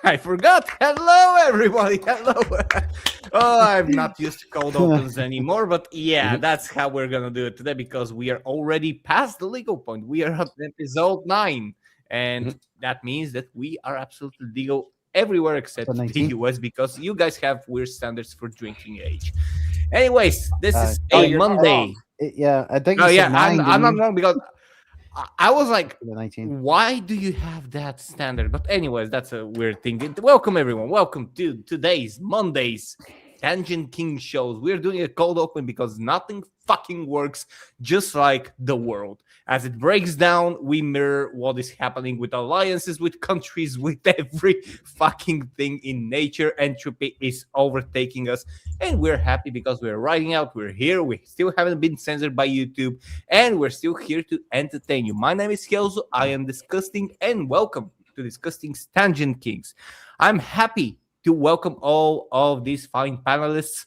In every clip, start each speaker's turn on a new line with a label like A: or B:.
A: I forgot. Hello, everybody. Hello. Oh, I'm not used to cold opens anymore, but yeah, that's how we're gonna do it today because we are already past the legal point. We are at episode 9, and that means that we are absolutely legal everywhere except the US because you guys have weird standards for drinking age. Anyways, this is a
B: you're not
A: Monday.
B: wrong.
C: I think
A: Oh
C: you
A: yeah,
C: said 9,
A: I'm
C: didn't
A: not
C: you?
A: wrong because I was like,
C: 19.
A: why do you have that standard? But anyways, that's a weird thing. Welcome everyone. Welcome to today's Mondays Tangent King shows. We're doing a cold open because nothing fucking works just like the world. As it breaks down, we mirror what is happening with alliances, with countries, with every fucking thing in nature. Entropy is overtaking us, and we're happy because we're riding out. We're here. We still haven't been censored by YouTube, and we're still here to entertain you. My name is Kelzo. I am Disgusting, and welcome to DiscussThing's Tangent Kings. I'm happy to welcome all of these fine panelists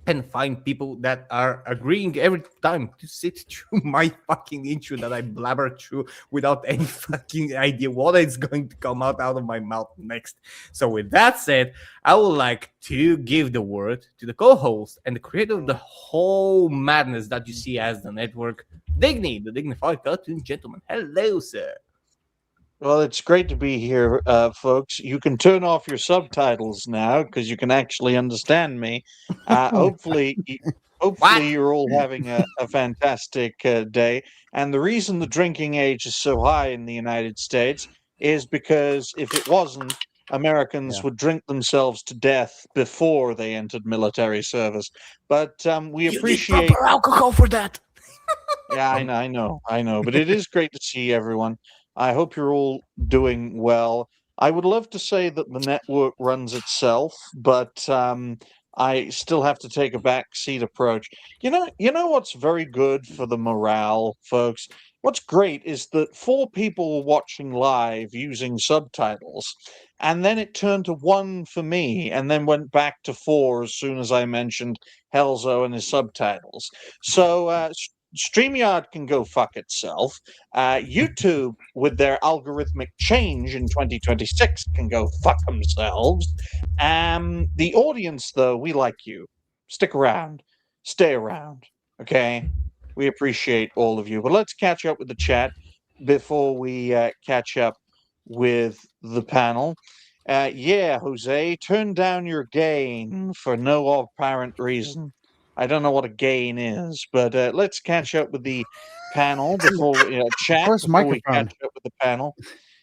A: and find people that are agreeing every time to sit through my fucking intro that I blabber through without any fucking idea what is going to come out of my mouth next. So with that said, I would like to give the word to the co-host and the creator of the whole madness that you see as the network, Digny, the dignified cartoon gentleman. Hello, sir.
B: Well, it's great to be here, folks. You can turn off your subtitles now because you can actually understand me. Hopefully,
A: What?
B: you're all having a fantastic day. And the reason the drinking age is so high in the United States is because if it wasn't, Americans would drink themselves to death before they entered military service. But we
A: You need
B: appreciate.
A: proper alcohol for that.
B: Yeah, I know. But it is great to see everyone. I hope you're all doing well. I would love to say that the network runs itself, but I still have to take a backseat approach. You know what's very good for the morale, folks? What's great is that 4 people were watching live using subtitles, and then it turned to 1 for me, and then went back to 4 as soon as I mentioned Helzo and his subtitles. So StreamYard can go fuck itself. YouTube, with their algorithmic change in 2026, can go fuck themselves. The audience, though, we like you. Stick around. Stay around. Okay? We appreciate all of you. But let's catch up with the chat before we catch up with the panel. Yeah, Jose, turn down your gain for no apparent reason. I don't know what a gain is, but let's catch up with the panel before we chat
C: First
B: before we
C: microphone.
B: catch up with the panel.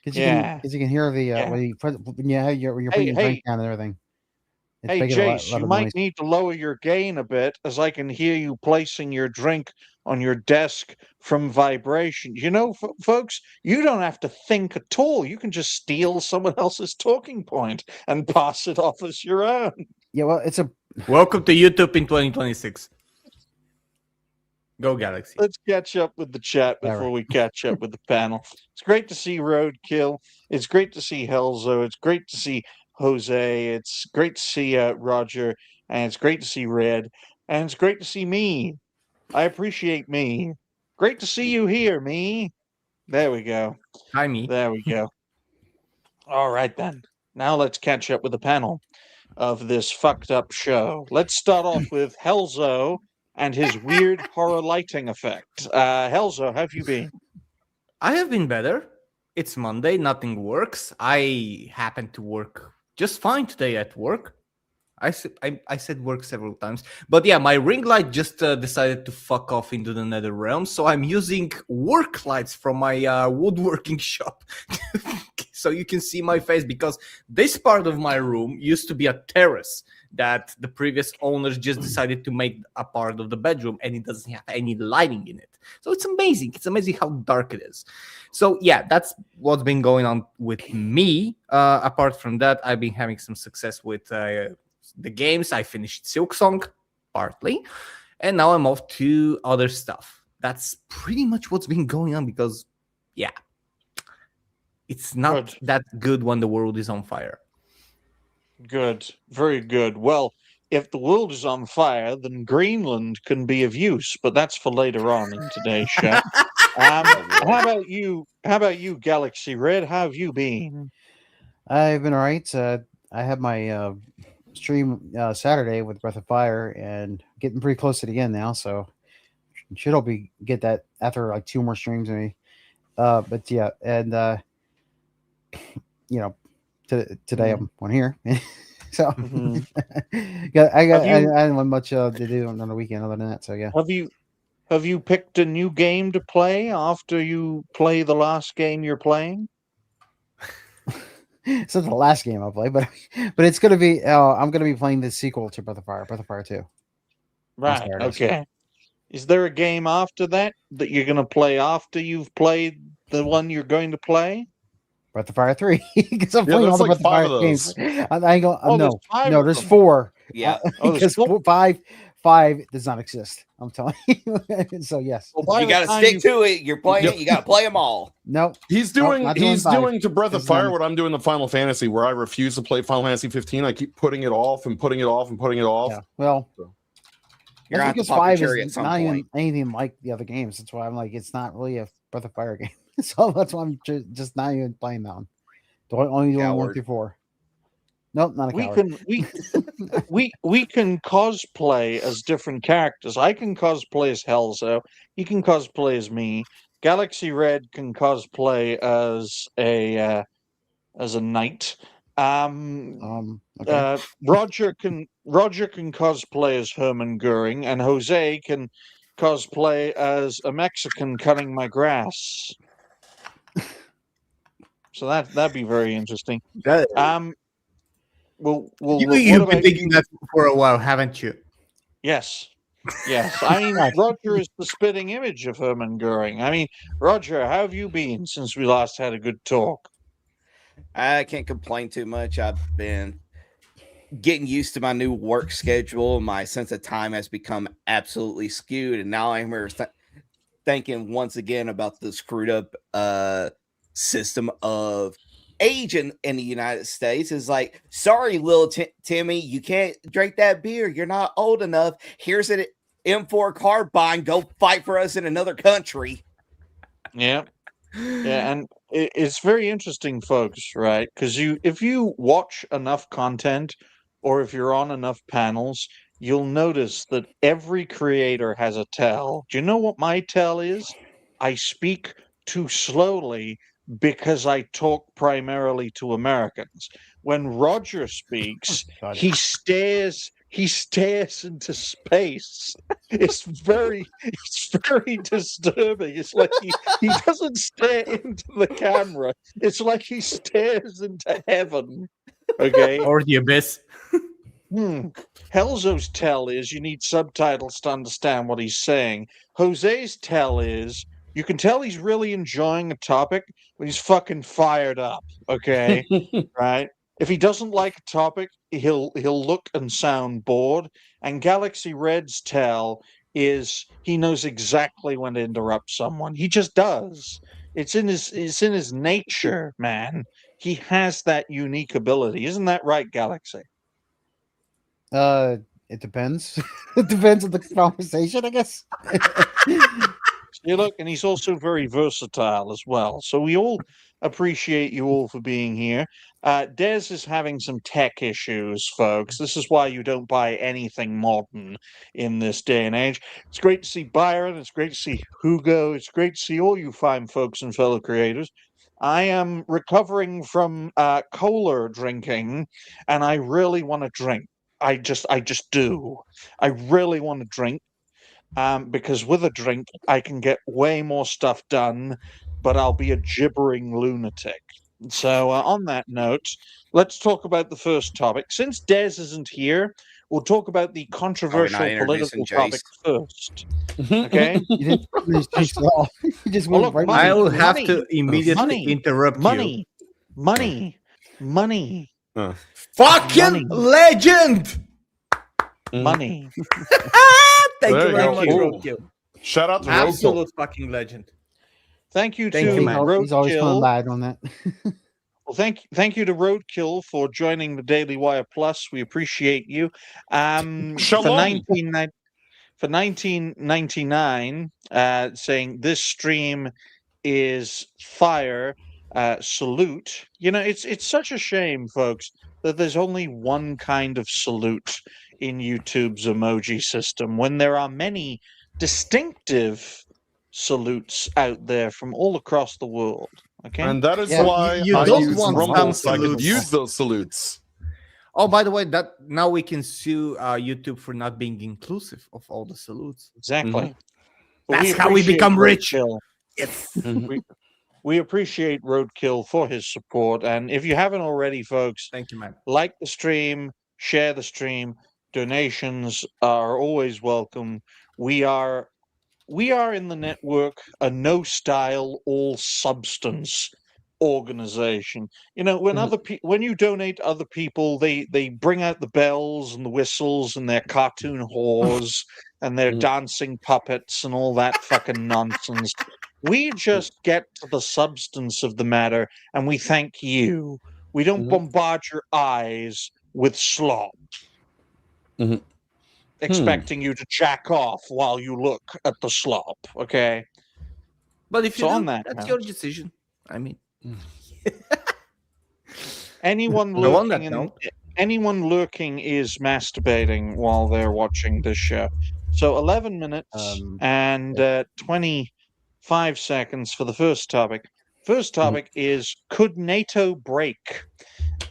C: Because
B: Yeah.
C: you can hear the
B: Yeah.
C: when you when you're putting your drink down and everything. It's
B: Hey,
C: making a
B: Jace,
C: lot
B: you
C: of
B: might
C: noise.
B: need to lower your gain a bit as I can hear you placing your drink on your desk from vibration. You know, folks, you don't have to think at all. You can just steal someone else's talking point and pass it off as your own.
C: Yeah, well, it's a
A: Welcome to YouTube in 2026. Go Galaxy.
B: Let's catch up with the chat
C: Whatever.
B: before we catch up with the panel. It's great to see Roadkill. It's great to see Helzo. It's great to see Jose. It's great to see Roger. And it's great to see Red. And it's great to see me. I appreciate me. Great to see you here, me. There we go.
A: Hi, me.
B: There we go. All right, then. Now let's catch up with the panel of this fucked up show. Let's start off with Helzo and his weird horror lighting effect. Helzo, how have you been?
A: I have been better. It's Monday, nothing works. I happen to work just fine today at work. I said work several times, but yeah, my ring light just decided to fuck off into the nether realm, so I'm using work lights from my woodworking shop, so you can see my face because this part of my room used to be a terrace that the previous owners just decided to make a part of the bedroom, and it doesn't have any lighting in it. So it's amazing. It's amazing how dark it is. So yeah, that's what's been going on with me. Apart from that, I've been having some success with the games. I finished Silksong partly, and now I'm off to other stuff. That's pretty much what's been going on because, yeah, it's not that good when the world is on fire.
B: Good, very good. Well, if the world is on fire, then Greenland can be of use, but that's for later on in today's show. How about you? How about you, Galaxy Red? How have you been?
C: I've been all right. I had my stream Saturday with Breath of Fire, and getting pretty close to the end now. So should hope we get that after like 2 more streams, maybe. But yeah, and you know, today I'm on here, so
B: Mhm.
C: I
B: Have you
C: didn't have much to do on the weekend other than that. So yeah.
B: have you picked a new game to play after you play the last game you're playing?
C: It's not the last game I'll play, but it's gonna be. I'm gonna be playing the sequel to Breath of Fire 2 on
B: Right.
C: Saturday. So.
B: Okay. Is there a game after that you're going to play after you've played the one you're going to play?
C: Breath of Fire 3 because I'm
D: Yeah,
C: playing all
D: there's
C: the
D: like
C: Breath of
D: 5
C: Fire
D: of those.
C: games. I ain't going.
B: Oh, there's
C: No,
B: 5
C: no,
B: of
C: there's
B: them.
C: 4.
E: Yeah.
B: Oh, there's
C: Because
B: 4.
C: five does not exist. I'm telling you. So yes.
B: Well, by
E: You
B: the
E: got to
B: time
E: stick to it. You're playing
D: Yep.
E: it. You got to play them all.
C: No,
D: He's
C: Nope,
D: doing
C: not doing
D: he's
C: 5.
D: doing to Breath of
C: It's
D: Fire
C: not-
D: what I'm doing to Final Fantasy, where I refuse to play Final Fantasy 15. I keep putting it off and putting it off and putting it off.
C: Yeah. Well,
E: You're
C: that's
E: on the
C: because
E: pop your
C: 5
E: cherry at
C: is
E: some
C: not even
E: point.
C: anything like the other games. That's why I'm like, it's not really a Breath of Fire game. So that's why I'm just not even playing that one. Only doing 1
E: Coward.
C: through 4. Nope, not a
B: we
C: coward.
B: can we can cosplay as different characters. I can cosplay as Helzo. You can cosplay as me. Galaxy Red can cosplay as a knight.
C: Okay.
B: Roger can cosplay as Herman Goering, and Jose can cosplay as a Mexican cutting my grass. So that'd be very interesting. Well, what
A: You've
B: about
A: been thinking
B: you?
A: that for a while, haven't you?
B: Yes. Yes. I mean, Roger is the spitting image of Herman Goering. I mean, Roger, how have you been since we last had a good talk?
E: I can't complain too much. I've been getting used to my new work schedule. My sense of time has become absolutely skewed, and now I'm thinking once again about the screwed up system of age in the United States. Is like, sorry, little Timmy, you can't drink that beer. You're not old enough. Here's an M4 carbine. Go fight for us in another country.
B: Yeah. Yeah, and it's very interesting, folks, right? Because if you watch enough content or if you're on enough panels, you'll notice that every creator has a tell. Do you know what my tell is? I speak too slowly because I talk primarily to Americans. When Roger speaks,
C: Got it.
B: he stares into space. It's very disturbing. It's like he doesn't stare into the camera. It's like he stares into heaven. Okay.
A: Or the abyss.
B: Helzo's tell is you need subtitles to understand what he's saying. Jose's tell is you can tell he's really enjoying a topic when he's fucking fired up. Okay. Right? If he doesn't like a topic, he'll look and sound bored. And Galaxy Red's tell is he knows exactly when to interrupt someone. He just does. It's in his nature, man. He has that unique ability. Isn't that right, Galaxy?
C: It depends. It depends on the conversation, I guess.
B: See, look, and he's also very versatile as well. So we all appreciate you all for being here. Des is having some tech issues, folks. This is why you don't buy anything modern in this day and age. It's great to see Byron. It's great to see Hugo. It's great to see all you fine folks and fellow creators. I am recovering from cola drinking, and I really want to drink. I just do. I really want to drink. Because with a drink, I can get way more stuff done, but I'll be a gibbering lunatic. So, on that note, let's talk about the first topic. Since Des isn't here, we'll talk about the controversial political topic first. Okay?
C: You didn't finish at all. You just
B: Oh,
C: went
B: look,
C: right
B: money,
A: I will have
B: money,
A: to immediately
B: money,
A: interrupt
B: money, money,
A: Fucking
B: money.
A: legend!
B: money.
A: Thank
D: There
A: you
D: you
A: very
D: go.
A: much,
D: Ooh.
A: Roadkill.
D: Shout out to Roadkill.
A: Absolute fucking legend.
B: Thank you
A: Thank
B: to
A: you,
C: you,
A: man.
C: man. He's always coming
B: Roadkill.
C: bad on that.
B: Well, thank you to Roadkill for joining the Daily Wire Plus. We appreciate you. For
D: Shalom.
B: 1999, saying this stream is fire. salute. It's such a shame, folks, that there's only one kind of salute in YouTube's emoji system when there are many distinctive salutes out there from all across the world. Okay,
D: And that is
C: Yeah,
D: why
A: you
D: I
A: don't
D: use
A: want
D: Rumble,
A: some
D: so I can
A: salutes.
D: use those salutes.
A: Oh, by the way, that now we can sue YouTube for not being inclusive of all the salutes.
B: exactly. But
A: That's how we
B: appreciate
A: become rich.
B: Roadkill.
A: Yes.
B: We appreciate Roadkill for his support, and if you haven't already, folks,
A: Thank you, man.
B: like the stream, share the stream. Donations are always welcome. We are in the network a no style, all substance organization. When you donate to other people, they bring out the bells and the whistles and their cartoon whores and their dancing puppets and all that fucking nonsense. We just get to the substance of the matter and we thank you. We don't bombard your eyes with slop, expecting you to jack off while you look at the slop, okay?
A: But if you
B: So
A: do,
B: on that
A: that's
B: note-
A: your decision. I mean,
B: Anyone
A: Go on that
B: lurking
A: note.
B: anyone lurking is masturbating while they're watching this show. So 11 minutes and 25 seconds for the first topic. First topic is, could NATO break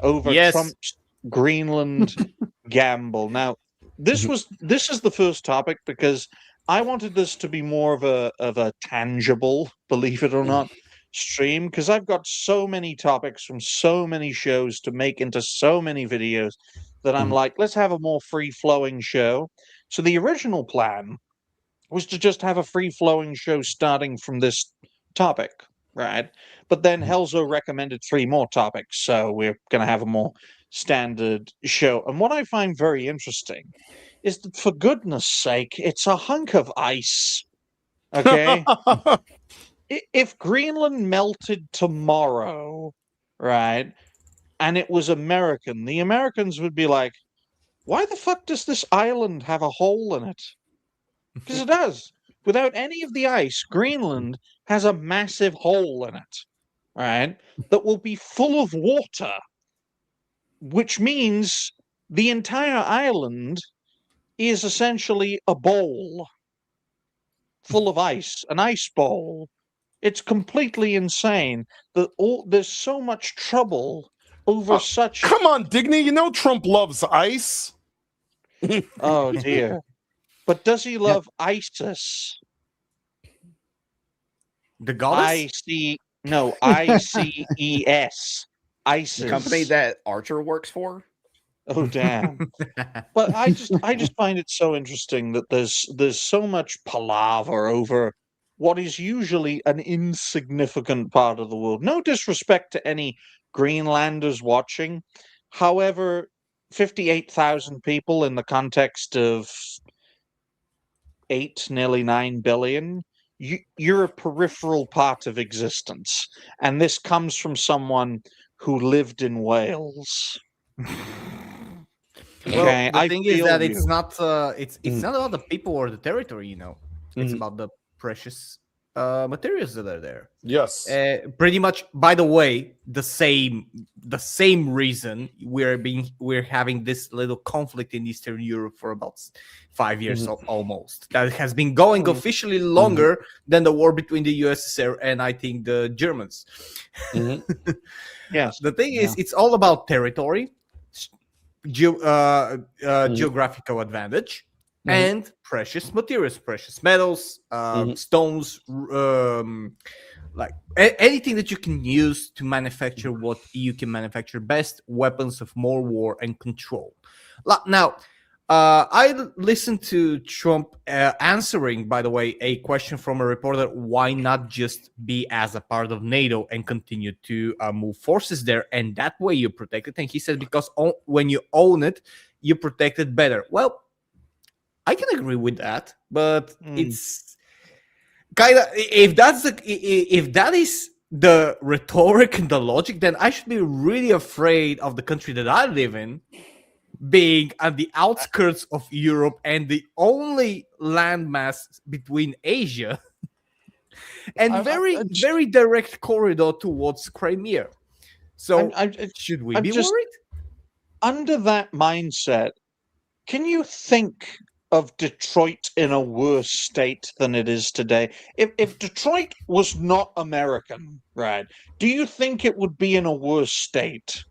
B: over
A: Yes.
B: Trump's Greenland gamble? Now, this is the first topic because I wanted this to be more of a tangible, believe it or not, stream, because I've got so many topics from so many shows to make into so many videos that I'm like, let's have a more free-flowing show. So the original plan was to just have a free-flowing show starting from this topic, right? But then Helzo recommended 3 more topics, so we're going to have a more standard show. And what I find very interesting is that, for goodness sake, it's a hunk of ice, okay? If Greenland melted tomorrow, right, and it was American, the Americans would be like, why the fuck does this island have a hole in it? Because it does. Without any of the ice, Greenland has a massive hole in it, right, that will be full of water, which means the entire island is essentially a bowl full of ice, an ice bowl. It's completely insane that there's so much trouble over such.
D: Come on, Digny. You know Trump loves ice.
B: Oh dear! But does he love ISIS?
A: the goddess.
B: ICES. ISIS.
E: The company that Archer works for.
B: Oh damn! But I just find it so interesting that there's so much palaver over what is usually an insignificant part of the world. No disrespect to any Greenlanders watching. However, 58,000 people in the context of nearly 9 billion, you're a peripheral part of existence. And this comes from someone who lived in Wales. Okay,
A: Well, the thing is that
B: feel
A: it's
B: you.
A: not it's not about the people or the territory, It's about the precious materials that are there.
D: Yes.
A: Pretty much. By the way, the same reason we're having this little conflict in Eastern Europe for about 5 years almost. That has been going officially longer than the war between the USSR and I think the Germans.
B: Yes.
A: The thing is, it's all about territory, geographical advantage, and precious materials, precious metals, stones, like anything that you can use to manufacture what you can manufacture best, weapons of more war and control. Now, I listened to Trump answering, by the way, a question from a reporter: why not just be as a part of NATO and continue to move forces there, and that way you protect it? And he said, because when you own it, you protect it better. Well, I can agree with that, but it's kind of, if that is the rhetoric and the logic, then I should be really afraid of the country that I live in, being at the outskirts of Europe and the only landmass between Asia and very direct corridor towards Crimea. So should we be worried?
B: Under that mindset, can you think of Detroit in a worse state than it is today? If Detroit was not American, right, do you think it would be in a worse state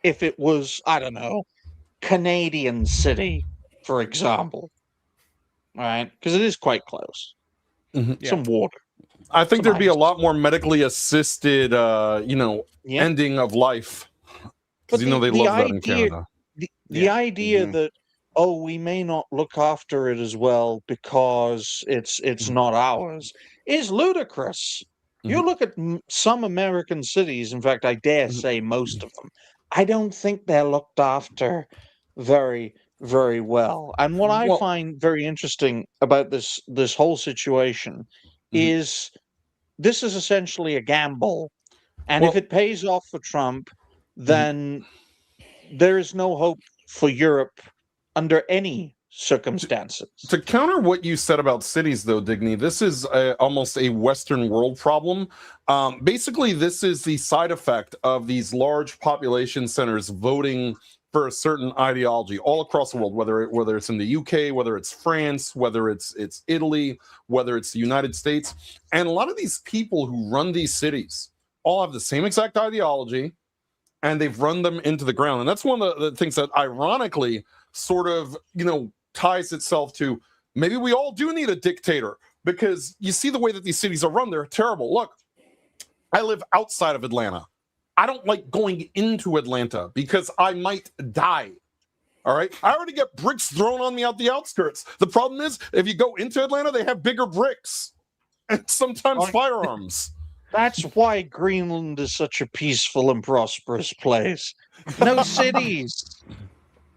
B: if it was, I don't know, Canadian City, for example? Right? Because it is quite close.
D: Mhm.
B: Some water.
D: I think
B: Some
D: there'd be a
B: ice.
D: lot more medically assisted,
B: Yeah.
D: ending of life.
B: But
D: Because they love that in Canada.
B: The idea that, oh, we may not look after it as well because it's not ours, is ludicrous. You look at some American cities, in fact, I dare say most of them, I don't think they're looked after very, very well. And what I find very interesting about this whole situation is this is essentially a gamble. And if it pays off for Trump, then there is no hope for Europe under any circumstances.
D: To counter what you said about cities, though, Digny, this is almost a Western world problem. Basically, this is the side effect of these large population centers voting for a certain ideology all across the world, whether it's in the UK, whether it's France, whether it's Italy, whether it's the United States. And a lot of these people who run these cities all have the same exact ideology, and they've run them into the ground. And that's one of the things that ironically sort of, ties itself to maybe we all do need a dictator, because you see the way that these cities are run, they're terrible. Look, I live outside of Atlanta. I don't like going into Atlanta because I might die. All right. I already get bricks thrown on me out the outskirts. The problem is if you go into Atlanta, they have bigger bricks and sometimes firearms.
B: That's why Greenland is such a peaceful and prosperous place. No cities.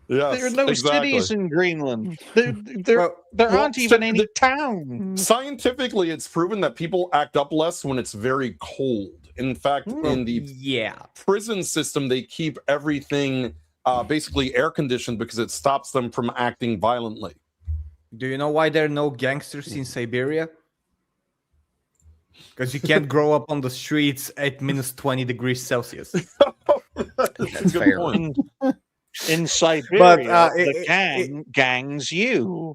D: Yes,
B: there are no cities in Greenland. There aren't even any towns.
D: Scientifically, it's proven that people act up less when it's very cold. In fact, in the prison system, they keep everything basically air conditioned because it stops them from acting violently.
A: Do you know why there are no gangsters in Siberia? Because you can't grow up on the streets at minus 20 degrees Celsius.
E: That's fair.
B: In Siberia,
A: But,
B: the gangs you.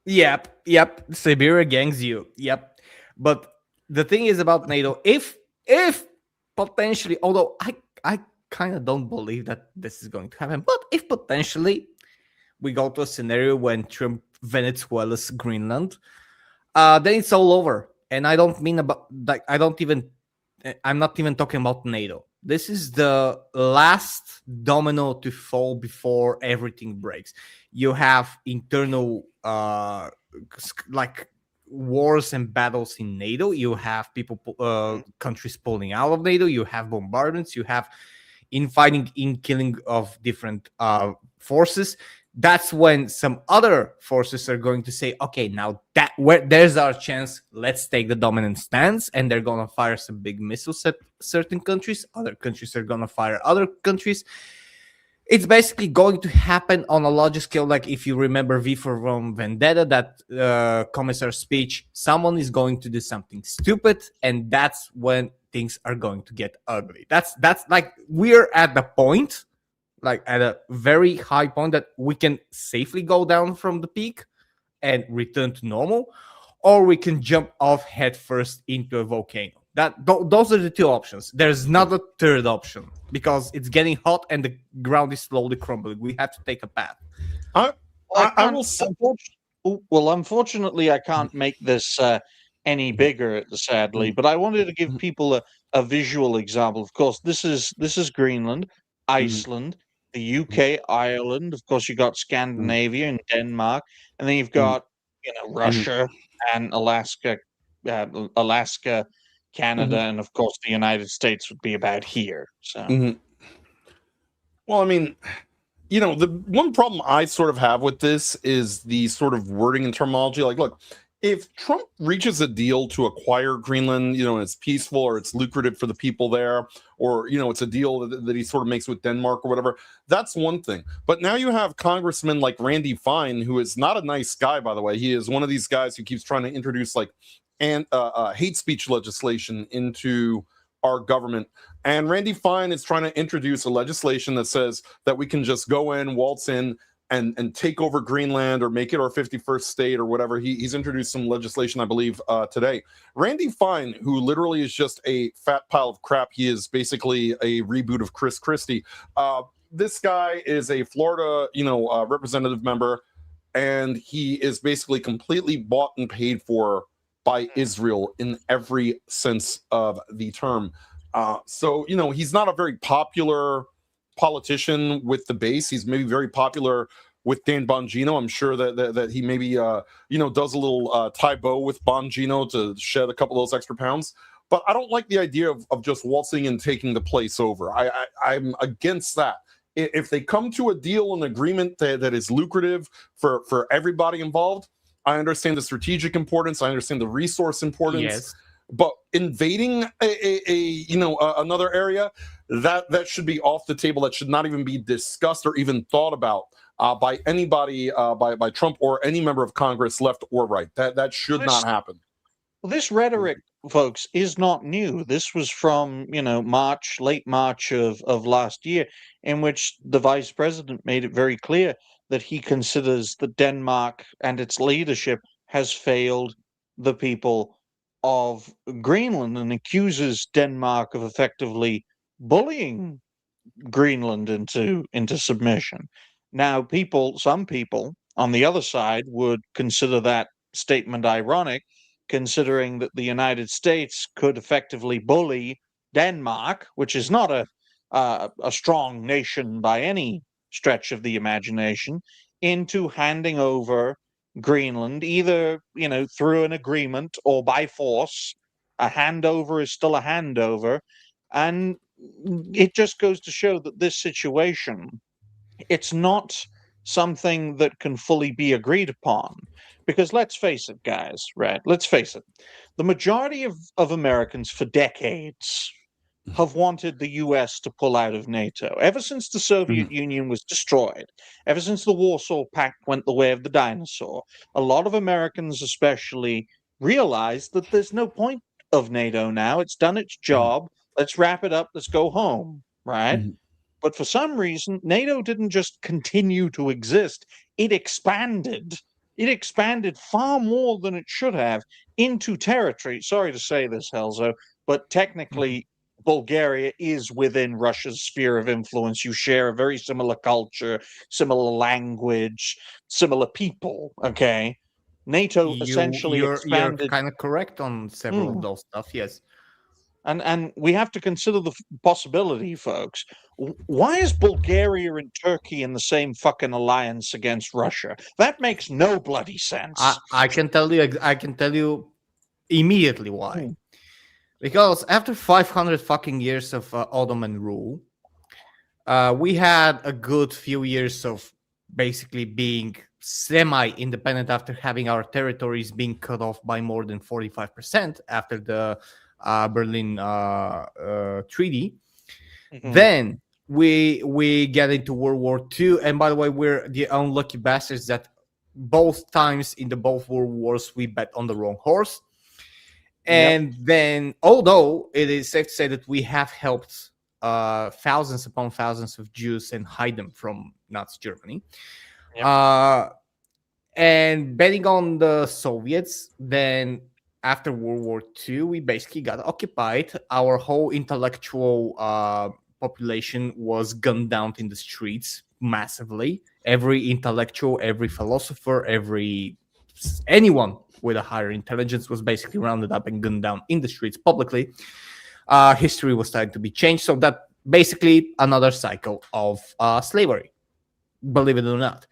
A: Yep. Siberia gangs you. Yep. But the thing is about NATO, if potentially, although I kind of don't believe that this is going to happen, but if potentially we go to a scenario when Trump Venezuela's Greenland, then it's all over. And I don't mean about like I'm not even talking about NATO. This is the last domino to fall before everything breaks. You have internal like wars and battles in NATO. You have countries pulling out of NATO. You have bombardments. You have infighting, killing of different forces. That's when some other forces are going to say, okay, now there's our chance, let's take the dominant stance, and they're going to fire some big missiles at certain countries. Other countries are going to fire other countries. It's basically going to happen on a larger scale. Like if you remember V for Vendetta, that commissar speech, someone is going to do something stupid, and that's when things are going to get ugly. That's like we're at the point, like at a very high point that we can safely go down from the peak and return to normal, or we can jump off head first into a volcano. Those are the two options. There's not a third option because it's getting hot and the ground is slowly crumbling. We have to take a path.
B: Unfortunately, I can't make this any bigger, sadly. But I wanted to give people a visual example. Of course, this is Greenland, Iceland, the UK, Ireland. Of course, you got Scandinavia and Denmark, and then you've got Russia and Alaska, Canada, and of course the United States would be about here. So,
D: well, I mean, the one problem I sort of have with this is the sort of wording and terminology. Like, look, if Trump reaches a deal to acquire Greenland, and it's peaceful or it's lucrative for the people there, or, it's a deal that he sort of makes with Denmark or whatever, that's one thing. But now you have congressmen like Randy Fine, who is not a nice guy, by the way. He is one of these guys who keeps trying to introduce like and hate speech legislation into our government. And Randy Fine is trying to introduce a legislation that says that we can just go in, waltz in, and take over Greenland or make it our 51st state or whatever. He's introduced some legislation, I believe, today. Randy Fine, who literally is just a fat pile of crap, he is basically a reboot of Chris Christie. This guy is a Florida, representative member, and he is basically completely bought and paid for by Israel in every sense of the term. So he's not a very popular politician with the base. He's maybe very popular with Dan Bongino. I'm sure that he maybe does a little tie bow with Bongino to shed a couple of those extra pounds. But I don't like the idea of just waltzing and taking the place over. I'm against that. If they come to a deal, an agreement that is lucrative for everybody involved, I understand the strategic importance. I understand the resource importance.
A: Yes.
D: But invading another area, that should be off the table. That should not even be discussed or even thought about by anybody, by Trump or any member of Congress, left or right. That should not happen.
B: Well, this rhetoric, folks, is not new. This was from late March of last year, in which the vice president made it very clear that he considers that Denmark and its leadership has failed the people of Greenland, and accuses Denmark of effectively bullying Greenland into submission. Now, some people on the other side would consider that statement ironic, considering that the United States could effectively bully Denmark, which is not a strong nation by any stretch of the imagination, into handing over Greenland, either through an agreement or by force. A handover is still a handover, and it just goes to show that this situation, it's not something that can fully be agreed upon. Because let's face it, guys, right? Let's face it. The majority of Americans for decades have wanted the US to pull out of NATO. Ever since the Soviet Union was destroyed, ever since the Warsaw Pact went the way of the dinosaur, a lot of Americans especially realized that there's no point of NATO now. It's done its job. Let's wrap it up. Let's go home, right? But for some reason, NATO didn't just continue to exist. It expanded. It expanded far more than it should have into territory. Sorry to say this, Helzo, but technically, Bulgaria is within Russia's sphere of influence. You share a very similar culture, similar language, similar people, okay? NATO essentially expanded.
A: You're kind of correct on several of those stuff, yes.
B: And we have to consider the possibility, folks. Why is Bulgaria and Turkey in the same fucking alliance against Russia? That makes no bloody sense.
A: I can tell you immediately why. Because after 500 fucking years of Ottoman rule, we had a good few years of basically being semi-independent after having our territories being cut off by more than 45% after the Berlin Treaty. Then we get into World War II, and by the way, we're the unlucky bastards that both times in the both world wars we bet on the wrong horse. And then, although it is safe to say that we have helped thousands upon thousands of Jews and hide them from Nazi Germany, and betting on the Soviets, then after World War II, we basically got occupied. Our whole intellectual population was gunned down in the streets massively. Every intellectual, every philosopher, anyone with a higher intelligence was basically rounded up and gunned down in the streets publicly. History was starting to be changed. So that basically another cycle of slavery, believe it or not.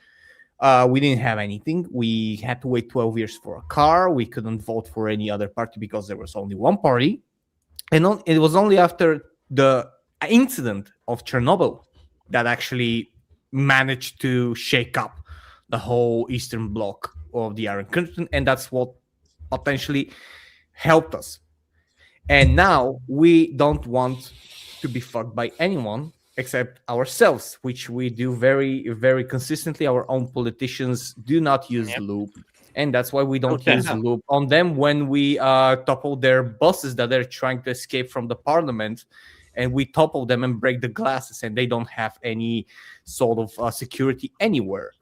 A: We didn't have anything. We had to wait 12 years for a car. We couldn't vote for any other party because there was only one party. And it was only after the incident of Chernobyl that actually managed to shake up the whole Eastern Bloc of the Iron Curtain, and that's what potentially helped us. And now we don't want to be fucked by anyone except ourselves, which we do very, very consistently. Our own politicians do not use lube. And that's why we don't
B: Okay.
A: use loop on them when we topple their buses that they're trying to escape from the parliament, and we topple them and break the glasses, and they don't have any sort of security anywhere.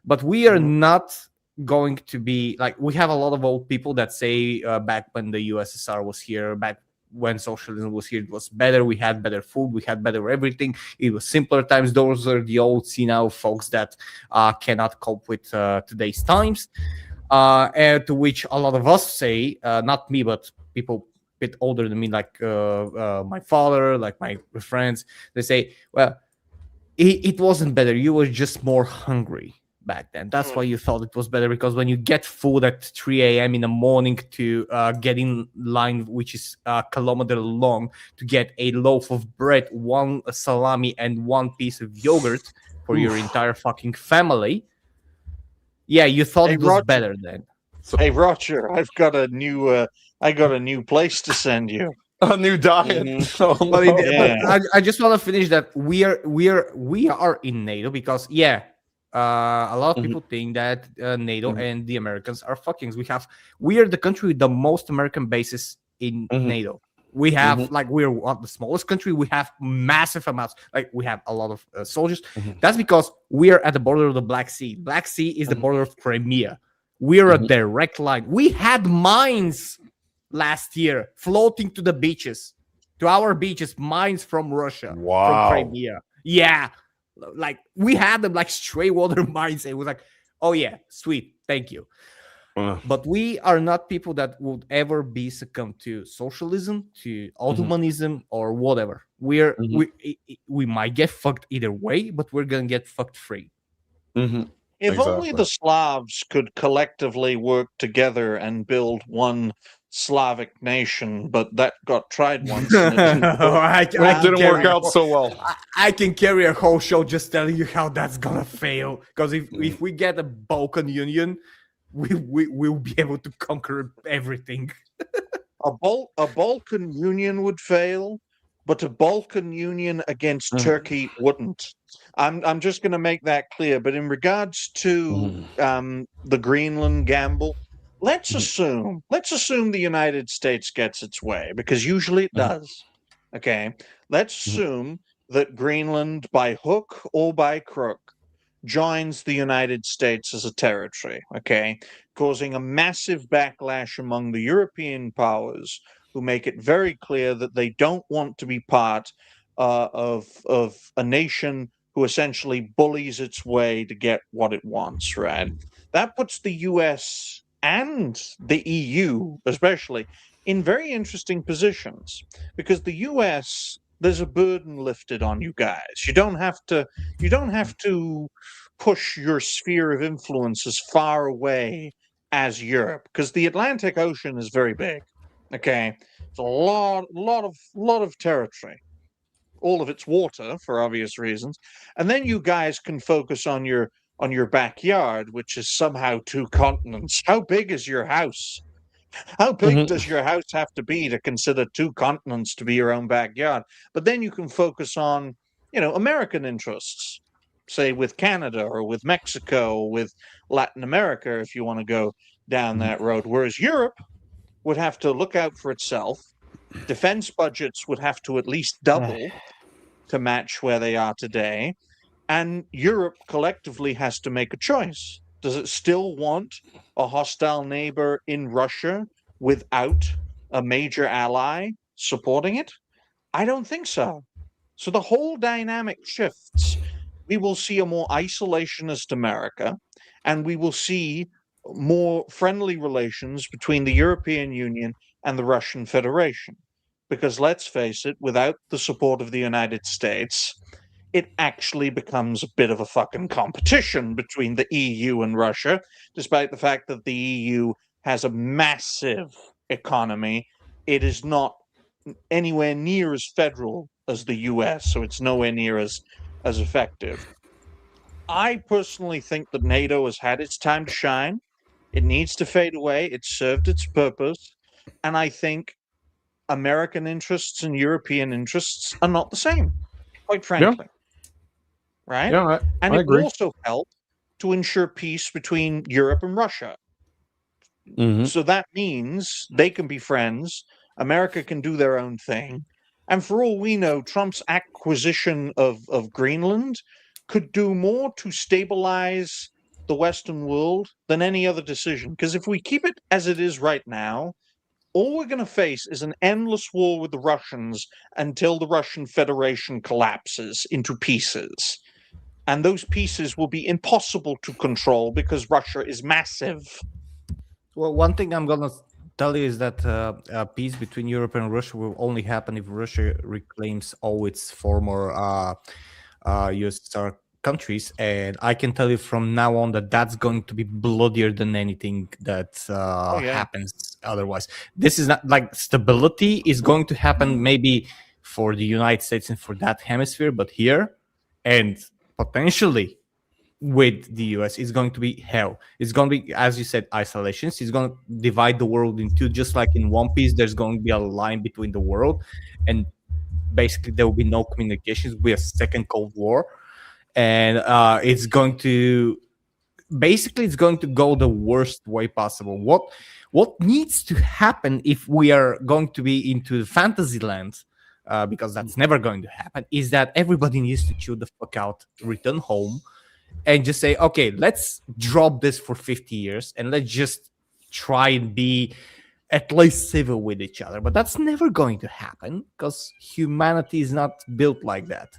A: But we are not going to be like, we have a lot of old people that say back when the USSR was here, back when socialism was here, it was better. We had better food, we had better everything. It was simpler times. Those are the old senile folks that cannot cope with today's times. And to which a lot of us say, not me, but people a bit older than me, like my father, like my friends, they say, well, it wasn't better. You were just more hungry back then. That's why you thought it was better, because when you get food at 3 a.m. in the morning to get in line, which is a kilometer long, to get a loaf of bread, one salami, and one piece of yogurt for your entire fucking family. Yeah, you thought
B: Hey,
A: it was
B: Roger.
A: better then.
B: Hey, Roger, I got a new place to send you.
D: A new diet.
B: Mhm.
D: Oh,
A: But,
D: no.
B: Yeah.
A: but I just want to finish that we are in NATO because a lot of people think that NATO and the Americans are fuckings. We are the country with the most American bases in NATO. We have we're the smallest country. We have massive amounts. Like we have a lot of soldiers. That's because we are at the border of the Black Sea. Black Sea is the border of Crimea. We are a direct line. We had mines last year floating to the beaches, to our beaches, mines from Russia, from Crimea. Yeah, like we had them like stray water mines. It was like, oh yeah, sweet, thank you. But we are not people that would ever be succumbed to socialism, to Ottomanism, or whatever. We might get fucked either way, but we're gonna get fucked free.
B: If only the Slavs could collectively work together and build one Slavic nation, but that got tried once. And it didn't work.
D: It didn't work out so well.
A: I can carry a whole show just telling you how that's gonna fail. Because if we get a Balkan Union, we'll be able to conquer everything.
B: A Balkan Union would fail, but a Balkan Union against Turkey wouldn't. I'm just going to make that clear. But in regards to the Greenland gamble, let's assume the United States gets its way, because usually it does. Okay, let's assume that Greenland, by hook or by crook, joins the United States as a territory, okay, causing a massive backlash among the European powers, who make it very clear that they don't want to be part of a nation who essentially bullies its way to get what it wants, right? That puts the US and the EU, especially, in very interesting positions, because the US, there's a burden lifted on you guys. You don't have to push your sphere of influence as far away as Europe, because the Atlantic Ocean is very big. Okay, it's a lot of territory, all of its water for obvious reasons, and then you guys can focus on your backyard, which is somehow 2 continents. How big is your house? How big does your house have to be to consider 2 continents to be your own backyard? But then you can focus on, American interests, say with Canada or with Mexico or with Latin America, if you want to go down that road. Whereas Europe would have to look out for itself. Defense budgets would have to at least double to match where they are today. And Europe collectively has to make a choice. Does it still want a hostile neighbor in Russia without a major ally supporting it? I don't think so. So the whole dynamic shifts. We will see a more isolationist America, and we will see more friendly relations between the European Union and the Russian Federation. Because let's face it, without the support of the United States, it actually becomes a bit of a fucking competition between the EU and Russia, despite the fact that the EU has a massive economy. It is not anywhere near as federal as the US, so it's nowhere near as effective. I personally think that NATO has had its time to shine. It needs to fade away. It served its purpose. And I think American interests and European interests are not the same, quite frankly. Right?
D: Yeah,
B: and
D: I
B: it
D: agree.
B: will also help to ensure peace between Europe and Russia.
D: Mhm.
B: So that means they can be friends. America can do their own thing. And for all we know, Trump's acquisition of Greenland could do more to stabilize the Western world than any other decision. Because if we keep it as it is right now, all we're going to face is an endless war with the Russians until the Russian Federation collapses into pieces. And those pieces will be impossible to control because Russia is massive.
A: Well, one thing I'm gonna tell you is that peace between Europe and Russia will only happen if Russia reclaims all its former USSR countries, and I can tell you from now on that that's going to be bloodier than anything that happens otherwise. This is not like stability is going to happen maybe for the United States and for that hemisphere, but here and potentially with the US, it's going to be hell. It's going to be, as you said, isolations. It's going to divide the world in two, just like in One Piece. There's going to be a line between the world, and basically there will be no communications. We'll be a second Cold War, and it's going to go the worst way possible. What needs to happen if we are going to be into fantasy land? Because that's never going to happen. Is that everybody needs to chill the fuck out, return home, and just say, okay, let's drop this for 50 years and let's just try and be at least civil with each other. But that's never going to happen because humanity is not built like that.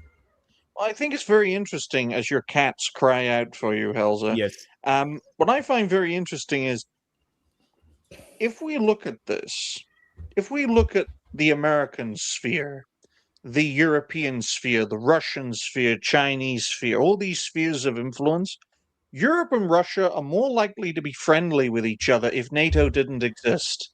B: Well, I think it's very interesting as your cats cry out for you, Helza.
A: Yes.
B: What I find very interesting is if we look at this, if we look at the American sphere, the European sphere, the Russian sphere, Chinese sphere, all these spheres of influence, Europe and Russia are more likely to be friendly with each other if NATO didn't exist.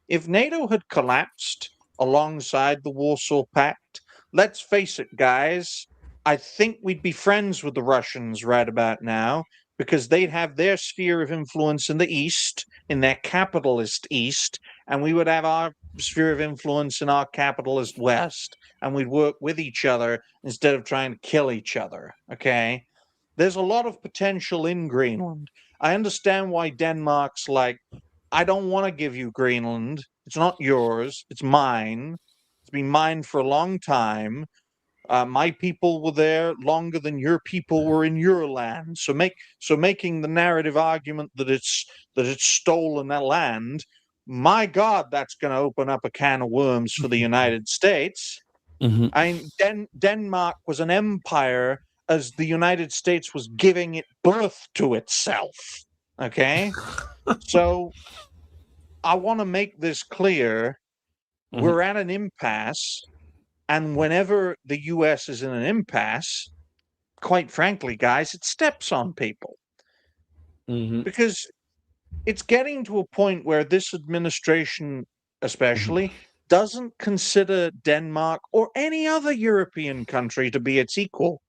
B: If NATO had collapsed alongside the Warsaw Pact, let's face it, guys, I think we'd be friends with the Russians right about now because they'd have their sphere of influence in the East, in their capitalist East, and we would have our sphere of influence in our capitalist West, and we'd work with each other instead of trying to kill each other, okay? There's a lot of potential in Greenland. I understand why Denmark's like, I don't want to give you Greenland. It's not yours. It's mine. It's been mine for a long time. My people were there longer than your people were in your land. So making the narrative argument that it's stolen that land, my God, that's going to open up a can of worms for the United States.
D: Mhm.
B: I mean, Denmark was an empire as the United States was giving it birth to itself. Okay, so I want to make this clear.
D: Mhm.
B: We're at an impasse. And whenever the US is in an impasse, quite frankly, guys, it steps on people.
D: Mhm.
B: Because it's getting to a point where this administration, especially, doesn't consider Denmark or any other European country to be its equal.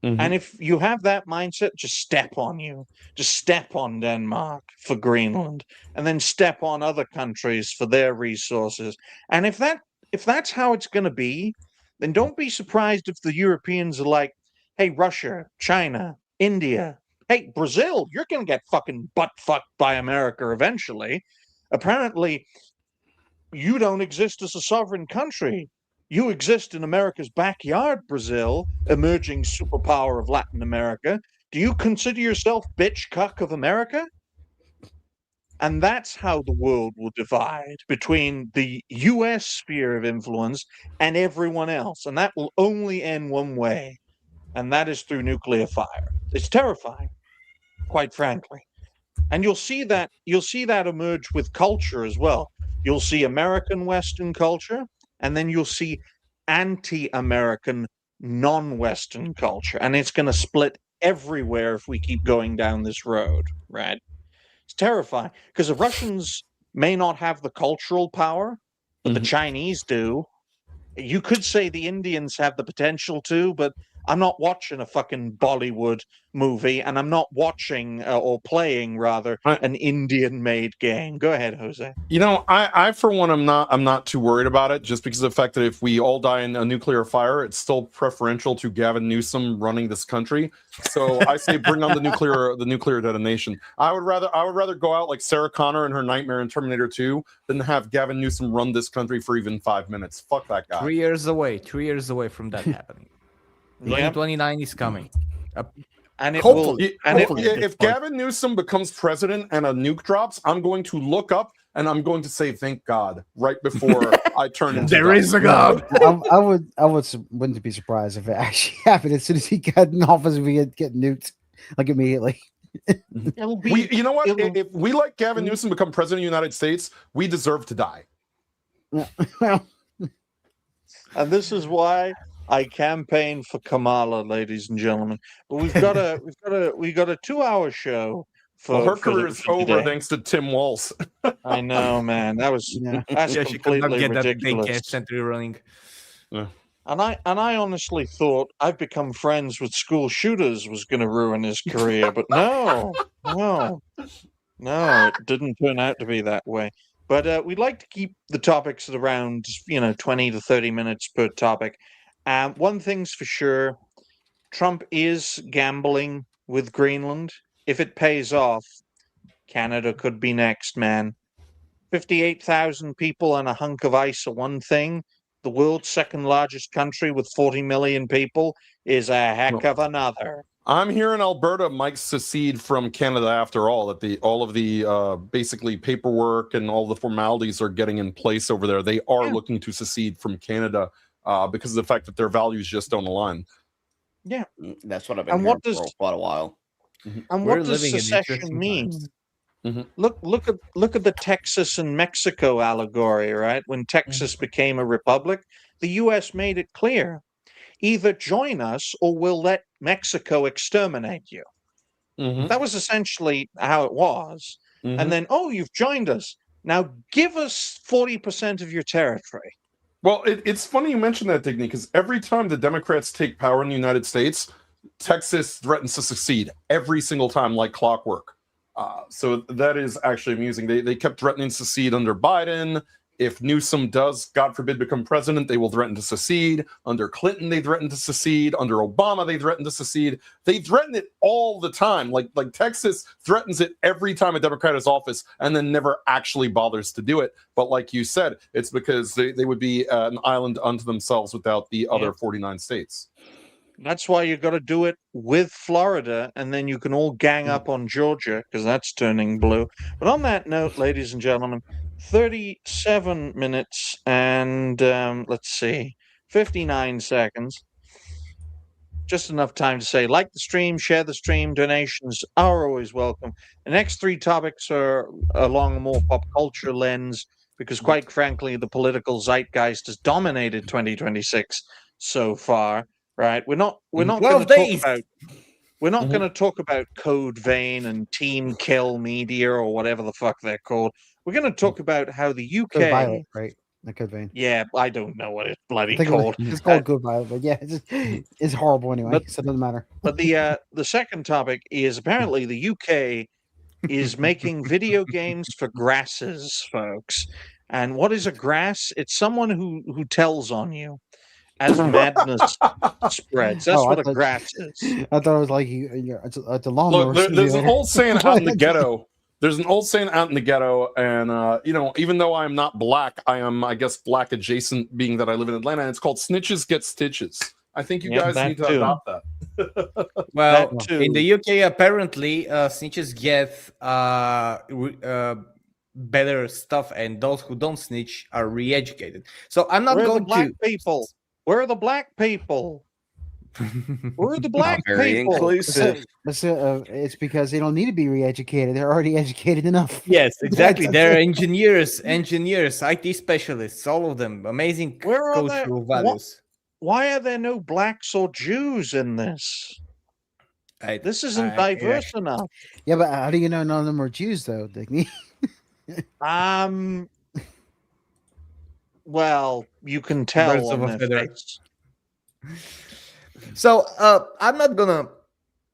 D: Mhm.
B: And if you have that mindset, just step on you. Just step on Denmark for Greenland, and then step on other countries for their resources. And if that's how it's going to be, then don't be surprised if the Europeans are like, hey, Russia, China, India, hey, Brazil, you're going to get fucking butt fucked by America eventually. Apparently, you don't exist as a sovereign country. You exist in America's backyard, Brazil, emerging superpower of Latin America. Do you consider yourself bitch cuck of America? And that's how the world will divide between the US sphere of influence and everyone else. And that will only end one way, and that is through nuclear fire. It's terrifying, quite frankly. And you'll see that emerge with culture as well. You'll see American Western culture, and then you'll see anti-American non-Western culture. And it's going to split everywhere if we keep going down this road, right? It's terrifying because the Russians may not have the cultural power, but the Chinese do. You could say the Indians have the potential to, but I'm not watching a fucking Bollywood movie, and I'm not watching or playing rather an Indian-made game. Go ahead, Jose.
D: You know, I for one, I'm not too worried about it, just because of the fact that if we all die in a nuclear fire, it's still preferential to Gavin Newsom running this country. So I say bring on the nuclear detonation. I would rather go out like Sarah Connor in her nightmare in Terminator 2 than have Gavin Newsom run this country for even 5 minutes. Fuck that guy.
A: 3 years away. 3 years away from that happening. 2029 is coming.
B: And it
A: Hopefully.
B: will.
D: If Gavin Newsom becomes president and a nuke drops, I'm going to look up and I'm going to say thank God right before I turn into
A: There is a God.
C: I wouldn't be surprised if it actually happened as soon as he got in office. We get nuked like immediately.
D: You know what? If we let Gavin Newsom become president of the United States, we deserve to die.
C: Well,
B: And this is why I campaign for Kamala, ladies and gentlemen. But we've got a 2-hour show.
D: Well, her career is over thanks to Tim Walz.
B: I know, man. That's
A: She could not
B: completely
A: get that
B: ridiculous.
A: daycare center running.
B: And I honestly thought I've become friends with school shooters was going to ruin his career, but no, it didn't turn out to be that way. But we'd like to keep the topics at around 20 to 30 minutes per topic. One thing's for sure, Trump is gambling with Greenland. If it pays off, Canada could be next, man. 58,000 people on a hunk of ice are one thing. The world's second largest country with 40 million people is a heck of another.
D: I'm here in Alberta might secede from Canada after all, that all of the basically paperwork and all the formalities are getting in place over there. They are looking to secede from Canada because of the fact that their values just don't align.
B: Yeah.
E: That's what I've been hearing for quite a while.
B: And what does secession mean? Look at the Texas and Mexico allegory, right? When Texas became a republic, the U.S. made it clear: either join us or we'll let Mexico exterminate you. That was essentially how it was. And then, you've joined us. Now give us 40% of your territory.
D: Well, it's funny you mentioned that, Digny, because every time the Democrats take power in the United States, Texas threatens to secede every single time, like clockwork. So that is actually amusing. They kept threatening to secede under Biden. If Newsom does, God forbid, become president, they will threaten to secede. Under Clinton, they threatened to secede. Under Obama, they threatened to secede. They threaten it all the time. Like Texas threatens it every time a Democrat is office and then never actually bothers to do it. But like you said, it's because they would be an island unto themselves without the other 49 states.
B: That's why you got to do it with Florida, and then you can all gang up on Georgia, because that's turning blue. But on that note, ladies and gentlemen, 37 minutes and, 59 seconds. Just enough time to say, like the stream, share the stream, donations are always welcome. The next 3 topics are along a more pop culture lens, because quite frankly, the political zeitgeist has dominated 2026 so far. Right, we're not going to talk about Code Vein and Team Kill Media or whatever the fuck they're called. We're going to talk about how the UK,
C: Good Violet, right? The Code Vein.
B: Yeah, I don't know what it's bloody called.
C: It's called Good Violet, but yeah, it's horrible anyway. So it doesn't matter.
B: But the second topic is apparently the UK is making video games for grasses, folks. And what is a grass? It's someone who tells on you as madness spreads. That's what a grass is.
C: I thought it was like it's a lawnmower.
D: Look, there's an old saying out in the ghetto. There's an old saying out in the ghetto, and even though I'm not black, I am, I guess, black adjacent, being that I live in Atlanta. And it's called "Snitches Get Stitches." I think you guys need to adopt that.
A: Well, in the UK, apparently, snitches get better stuff, and those who don't snitch are re-educated. So I'm not going to.
B: People. Where are the black people? Where are the black
E: very
B: people?
E: Inclusive.
C: It's because they don't need to be re-educated. They're already educated enough.
A: Yes, exactly. They're engineers, IT specialists, all of them. Amazing cultural values.
B: Why are there no blacks or Jews in this? This isn't diverse enough.
C: Yeah, but how do you know none of them are Jews, though, Digny?
B: Well, you can tell on their face.
A: So I'm not gonna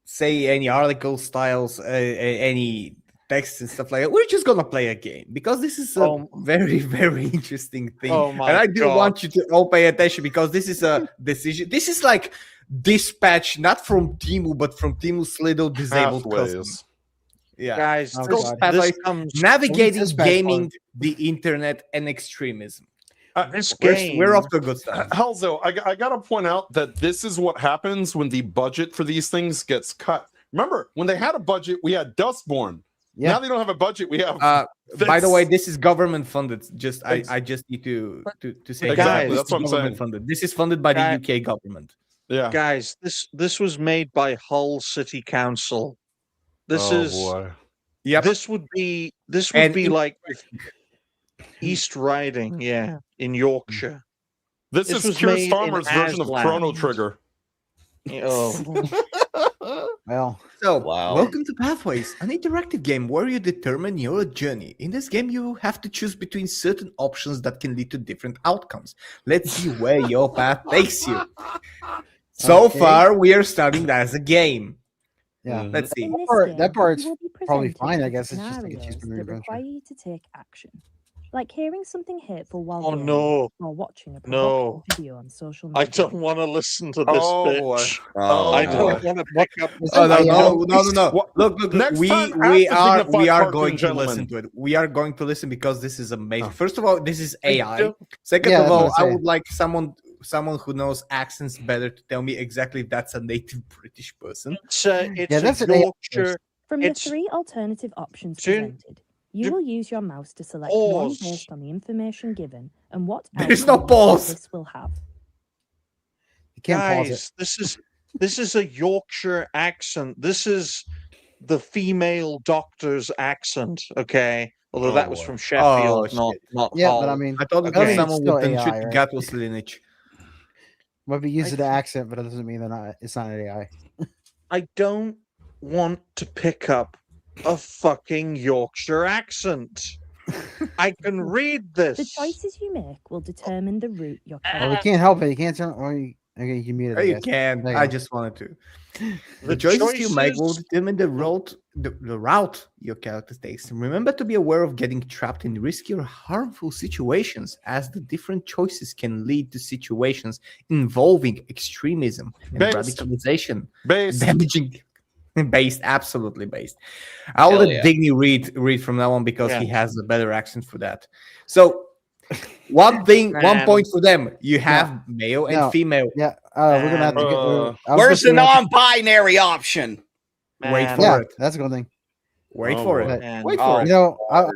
A: say any article styles, any texts and stuff like that. We're just gonna play a game because this is a
B: Oh.
A: very, very interesting thing.
B: Oh my
A: And I do
B: God.
A: want you to all pay attention because this is a decision. This is like dispatch, not from Timu, but from Timu's little disabled cousin.
D: Pathways.
A: Yeah.
B: Guys,
C: Oh,
B: this,
C: God.
A: Pathways.
B: this comes
A: Navigating
C: Dispatch
A: gaming,
C: part.
A: the internet, and extremism.
B: this
A: We're,
B: game.
A: we're off to a good start.
D: Helzo, I got to point out that this is what happens when the budget for these things gets cut. Remember, when they had a budget, we had Dustborn.
C: Yeah.
D: Now they don't have a budget. We have.
A: By the
D: this.
A: way, this is government funded. Just
D: Ex-
A: I just need to say
D: Exactly,
B: Guys,
A: this
D: that's
A: is
D: what I'm
A: government
D: saying.
A: funded. This is funded by the
B: Guys-
A: UK government.
D: Yeah.
B: Guys, this was made by Hull City Council. This is
A: Yep.
B: this would be
A: And in-
B: like East Riding, yeah, in Yorkshire.
D: This
B: This
D: is
B: was
D: Keir
B: made in
D: Starmer's version of
B: Aslan.
D: Chrono Trigger.
B: Oh,
C: Well,
A: So,
E: Wow.
A: welcome to Pathways, an interactive game where you determine your journey. In this game, you have to choose between certain options that can lead to different outcomes. Let's see where your path takes you. So
C: Okay.
A: far, we are starting as a game.
C: yeah.
D: Mhm.
A: Let's see.
F: In this
C: part-
F: game,
C: that part's
F: you will be
C: probably
F: presented
C: fine, I
F: with
C: guess. It's just like a
F: scenarios
C: cheeseburger
F: that
C: adventure.
F: require you to take action, like hearing something hateful while
B: oh
F: gaming,
B: no.
F: or watching a
B: No.
F: provocative video on social
B: I
F: media.
B: don't want to listen to this
D: Oh, boy.
B: bitch.
E: Oh,
B: I
D: no.
B: don't want to pick up
A: Oh no,
C: Yeah.
A: no!
D: What-
A: Look!
D: Next
A: We
D: time, ask
A: we
D: the
A: are
D: dignified
A: going
D: cartoon
A: to
D: gentleman.
A: listen to it. We are going to listen because this is amazing.
D: Oh.
A: First of all, this is AI.
B: don't-
A: Second
C: Yeah,
A: of
C: that's what
A: all,
C: I'm
A: I
C: saying.
A: would like someone who knows accents better to tell me exactly if that's a native British person.
B: It's
C: Yeah, that's
B: a
C: an AI
B: Yorkshire.
F: From the
B: It's-
F: 3 alternative options
B: June-
F: presented, you
B: June-
F: will use your mouse to select one
B: Pause.
F: based on the information given and what
A: There is no
F: outcome
A: pause.
F: this will have.
C: You can't pause it.
B: Guys, this is a Yorkshire accent. This is the female doctor's accent. Okay, although
D: Oh,
B: that was
D: boy.
B: from Sheffield,
A: Oh,
B: not
C: Yeah,
B: Hull.
C: but I mean,
A: I thought it
B: Okay.
A: was
B: It's
A: someone
C: still
A: with
C: AI,
A: Tanchut
C: right?
A: Gatos lineage.
C: might be used to the accent, but it doesn't mean it's not an AI.
B: I don't want to pick up a fucking Yorkshire accent. I can read this.
F: The choices you make will determine the route your
C: Well, we
F: character
C: can't help it. You can't turn. Okay, you can mute it.
A: Oh,
C: I
A: you
C: guess.
A: can.
C: There you
A: I
C: go.
A: just wanted to. The
B: The
A: choices you make will
B: choices-
A: determine the route your character takes. Remember to be aware of getting trapped in risky or harmful situations, as the different choices can lead to situations involving extremism and
D: Based.
A: radicalization,
D: Base.
A: damaging. Based, absolutely based. I'll
E: Hell
A: let
E: yeah.
A: Digny read from now on because he
B: Yeah.
A: has a better accent for that. So, one point for them. You have male and
C: No.
A: female.
C: Yeah, we're gonna have to get.
E: Where's the non-binary option?
A: Wait
B: Man,
A: for
C: Yeah,
A: it.
C: that's a good thing.
A: Wait
D: Oh,
A: for
D: boy.
A: it.
B: man.
A: Wait
B: Oh,
A: for it.
C: You know,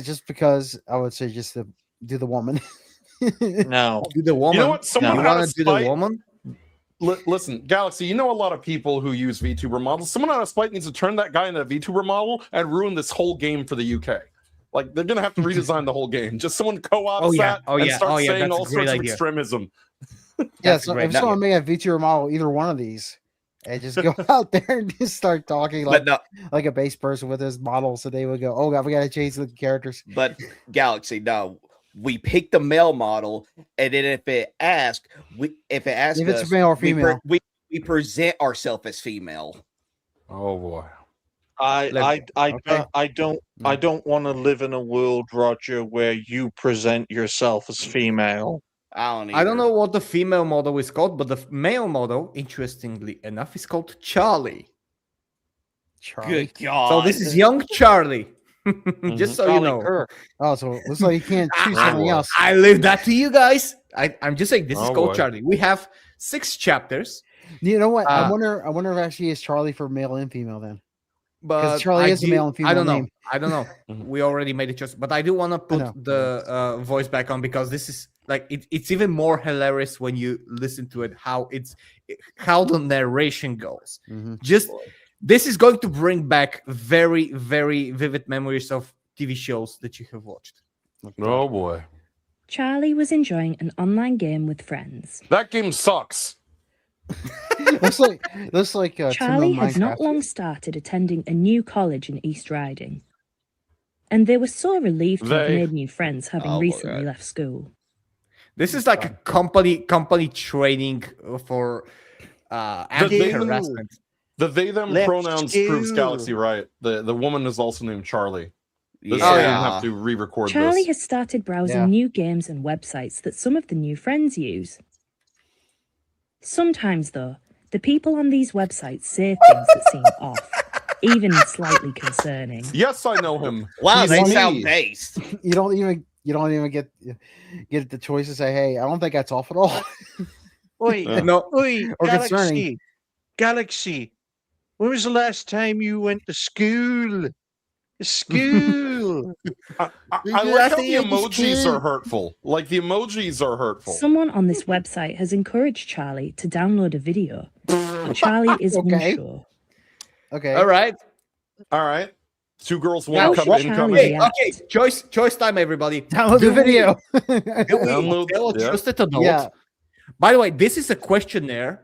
C: just because I would say just to do the woman.
B: no.
A: Do the woman.
D: You know what? Someone
A: You
D: had a
A: want to do the
D: spite.
A: woman?
D: Listen, Galaxy, you know a lot of people who use VTuber models. Someone out of spite needs to turn that guy into a VTuber model and ruin this whole game for the UK. Like, they're going to have to redesign the whole game. Just someone co-ops
A: Oh, yeah.
D: that
A: Oh,
D: and
A: yeah.
D: start
A: Oh, yeah.
D: saying
A: That's a
D: all
A: great
D: sorts of
A: idea.
D: extremism.
C: Yeah,
A: That's
C: so
A: great.
C: if someone make a VTuber model, either one of these, and just go out there and just start talking like
E: But no,
C: like a base person with his model, so they would go, "Oh God, we gotta change the characters."
E: but Galaxy, no. We pick the male model, and then if it asks,
C: If it's
E: us,
C: male or
E: we,
C: female,
E: we present ourselves as female.
D: Oh, boy.
B: I
A: Okay.
B: don't want to live in a world, Roger, where you present yourself as female.
E: I don't.
A: I don't
E: either.
A: know what the female model is called, but the male model, interestingly enough, is called Charlie.
C: Charlie.
E: Good God.
A: So this is young Charlie. Just so you
B: Charlie
A: know.
B: Kirk.
C: Oh, so it looks like you can't choose
A: Ah,
C: something else.
A: I leave that to you guys. I'm just saying this is
D: Oh,
A: called
D: boy.
A: Charlie. We have 6 chapters,
C: You know what? I
A: Uh,
C: wonder if actually is Charlie for male and female then.
A: but
C: Charlie
A: I
C: is a male and
A: I don't
C: female
A: know.
C: name.
A: I don't know.
D: Mhm.
A: We already made a choice, but I do want to
C: know.
A: put the voice back on because this is like it's even more hilarious when you listen to it. How the narration goes.
C: Mhm.
A: Just this is going to bring back very, very vivid memories of TV shows that you have watched.
D: Oh, boy.
F: Charlie was enjoying an online game with friends.
D: That game sucks.
C: looks like
F: Charlie
C: Timber
F: had not
C: Minecraft.
F: long started attending a new college in East Riding, and they were so relieved to have
D: They-
F: made new friends having
E: Oh, my
F: recently
E: God.
F: left school.
A: This is like a company training for anti-harassment.
D: The they them
B: Let's
D: pronouns
B: go.
D: proves Galaxy right. The woman is also named Charlie. This
E: Yeah.
D: I didn't have to re-record
F: Charlie
D: this.
F: has started browsing
C: Yeah.
F: new games and websites that some of the new friends use. Sometimes, though, the people on these websites say things that seem off, even slightly concerning.
D: Yes, I know him.
E: Wow,
D: He's
E: they
D: me.
E: sound based.
C: You don't even get the choice to say, "Hey, I don't think that's off at all."
B: Oi,
D: Yeah.
A: No,
B: oi,
C: Or
B: Galaxy,
C: concerning.
B: Galaxy. When was the last time you went to school? School.
D: I like how the emojis are hurtful. Like the emojis are hurtful.
F: Someone on this website has encouraged Charlie to download a video. Charlie is
C: Okay.
F: unsure.
C: Okay.
A: all right.
D: All right. Two girls,
F: How
D: one cup
F: should
D: incoming.
F: Charlie
A: Okay, choice time, everybody.
C: Download the video.
A: Do we
D: Download-
A: tell a
D: yeah.
A: trusted adult?
C: Yeah.
A: By the way, this is a questionnaire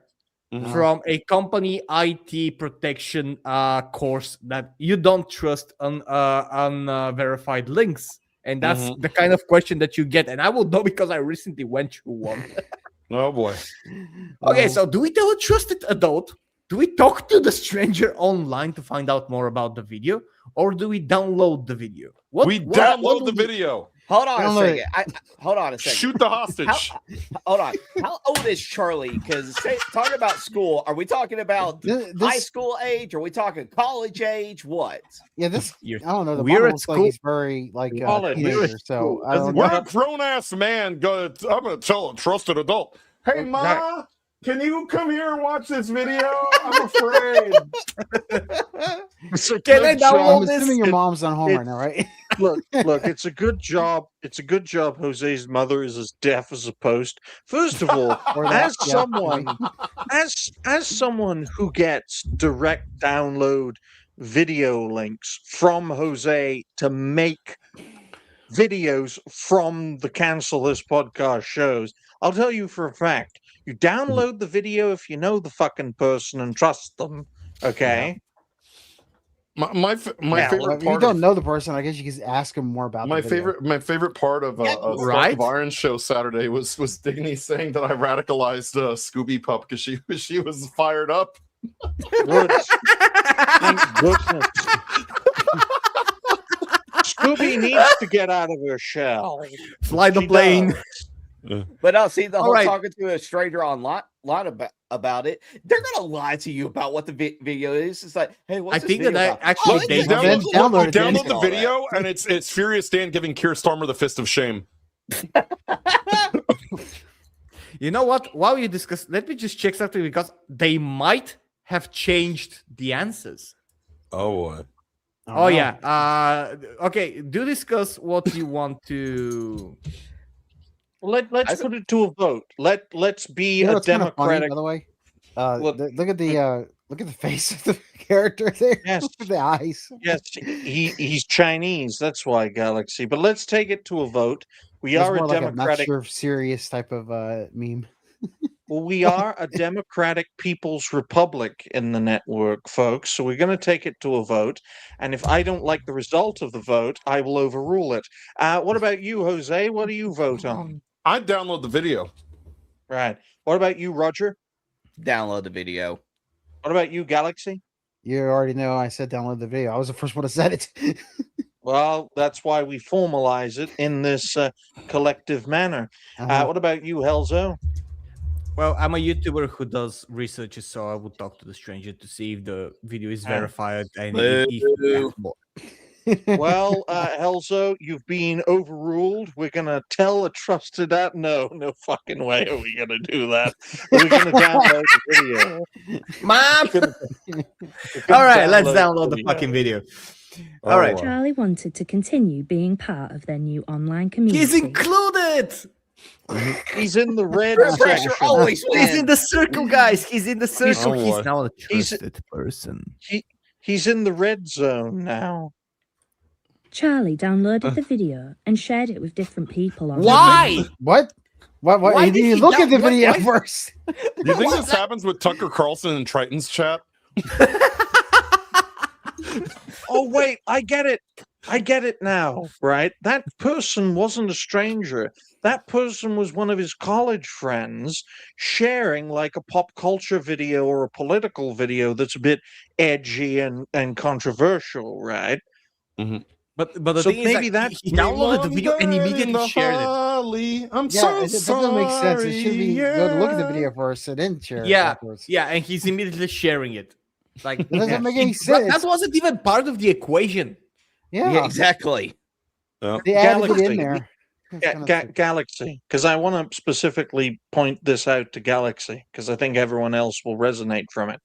D: Mhm.
A: from a company IT protection course that you don't trust on verified links, and that's the kind of question that you get. And I will know because I recently went through one.
D: Oh boy.
A: Okay, so do we tell a trusted adult? Do we talk to the stranger online to find out more about the video, or do we download the video?
D: We
A: what
D: download
A: do
D: the
A: we-
D: video.
E: Hold on a
C: Download
E: second. Hold on a second.
D: Shoot the hostage.
E: Hold on. How old is Charlie? Because talking about school, are we talking about
C: This-
E: high school age? Are we talking college age? What?
C: Yeah, this
A: You're-
C: I don't know. The
A: we're
C: bottom
A: at
C: looks like
A: school.
C: he's very like
B: College.
C: teenager.
B: We're at
C: So
B: school.
C: I don't
D: We're
C: know.
D: a grown ass man. I'm gonna tell a trusted adult. Hey, Ma, can you come here and watch this video? I'm afraid.
A: Can I
C: I'm
A: download this?
C: assuming your mom's not home right now, right?
B: Look, it's a good job. It's a good job Jose's mother is as deaf as a post. First of all,
C: Or that,
B: as
C: yeah.
B: someone as someone who gets direct download video links from Jose to make videos from the Cancel This Podcast shows, I'll tell you for a fact, you download the video if you know the fucking person and trust them, okay?
D: My
C: Yeah,
D: favorite
C: well, if you
D: part
C: don't
D: of
C: know the person, I guess you can ask him more about
D: my
C: the video.
D: favorite part of Spark
A: right?
D: of Iron show Saturday was Digney saying that I radicalized Scooby Pup because she was fired up.
B: Good. Thank goodness. Scooby needs to get out of her shell.
A: Fly the
B: She
A: plane.
B: does.
E: But see the
A: All
E: whole
A: right.
E: talking to a stranger online about it. They're gonna lie to you about what the video is. It's like, hey, what's
A: I
E: this
A: think
E: video
A: that
E: about?
A: actually
E: it's
A: they
E: a
C: then
E: video.
C: download it,
D: Download the
E: All that.
D: video, and it's Furious Dan giving Keir Starmer the fist of shame.
A: You know what? While you discuss, let me just check something because they might have changed the answers.
D: Oh boy.
A: Oh yeah. Okay. Do discuss what you want to.
B: Let's put it to a vote. Let's be
C: You know
B: a
C: what's kind of funny,
B: democratic.
C: by the way?
B: Look-
C: Look at the face of the character there.
B: Yes.
C: The eyes.
B: Yes, he's Chinese. That's why Galaxy. But let's take it to a vote. We
C: It's
B: are
C: more
B: a
C: like
B: democratic.
C: a serious type of meme.
B: Well, we are a democratic people's republic in the network, folks. So we're going to take it to a vote. And if I don't like the result of the vote, I will overrule it. What about you, Jose? What do you vote on?
D: I download the video.
B: Right. What about you, Roger?
E: Download the video.
B: What about you, Galaxy?
C: You already know I said download the video. I was the first one to said it.
B: Well, that's why we formalize it in this collective manner. What about you, Helzo?
A: Well, I'm a YouTuber who does research, so I would talk to the stranger to see if the video is verified and if
B: Well, Helzo, you've been overruled. We're gonna tell a trusted app. No fucking way are we gonna do that. We're gonna download the video.
A: Mom.
B: We're
A: All right,
B: gonna
A: let's download the
B: video.
A: fucking video. All right.
F: Charlie wanted to continue being part of their new online community.
A: He's included.
B: He's in the red
E: Peer pressure
B: section.
E: always
A: He's in
E: wins.
A: the circle, guys. He's in the circle.
D: Oh,
A: He's
D: boy.
A: now a
B: He's-
A: trusted person.
B: He's in the red zone now.
F: Charlie downloaded the video and shared it with different people on
A: Why?
C: What? What?
A: Why
C: You
A: did
C: didn't
A: he
C: look at the
A: why-
C: video
A: why-
C: first.
D: Do you think this happens with Tucker Carlson and Triton's chat?
B: Oh wait, I get it. I get it now. Right? That person wasn't a stranger. that person was one of his college friends sharing like a pop culture video or a political video that's a bit edgy and controversial, right?
A: But the
B: So
A: thing is,
B: maybe
A: like,
B: that
A: he downloaded the video and
D: Wandering
A: immediately
D: the
A: shared it.
D: holly. I'm
C: Yeah,
D: so
C: that doesn't make sense. It should be go to look at the
D: sorry,
C: video first and then share it
A: Yeah,
C: afterwards.
A: yeah, and he's immediately sharing it. Like
C: That doesn't make
A: he-
C: any sense.
A: That wasn't even part of the equation.
C: Yeah,
E: exactly.
C: they added it in
B: Galaxy.
C: there. It's kinda stupid.
B: Galaxy, because I want to specifically point this out to Galaxy, because I think everyone else will resonate from it.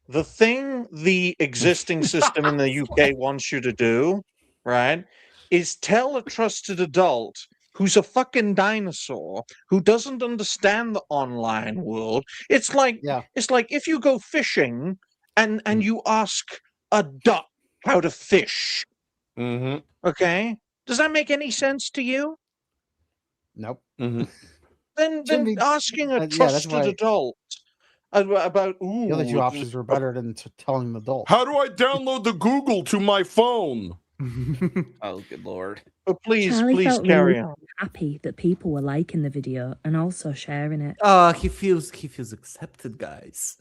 B: The thing the existing system in the UK wants you to do, right, is tell a trusted adult who's a fucking dinosaur who doesn't understand the online world. It's like
C: Yeah.
B: it's like if you go fishing and you ask a duck how to fish. Okay, does that make any sense to you?
C: Nope.
B: Then
C: Shouldn't be-
B: asking a
C: yeah, that's
B: trusted
C: why-
B: adult about
C: The other two options were better than telling an adult.
D: How do I download the Google to my phone?
E: Oh, good lord.
B: please
F: Charlie felt
B: carry
F: really
B: on.
F: happy that people were liking the video and also sharing it.
A: He feels accepted, guys.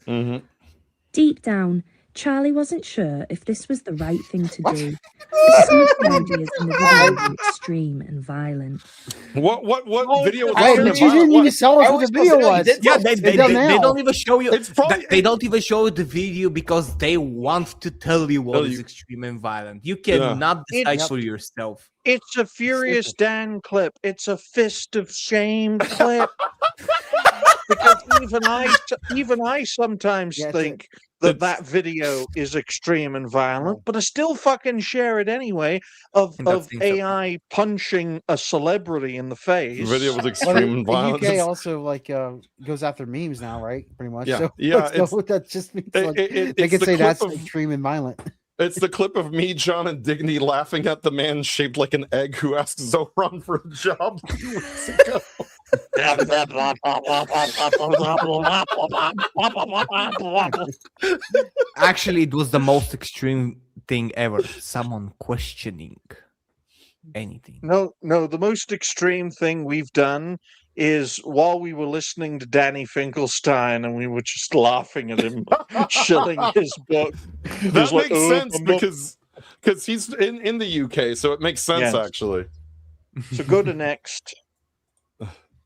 F: Deep down, Charlie wasn't sure if this was the right thing to do. Some of the ideas in the video were extreme and violent.
D: What video was
C: Hey,
D: that?
C: but you didn't even tell us what the video was.
A: Yeah, they
C: now.
A: don't even show you.
D: It's probably-
A: They don't even show you the video because they want to tell you what is extreme and violent. You cannot decide
B: It's-
A: for yourself.
B: It's a Furious Dan clip. It's a fist of shame clip. Because even I sometimes
C: Yeah,
B: think that video is extreme and violent, but I still fucking share it anyway. Of
A: And that's
B: AI punching a celebrity in the face.
D: Video was
C: Well,
D: extreme and
C: the
D: violent.
C: UK also goes after memes now, right? Pretty much.
D: Yeah,
C: So,
D: yeah,
C: so that just means like, they
D: it's
C: can
D: the
C: say
D: clip
C: that's
D: of-
C: extreme and violent.
D: It's the clip of me, John, and Dignity laughing at the man shaped like an egg who asked Zoran for a job 2 weeks ago.
A: Actually, it was the most extreme thing ever. Someone questioning anything.
B: No, the most extreme thing we've done is while we were listening to Danny Finkelstein and we were just laughing at him shilling his book. It was
D: That
B: like,
D: makes
B: "Oh,
D: sense
B: I'm not-"
D: because he's in the UK, so it makes sense
B: Yes.
D: actually.
B: So go to next.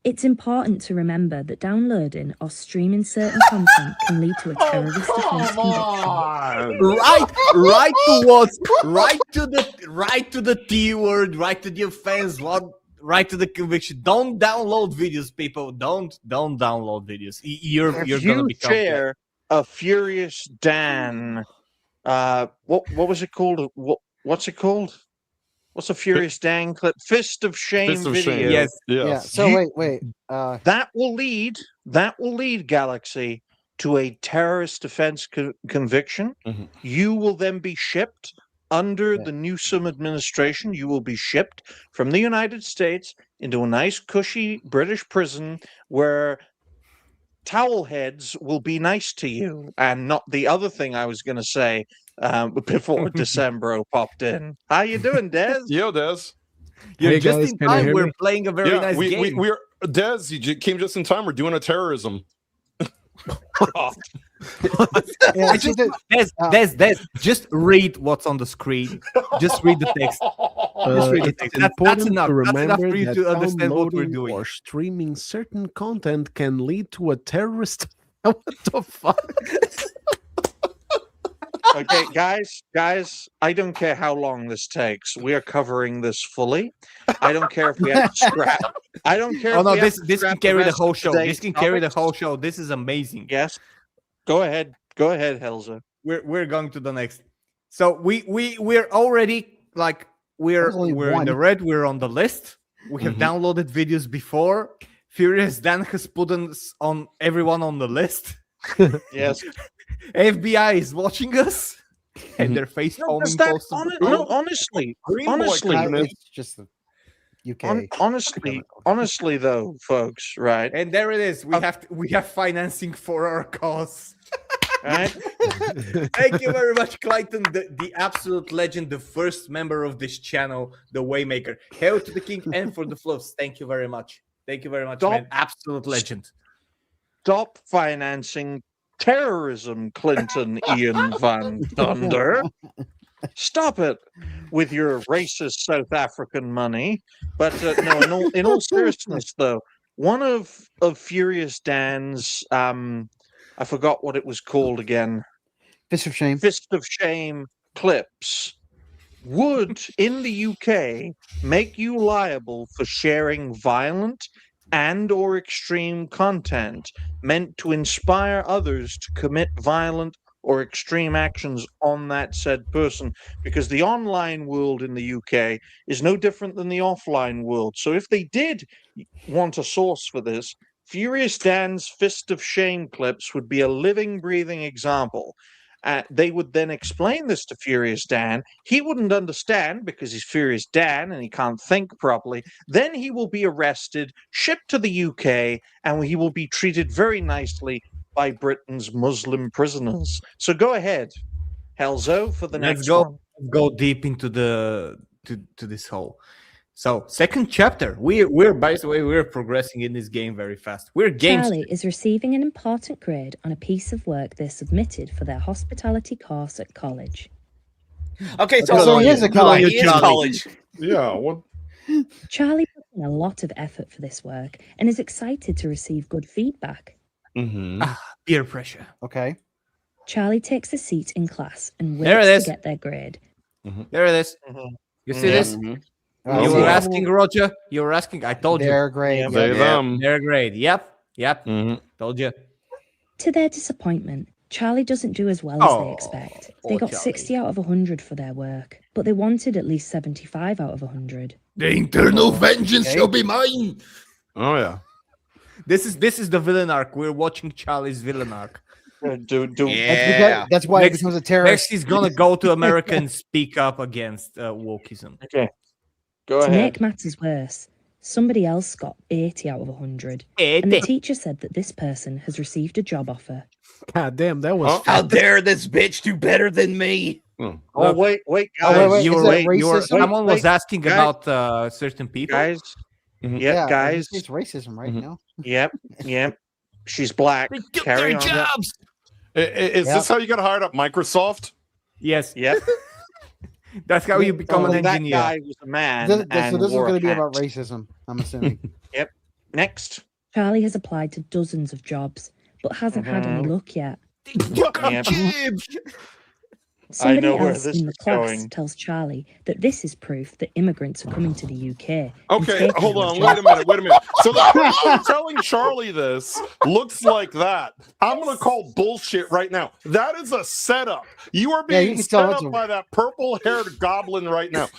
F: It's important to remember that downloading or streaming certain content can lead to a terrorist offense conviction.
A: Right to what? Right to the T word, right to the offense, right to the conviction. Don't download videos, people. Don't download videos. You're
B: If
A: gonna
B: you
A: become
B: share a Furious Dan, what was it called? What's it called? What's a Furious Dan clip? Fist of Shame
D: Fist of
B: video.
D: shame.
A: Yes.
C: Yeah. So wait.
B: That will lead Galaxy to a terrorist offense conviction.
D: Mhm.
B: You will then be shipped under the Newsom administration. You will be shipped from the United States into a nice, cushy British prison where towel heads will be nice to you, and not the other thing I was going to say before Decembro popped in. How you doing, Des?
D: Yo, Des.
A: You're
G: Hey,
A: just
G: guys,
A: in
G: can you
A: time.
G: hear
A: We're
G: me?
A: playing a very
D: Yeah,
A: nice game.
D: we're Des. Came just in time. We're doing a terrorism.
C: Yeah,
A: I just, Des, just read what's on the screen. Just read the text. Just read the
G: It's
A: text. That's
G: important
A: enough.
G: to
A: That's enough
G: remember
A: for you
G: that
A: to understand what we're
G: downloading
A: doing.
G: or streaming certain content can lead to a terrorist. What the fuck?
B: Okay, guys, I don't care how long this takes. We are covering this fully. I don't care if we have to scrap. I don't care.
A: Oh
B: if
A: no,
B: we have
A: this
B: to
A: can
B: scrap
A: carry the
B: rest
A: whole
B: of
A: show.
B: today's
A: This can carry the
B: topics.
A: whole show. This is amazing.
B: Yes. Go ahead, Helza.
A: We're going to the next. So we're already like we're
C: There's only
A: in
C: one.
A: the red. We're on the list. We have downloaded videos before. Furious Dan has put us on everyone on the list.
B: Yes.
A: FBI is watching us, and their face
B: No,
A: palming
B: does that,
A: posts.
B: honestly,
D: Green boy
B: honestly,
D: coming in.
C: it's just the UK.
B: honestly, though, folks, right?
A: And there it is. We have financing for our cause.
B: Right?
A: Thank you very much, Clayton, the absolute legend, the first member of this channel, the Waymaker. Hail to the king and for the flows. Thank you very much. Thank you very much,
B: Stop.
A: man. Absolute legend.
B: Stop financing terrorism, Clinton Ian Van Thunder. Stop it with your racist South African money. But no, in all seriousness, though, one of Furious Dan's, I forgot what it was called again.
C: Fist of Shame.
B: Fist of Shame clips would, in the UK, make you liable for sharing violent and or extreme content meant to inspire others to commit violent or extreme actions on that said person, because the online world in the UK is no different than the offline world. So if they did want a source for this, Furious Dan's Fist of Shame clips would be a living, breathing example. They would then explain this to Furious Dan. He wouldn't understand because he's Furious Dan and he can't think properly. Then he will be arrested, shipped to the UK, and he will be treated very nicely by Britain's Muslim prisoners. So go ahead, Helzo, for the next one.
A: Let's go deep into the to this hole. So, second chapter. We're by the way, we're progressing in this game very fast. We're games.
F: Charlie is receiving an important grade on a piece of work they submitted for their hospitality course at college.
E: Okay,
C: So he is a college.
E: He is college.
D: Yeah. What?
F: Charlie put in a lot of effort for this work and is excited to receive good feedback.
D: Mm-hmm.
A: Peer pressure.
C: Okay.
F: Charlie takes a seat in class and
A: There it
F: waits
A: is.
F: to get their grade.
A: There it is. You see this?
E: Mhm.
A: You were asking, Roger. You were asking. I told you.
C: They're great.
B: Yeah.
D: They, them.
A: They're great. Yep.
D: Mhm.
A: Told you.
F: To their disappointment, Charlie doesn't do as well as
A: Oh,
F: they expect.
A: poor
F: They got
A: Charlie.
F: 60 out of 100 for their work, but they wanted at least 75 out of 100.
A: The internal vengeance
C: Okay.
A: shall be mine.
D: Oh yeah.
A: This is the villain arc. We're watching Charlie's villain arc.
E: Yeah.
C: That's why
A: Next-
C: he becomes a
A: Next,
C: terrorist.
A: he's gonna go to America and speak up against wokeism.
B: Okay, go
F: To
B: ahead.
F: make matters worse, somebody else got 80 out of 100, and the teacher said that this person has received a job offer.
G: God damn, that was
D: Oh.
E: How dare this bitch do better than me?
B: Oh,
A: Look,
B: wait,
C: Oh, wait,
B: guys.
C: wait.
A: You
C: Is
A: were,
C: that
A: you were,
C: racism?
A: someone was
B: Wait,
A: asking
B: guys.
A: about certain people.
B: Guys.
D: Mhm.
B: Yep,
C: Yeah,
B: guys.
C: it's racism right
D: Mhm.
C: now.
B: Yep. She's black.
A: They took
B: Carry
A: their
B: on.
A: jobs.
D: Is
C: Yeah.
D: this how you got hired at Microsoft?
A: Yes,
B: Yep.
A: that's how you become
B: Well,
A: an
B: that
A: engineer.
B: guy was a man.
C: So
B: and
C: this is
B: wore a
C: going to be
B: hat.
C: about racism, I'm assuming.
B: Next.
F: Charlie has applied to dozens of jobs, but hasn't had any luck yet.
A: They took our
B: Yep.
A: jobs.
F: Somebody
B: know where
F: else
B: this
F: in the
B: is
F: class
B: going.
F: tells Charlie that this is proof that immigrants are coming to the UK. and
D: Okay,
F: taking
D: hold
F: their
D: on.
F: jobs.
D: Wait a minute. So the person telling Charlie this looks like that. I'm going to call bullshit right now. That is a setup. You are
C: Yeah, you
D: being
C: can
D: set
C: tell
D: up
C: it's a-
D: by that purple-haired goblin right now.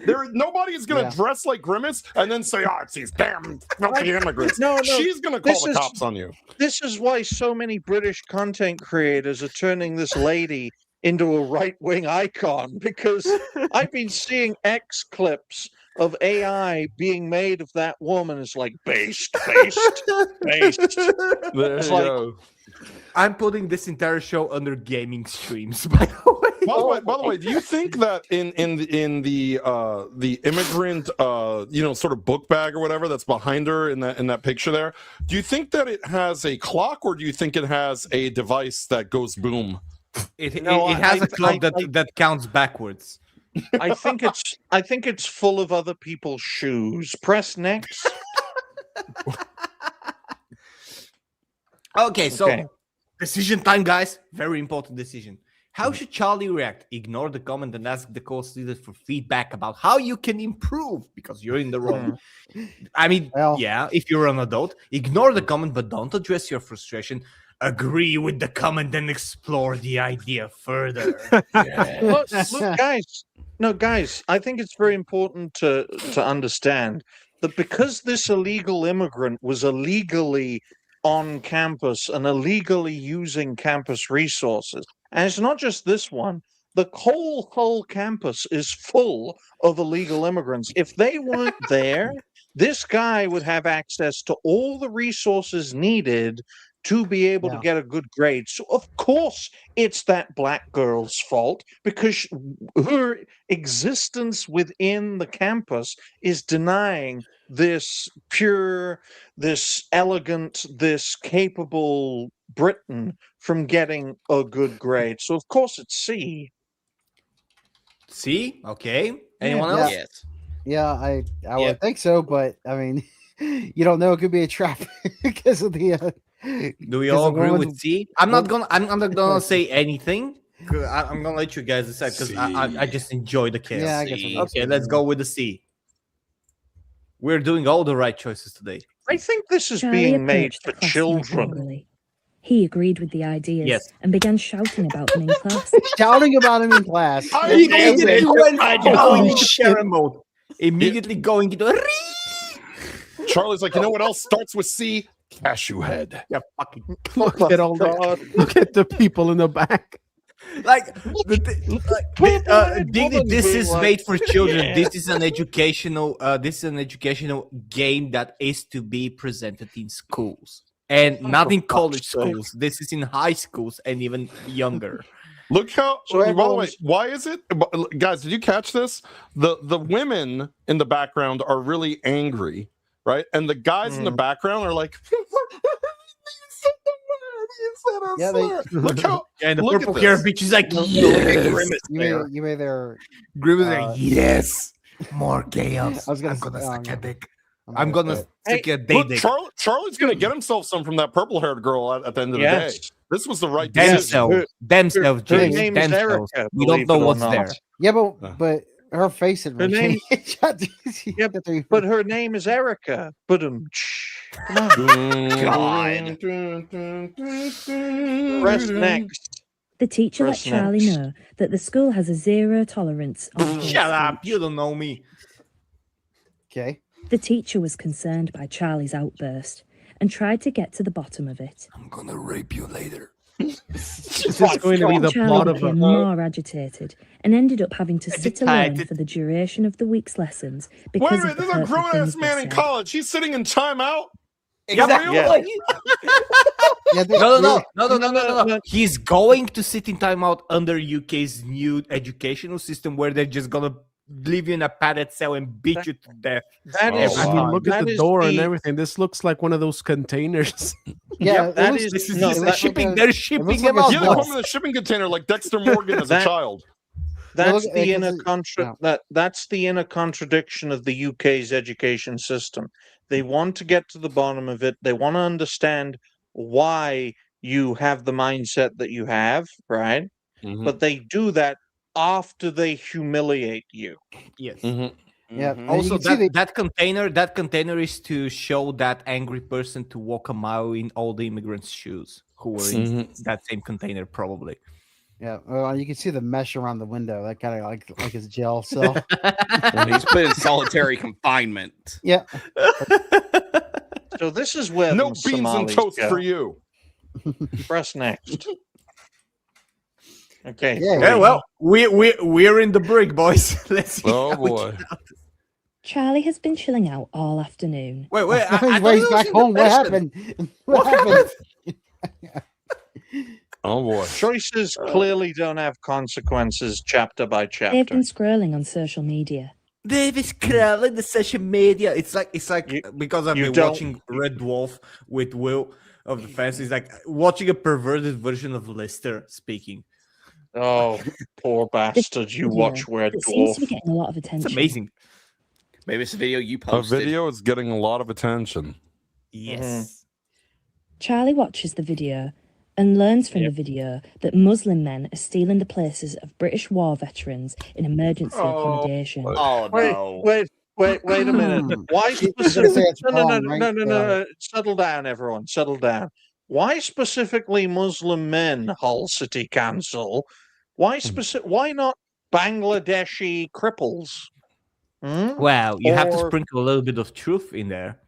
D: Nobody is going to
C: Yeah.
D: dress like Grimace and then say, "Oh, it's these damn filthy immigrants."
B: No,
D: She's going to call
B: this
D: the
B: is-
D: cops on you.
B: This is why so many British content creators are turning this lady into a right-wing icon, because I've been seeing X clips of AI being made of that woman. It's like based.
D: There
B: It's
D: you
B: like-
D: go.
A: I'm putting this entire show under gaming streams, by the way.
D: By the way, do you think that in the immigrant sort of book bag or whatever that's behind her in that picture there, do you think that it has a clock, or do you think it has a device that goes boom?
A: It
B: No,
A: has
B: I-
A: a clock
B: I-
A: that counts backwards.
B: I think it's full of other people's shoes. Press next.
A: Okay, so
B: Okay.
A: decision time, guys. Very important decision. How should Charlie react? Ignore the comment and ask the course leader for feedback about how you can improve because you're in the wrong. I mean,
C: Well-
A: yeah, if you're an adult, ignore the comment, but don't address your frustration. Agree with the comment and explore the idea further.
B: Look, guys. No, guys. I think it's very important to understand that because this illegal immigrant was illegally on campus and illegally using campus resources, and it's not just this one. The whole campus is full of illegal immigrants. If they weren't there, this guy would have access to all the resources needed to be able to
C: Yeah.
B: get a good grade. So of course it's that black girl's fault, because her existence within the campus is denying this pure, this elegant, this capable Briton from getting a good grade. So of course it's C.
A: See? Okay. Anyone
C: Yeah.
A: else?
E: Yes.
C: Yeah, I
E: Yep.
C: would think so, but I mean, you don't know. It could be a trap because of the.
A: Do we
C: 'cause
A: all
C: the
A: agree with
C: woman's-
A: C? I'm not
C: well-
A: gonna. I'm not gonna say anything. I'm gonna let you guys decide because I just enjoy the chaos.
C: Yeah, I guess
E: C.
C: I'm
A: Okay, let's go with the C. We're doing all the right choices today.
B: I think this is
F: Charlie
B: being made
F: approached the
B: for
F: classmate
B: children.
F: angrily. He agreed with the ideas
A: Yes.
F: and began shouting about them in class.
C: Shouting about him in class.
D: I
C: That's
D: know
C: amazing.
D: they
A: went
D: Oh,
A: going into
D: shit.
A: Karen mode. Immediately going into
D: Charlie's like, you know what else starts with C? Cashew head.
A: yeah, fucking
G: Look at all
B: God.
G: the look at the people in the back.
A: like
B: People
A: Digny, this
B: being
A: is
B: like,
A: made for children.
B: yeah.
A: This is an educational game that is to be presented in schools and not in
B: fuck's
A: college
B: sake.
A: schools. This is in high schools and even younger.
D: Look how.
B: So
D: by the way,
B: everyone's-
D: why is it, guys? Did you catch this? The women in the background are really angry, right? And the guys in the background are like, "You said the word. You said a
C: Yeah, they-
D: slur." Look how.
A: And the
D: Look at
A: purple hair
D: this.
A: bitch is like,
C: No, no,
A: yes.
C: You made their.
A: Grimace
C: Uh,
A: like, yes. More chaos.
C: I was gonna
A: I'm gonna
C: say-
A: suck
C: yeah.
A: a dick. I'm gonna
B: Hey,
A: stick a day
D: Look,
A: dick.
D: Charlie's gonna get himself some from that purple-haired girl at the end of the day.
B: Yes.
D: This was the right decision.
A: Themselves, themselves,
B: Her
A: James,
B: name is
A: themselves.
B: Erica.
A: We don't
B: believe
A: know
B: it or
A: what's
B: not.
A: there.
C: Yeah,
D: Uh.
C: but her face had
B: Her name-
C: changed.
B: Yeah, but her name is Erica. But come on. Press next.
F: The teacher let
B: Press
F: Charlie
B: next.
F: know that the school has a zero tolerance on hate
A: Shut up!
F: speech.
A: You don't know me.
C: Okay.
F: The teacher was concerned by Charlie's outburst and tried to get to the bottom of it.
A: I'm gonna rape you later.
G: Is this going to be the plot
F: Charlie
G: of a
F: became more agitated and ended up having to sit alone
A: Agitated.
F: for the duration of the week's lessons
D: Wait
F: because
D: a
F: of
D: minute,
F: the
D: there's a
F: hurtful
D: grown-ass
F: things they
D: man in
F: said.
D: college. He's sitting in timeout.
A: Exactly.
B: Yeah.
C: Yeah,
A: No. He's going to sit in timeout under UK's new educational system where they're just gonna leave you in a padded cell and beat you to death.
B: That is.
G: I mean, look at
B: that
G: the
B: is
G: door and
B: the-
G: everyth This looks like one of those containers.
C: Yeah,
B: Yep, that
C: it looks-
B: is-
A: This is
B: no,
A: just
B: that-
A: shipping. They're shipping
C: looks
A: him
C: like a
A: out.
D: Yeah, they
C: Yes.
D: put him in a shipping container like Dexter Morgan as a
B: That-
D: child.
B: That's
C: look,
B: the
C: it's
B: inner that's the inner contradiction of the UK's education system. They want to get to the bottom of it. They want to understand why you have the mindset that you have, right?
D: Mhm.
B: But they do that after they humiliate you.
A: Yes.
D: Mhm.
C: Yeah.
E: Mhm.
C: and you
A: Also,
C: can see
A: that container is to show that angry person to walk a mile in all the immigrants' shoes who were in that same container, probably.
C: Yeah, well, you can see the mesh around the window. That kind of like his jail cell.
E: He's put in solitary confinement.
C: Yeah.
B: So this is where
D: No
B: them
D: beans and
B: Somalis
D: toast
B: go.
D: for you.
B: Press next. Okay.
C: Yeah,
A: Yeah, well, we're in the brick, boys. Let's see.
D: Oh
A: how we
D: boy.
A: get out.
F: Charlie has been chilling out all afternoon.
A: Wait. I
C: He's
A: thought
C: way
A: it was
C: back
A: in the
C: home. What
A: mission.
C: happened? What happened?
D: Oh boy.
B: Choices clearly don't have consequences chapter by
F: They've
B: chapter.
F: been scrolling on social media.
A: Davis crawling the social media. It's like
B: You-
A: because I've
B: you
A: been
B: don't-
A: watching Red Dwarf with Will of the Fence. It's like watching a perverted version of Lister speaking.
B: Oh, poor bastard! You
F: video
B: watch Red
F: It seems to be
B: Dwarf.
F: getting a lot of
A: It's
F: attention.
A: amazing.
E: Maybe it's a video you
D: A
E: posted.
D: video is getting a lot of attention.
A: Yes.
F: Charlie watches the video and learns from
B: Yep.
F: the video that Muslim men are stealing the places of British war veterans in emergency accommodation.
E: Oh no!
B: Wait a minute. Why
C: You're gonna
B: specifically?
C: say it's
B: No.
C: wrong, right? Yeah.
B: Settle down, everyone. Settle down. Why specifically Muslim men? Hull City Council. Why Why not Bangladeshi cripples? Hmm?
A: Wow, you have to
B: Or-
A: sprinkle a little bit of truth in there.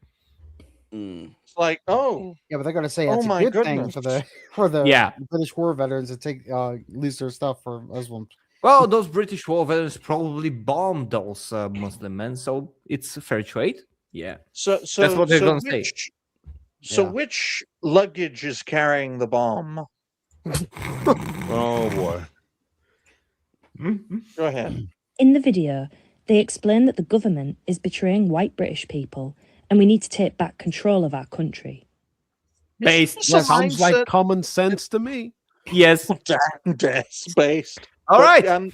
E: Mm.
B: It's like, oh,
C: Yeah, but they're gonna say
B: Oh
C: that's a
B: my
C: good thing
B: goodness.
C: for the
A: Yeah.
C: British war veterans to take lose their stuff for Muslims.
A: Well, those British war veterans probably bombed those Muslim men, so it's a fair trade. Yeah.
B: so
A: That's what they're gonna say.
B: So
C: Yeah.
B: which luggage is carrying the bomb?
D: Oh boy.
B: Go ahead.
F: In the video, they explain that the government is betraying white British people and we need to take back control of our country.
A: Based.
B: It's a
G: Sounds like
B: mindset
G: common sense to me.
A: Yes.
B: based.
A: All
B: But,
A: right.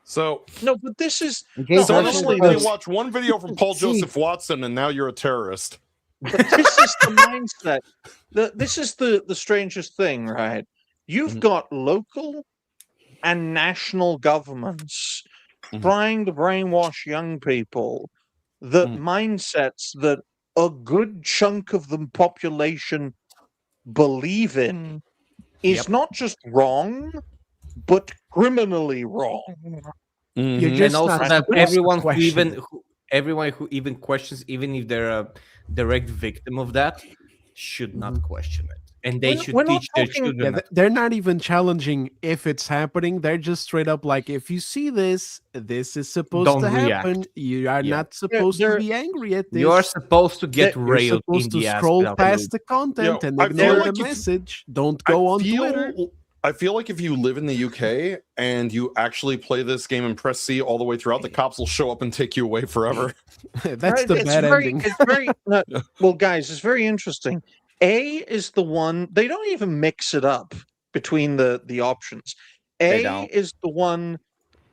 D: So,
B: no, but this is
C: Okay,
B: No,
D: so
C: Marshall,
B: honestly,
D: honestly, they
C: because-
D: watch one video from Paul
C: See.
D: Joseph Watson, and now you're a terrorist.
B: But this is the mindset. This is the strangest thing, right? You've
D: Mhm.
B: got local and national governments
D: Mhm.
B: trying to brainwash young people that
D: Mhm.
B: mindsets that a good chunk of the population believe in is
A: Yep.
B: not just wrong, but criminally wrong.
G: You're
D: Mhm.
G: just
A: And also
G: not
A: that
G: supposed to question it.
A: everyone who even questions, even if they're a direct victim of that, should not question it. And they
B: We're-
A: should
B: we're not
A: teach their
B: talking-
A: children.
G: Yeah, they're not even challenging if it's happening. They're just straight up like, if you see this, this is supposed
A: Don't
G: to
A: react.
G: happen. You are
A: Yeah.
G: not supposed
B: they're-
G: to be angry at this.
A: You are supposed to get
B: You're
G: You're
A: railed in
G: supposed to
A: the ass
G: scroll
A: without a
G: past
A: loop.
G: the content
D: Yo,
G: and
D: I
G: ignore
D: feel
G: the
D: like if-
G: message. Don't go on Twitter.
D: I feel like if you live in the UK and you actually play this game and press C all the way throughout, the cops will show up and take you away forever.
G: That's
B: Right,
G: the
B: it's
G: bad
B: very,
G: ending.
B: It's very no, well, guys. It's very interesting. A is the one they don't even mix it up between the options.
E: They
B: A
E: don't.
B: is the one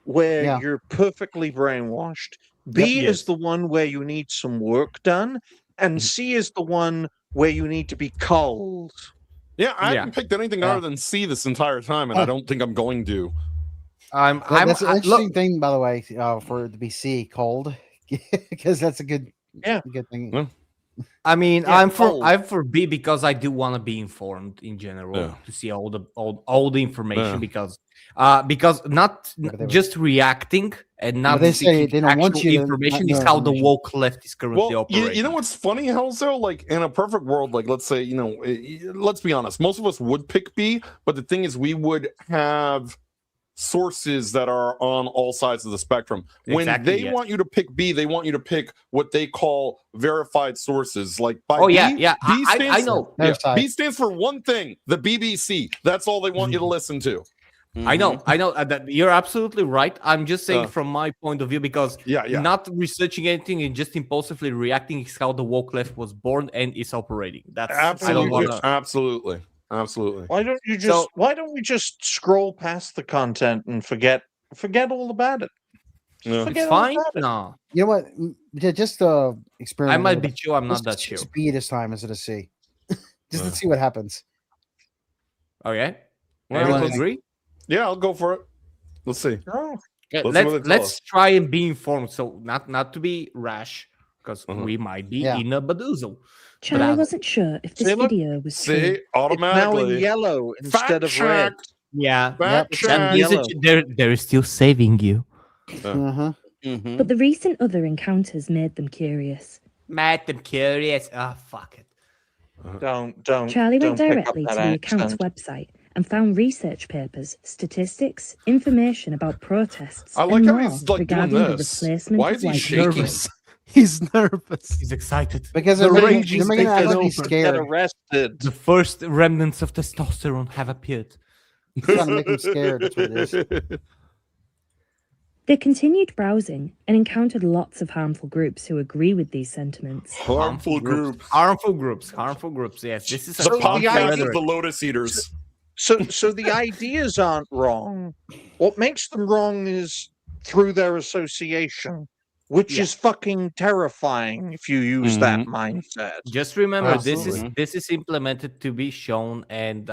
B: where
C: Yeah.
B: you're perfectly brainwashed. B
A: Yes.
B: is the one where you need some work done, and C is the one where you need to be culled.
D: Yeah, I
A: Yeah.
D: haven't picked anything
C: Yeah.
D: other than C this entire time, and I don't think I'm going to.
C: That's an
A: look,
C: interesting thing, by the way, for it to be C cold, because that's a good,
B: Yeah.
C: good thing.
D: Yeah.
A: I mean,
B: Yeah,
A: I'm
B: cold.
A: for B because I do want to be informed in general
D: Yeah.
A: to see all the information
D: Yeah.
A: because not
C: Yeah, but they were-
A: just reacting and not
C: they say
A: seeking
C: they don't want
A: actual
C: you to
A: information
C: not
A: is
C: know
A: how the
C: information.
A: woke left is currently
D: Well,
A: operating.
D: you know what's funny, Helzo? Like, in a perfect world, like, let's say, let's be honest, most of us would pick B, but the thing is, we would have sources that are on all sides of the spectrum. When
A: Exactly,
D: they
A: yes.
D: want you to pick B, they want you to pick what they call verified sources. Like, by
A: Oh
D: B,
A: yeah,
D: B
A: I
D: stands
A: know.
C: Their
D: Yeah,
C: side.
D: B stands for one thing, the BBC. That's all they want you to listen to.
A: I know that you're absolutely right. I'm just saying
D: Uh,
A: from my point of view because
D: Yeah, yeah.
A: not researching anything and just impulsively reacting is how the woke left was born and is operating. That's I don't
D: Absolutely.
A: want to.
D: Absolutely.
B: Why don't you just?
A: So-
B: why don't we just scroll past the content and forget all about it?
D: Yeah.
B: Forget
A: It's
B: all
A: fine.
B: about it.
A: No,
C: You know what? Just experiment.
A: I might
C: with
A: be
C: it.
A: Joe. I'm not that
C: Let's
A: sure.
C: just B this time instead of C. Just
D: Yeah.
C: let's see what happens.
A: Okay.
D: Well,
A: Everyone
D: let's-
A: agree?
D: Yeah, I'll go for it. Let's see.
B: Oh,
A: Okay,
D: Let's see what they tell
A: let's
D: us.
A: try and be informed. So not to be rash because
D: Uh-huh.
A: we might be
C: Yeah.
A: in a badoozle.
F: Charlie
A: Bravo.
F: wasn't sure if this
B: See, look.
F: video was true.
D: See,
B: it's now in
D: automatically.
B: yellow instead of red.
D: Fact-checked.
A: Yeah.
D: Fact
B: Yep.
A: That
D: check.
A: means
B: Yellow.
A: they're still saving you.
C: Uh-huh.
E: Mhm.
F: But the recent other encounters made them curious.
A: Mad them curious. Ah, fuck it.
B: Don't.
F: Charlie
B: don't
F: went
B: pick up
F: directly to
B: that
F: the account's
B: accent.
F: website and found research papers, statistics, information about protests,
D: I like
F: and
D: how
F: more
D: he's, like, doing
F: regarding the
D: this.
F: replacement
D: Why
F: of
D: is he
F: white
D: shaking?
F: people.
G: Nervous. He's nervous.
A: He's excited.
C: Because
G: The
C: they're making,
G: range
C: they're
G: is
C: making it act
G: taken
C: like he's
G: over.
B: Get
C: scared.
B: arrested.
A: The first remnants of testosterone have appeared.
C: He's trying to make him scared. That's what it is.
F: They continued browsing and encountered lots of harmful groups who agree with these sentiments.
D: Harmful group.
A: Harmful groups. Yes, this is
B: So
A: a
B: the
A: harmful
B: idea-
D: Podcast of
A: rhetoric.
D: the Lotus Eaters.
B: So the ideas aren't wrong. What makes them wrong is through their association, which
A: Yeah.
B: is fucking terrifying if you use that mindset.
A: Just remember,
G: Absolutely.
A: this is implemented to be shown, and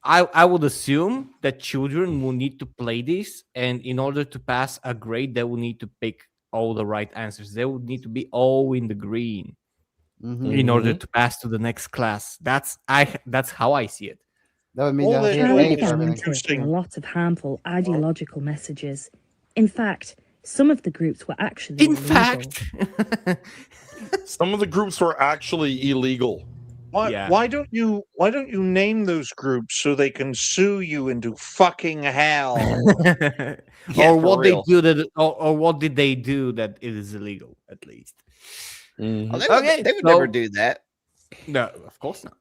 A: I would assume that children will need to play this, and in order to pass a grade, they will need to pick all the right answers. They would need to be all in the green
C: Mhm.
A: in order to pass to the next class. That's how I see it.
C: That would mean
B: All
C: that
B: they
C: they
B: do
F: Charlie
C: pay
B: is
C: for
F: began
C: everything.
B: interesting.
F: intaking a lot of harmful ideological messages. In fact, some of the groups were actually
A: In
F: illegal.
A: fact,
D: Some of the groups were actually illegal.
A: Yeah.
B: Why don't you name those groups so they can sue you into fucking hell?
A: or
B: for
A: what they
B: real.
A: do that, or what did they do that it is illegal at least?
E: Oh,
D: Mhm.
E: they would,
A: Okay,
E: they would
A: so-
E: never do that.
A: No, of course not.